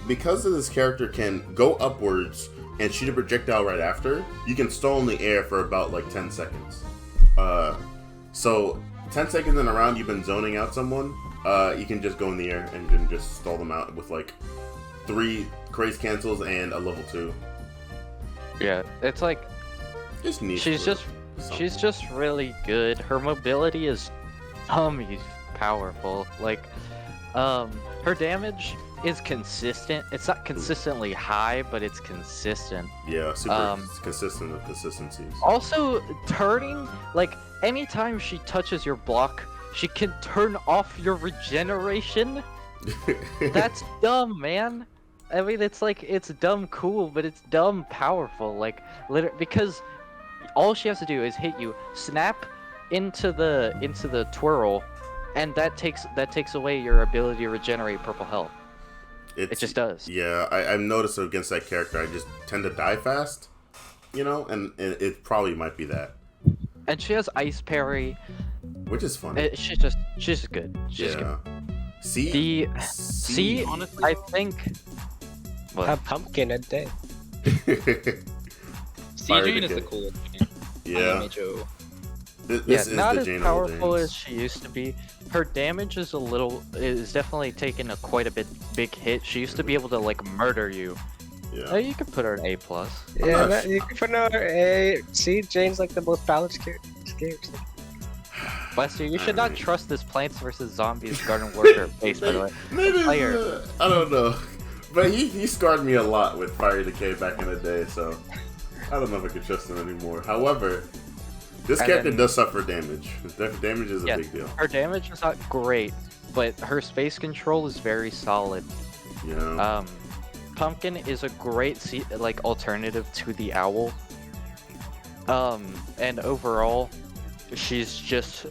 because of this character can go upwards and shoot a projectile right after, you can stall in the air for about like 10 seconds. So 10 seconds in a round you've been zoning out someone, you can just go in the air and then just stall them out with like 3 Craze cancels and a level 2. Yeah, it's like Just neat. she's just really good. Her mobility is powerful. Like, her damage is consistent. It's not consistently high, but it's consistent. Yeah, super consistent with consistencies. Also, turning, like, anytime she touches your block, she can turn off your regeneration. That's dumb, man. I mean, it's like, it's dumb cool, but it's dumb powerful. Like, because all she has to do is hit you, snap into the twirl, and that takes away your ability to regenerate purple health. It just does. Yeah, I've noticed against that character, I just tend to die fast, you know, and it probably might be that. And she has ice parry, which is fun. She's just good. She's yeah. good. See, honestly, I think. A pumpkin a day. Jane is the cool Jane. Yeah. This is not as powerful as she used to be. Her damage is definitely taken quite a big hit. She used to be able to like murder you. Yeah. You could put her an A+. Yeah, you can put her A. See, Jane's like the most balanced character. Buster, you should not trust this Plants vs Zombies Garden Warfare base, by the way. Player. I don't know. But he scarred me a lot with Fire Decay back in the day, so I don't know if I can trust him anymore. However, this character does suffer damage. Damage is a big deal. Her damage is not great, but her space control is very solid. Yeah. Pumpkin is a great alternative to the owl. And overall, she's just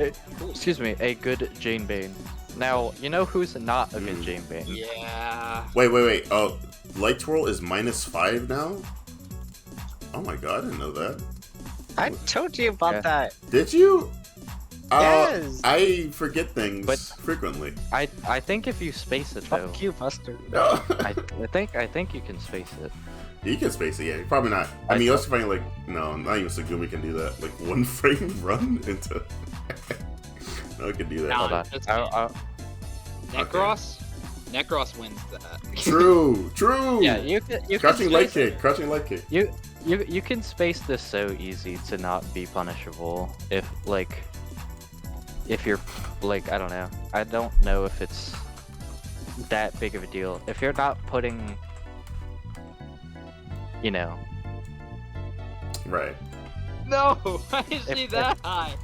a good Jane Bane. Now, you know who's not a good Jane Bane? Yeah. Wait. Oh, Light Twirl is -5 now? Oh my god, I didn't know that. I told you about that. Did you? Yes. I forget things frequently. I think if you space it though. Fuck you, Buster. No. I think you can space it. You can space it, yeah. Probably not. I mean, you also find like no, not even Tsugumi can do that. Like 1 frame run into. No, it can do that. Hold on. Necross wins that. True. Yeah, you crouching light kick. Crouching light kick. You can space this so easy to not be punishable if you're like, I don't know. I don't know if it's that big of a deal. If you're not putting, you know. Right. No, why is she that high?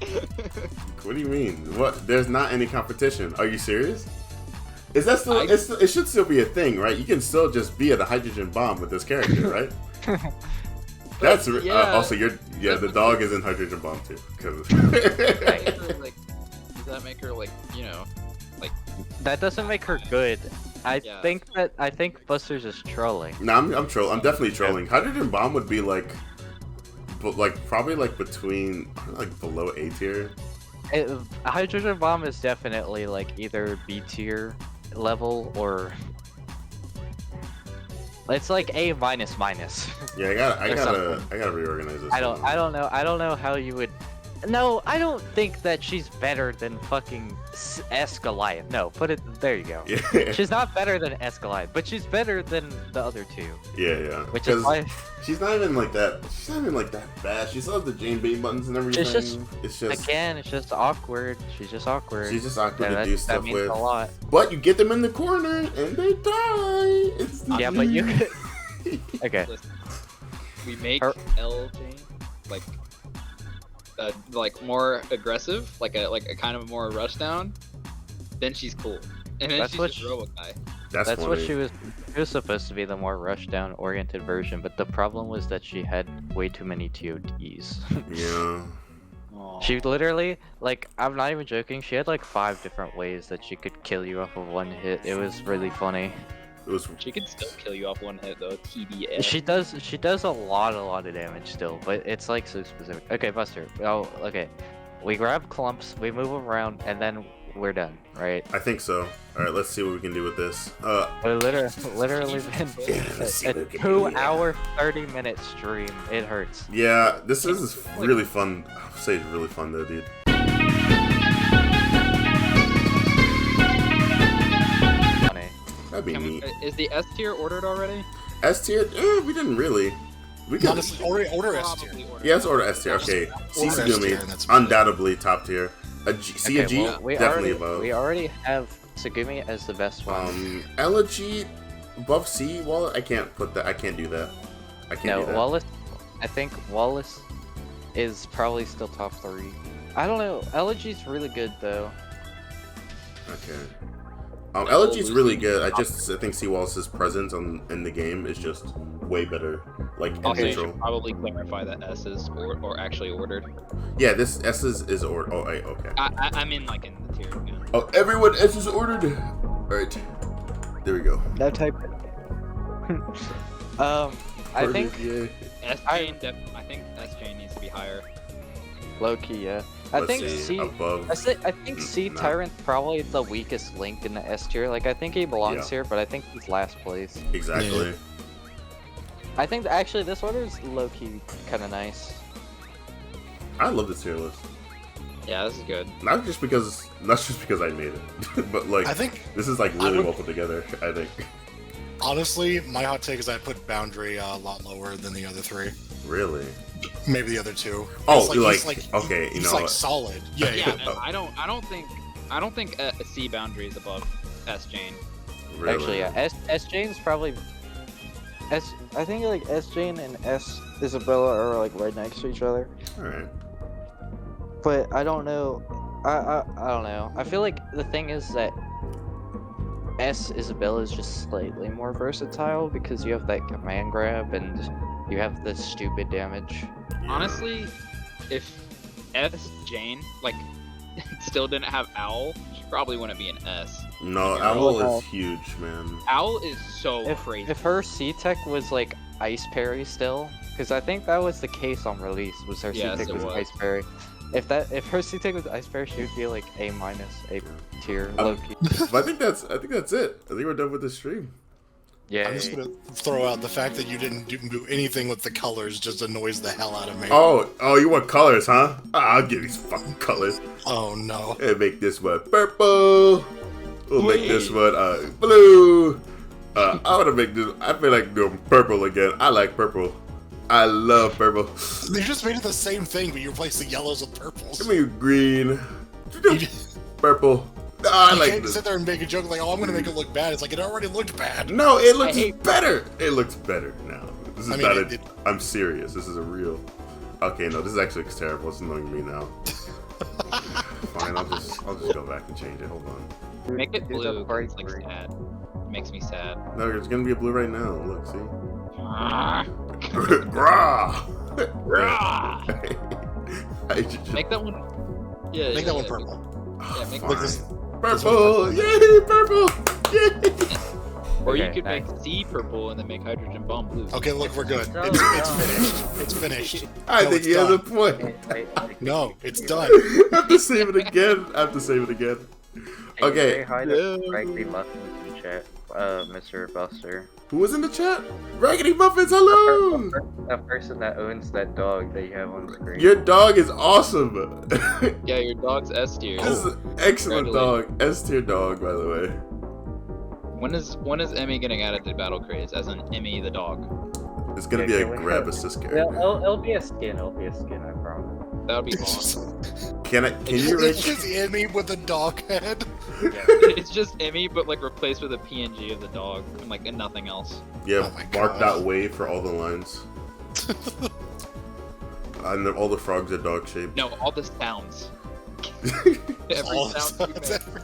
What do you mean? What? There's not any competition. Are you serious? Is that still? It should still be a thing, right? You can still just be at a hydrogen bomb with this character, right? That's also the dog is in hydrogen bomb too. Cause does that make her like, you know, like? That doesn't make her good. I think Buster's just trolling. No, I'm trolling. I'm definitely trolling. Hydrogen bomb would be like probably like between like below A tier. Hydrogen bomb is definitely like either B tier level or it's like A minus. Yeah, I gotta reorganize this. I don't know how you would. No, I don't think that she's better than fucking S Goliath. No, there you go. Yeah. She's not better than S Goliath, but she's better than the other two. Yeah. Which is why she's not even like that. She's not even like that bad. She still has the Jane Bane buttons and everything. It's just awkward. She's just awkward. She's just awkward to do stuff that means with. A lot. But you get them in the corner and they die. It's not but you could. Okay. Listen, we make L Jane like more aggressive, like a kind of more rush down. Then she's cool, and then she's just Robo guy. That's what she was. She was supposed to be the more rush down oriented version, but the problem was that she had way too many TODs. Yeah. She literally, like, I'm not even joking. She had like 5 different ways that she could kill you off of 1 hit. It was really funny. She can still kill you off 1 hit though. TBS. She does a lot of damage still, but it's like so specific. Okay, Buster. Oh, okay. We grab clumps, we move them around, and then we're done, right? I think so. All right, let's see what we can do with this. It literally been let's see a what we can do, 2-hour, 30-minute stream. It hurts. Yeah, this is really fun. I'll say it's really fun though, dude. Funny. That'd be neat. Is the S tier ordered already? S tier? We didn't really. We could. Honestly, order S tier. Probably ordered. Yeah, let's order S tier. Okay, Order S tier, and Tsugumi, that's- undoubtedly top tier. Okay, well, we definitely already, above. We already have Tsugumi as the best one. Elegy above C. Wallace, I can't put that. I can't do that. I can't do that. Wallace. I think Wallace is probably still top 3. I don't know. Elegy's really good though. Okay. Elegy's really good. I think C. Wallace's presence in the game is just way better. Like Also, you neutral. should probably clarify that S is or actually ordered. Yeah, this S is ordered. Oh, okay. I mean, like in the tier. Yeah. Oh, everyone S is ordered. All right. There we go. No type. I think Yeah. S chain, I think S chain needs to be higher. low key, yeah. I Let's think see, C. above. I think C No. Tyrant probably the weakest link in the S tier. Like I think he belongs Yeah. here, but I think he's last place. Exactly. Yeah. I think actually this order is low key kind of nice. I love this tier list. Yeah, this is good. Not just because I made it, but like I think, this is like I really would- well put together. I think. honestly, my hot take is I put Boundary a lot lower than the other 3. Really. Maybe the other 2. Oh, He's okay, you he's know like what? solid. Yeah, Yeah, yeah. and I don't think C boundary is above S chain. Really. Actually, yeah. S Jane's probably I think like S Jane and S Isabella are like right next to each other. All right. But I don't know. I don't know. I feel like the thing is that S Isabella is just slightly more versatile because you have that command grab and you have the stupid damage. Yeah. Honestly, if S Jane like still didn't have Owl, she probably wouldn't be an S. No, Yeah. Owl is huge, man. Owl is so If crazy. if her C tech was like ice parry still, because I think that was the case on release. Was her Yes, C tech it was was. ice parry? If her C tech was ice parry, she would be like A minus, A tier, low key. But I think that's it. I think we're done with this stream. Yeah. I'm just gonna throw out the fact that you didn't do anything with the colors just annoys the hell out of me. Oh, you want colors, huh? I'll give these fucking colors. Oh no. And make this one purple. We'll make this one blue. I want to make this. I feel like doing purple again. I like purple. I love purple. They just made it the same thing, but you replaced the yellows with purples. Give me green. You, Purple. No, I you like can't this. sit there and make a joke like, "Oh, I'm gonna make it look bad." It's like it already looked bad. No, it looks hate- better. It looks better now. This is I mean, not it- I'm serious. This is a real. Okay, no, this is actually terrible. It's annoying me now. Fine, I'll just go back and change it. Hold on. Make it Do the blue. 'cause bright It's like green. sad. It makes me sad. No, it's gonna be a blue right now. Look, see. Ah, Grah! ah. I should just- Make that one. Yeah. Make yeah, that one yeah, purple. Yeah, make Fine. Look, this- Purple! Yay, purple! Yay! Or you Okay, could nice. make C purple and then make hydrogen bomb blue. Okay, look, we're good. No, It's no. finished. It's finished. I No, think it's he has a done. point. No, it's done. I have to save it again. Okay. Say hi Yeah. to Raggedy Muffins in chat, Mr. Buster. Who was in the chat? Raggedy Muffins, hello! A person that owns that dog that you have on screen. Your dog is awesome. Yeah, your dog's S tier. This is an excellent dog. S tier dog, by the way. When is Emmy getting added to Battle Craze? As in Emmy the dog. It's gonna Yeah, be a can we grab have- assist Yeah, character. it'll be a skin. It'll be a skin. I promise. That would be It's just, awesome. Can you it's rank? just Emmy with a dog head. It's just Emmy, but like replaced with a PNG of the dog and nothing else. Yeah, Oh my bark God. that way for all the lines. And all the frogs are dog shaped. No, all the sounds. Every All sound. you sounds- make.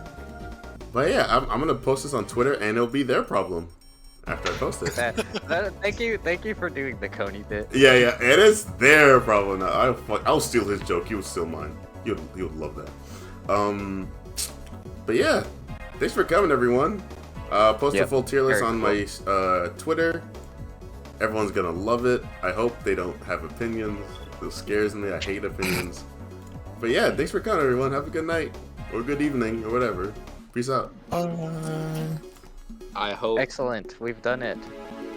But yeah, I'm gonna post this on Twitter, and it'll be their problem after I post it. Thank you for doing the Coney bit. Yeah, it is their problem now. I'll steal his joke. He will steal mine. He would love that. But yeah, thanks for coming, everyone. Post a Yep, full tier list very on my Twitter. Everyone's gonna love it. I hope they don't have opinions. It scares me. I hate opinions. But yeah, thanks for coming, everyone. Have a good night. or good evening, or whatever. Peace out. I hope. Excellent. We've done it.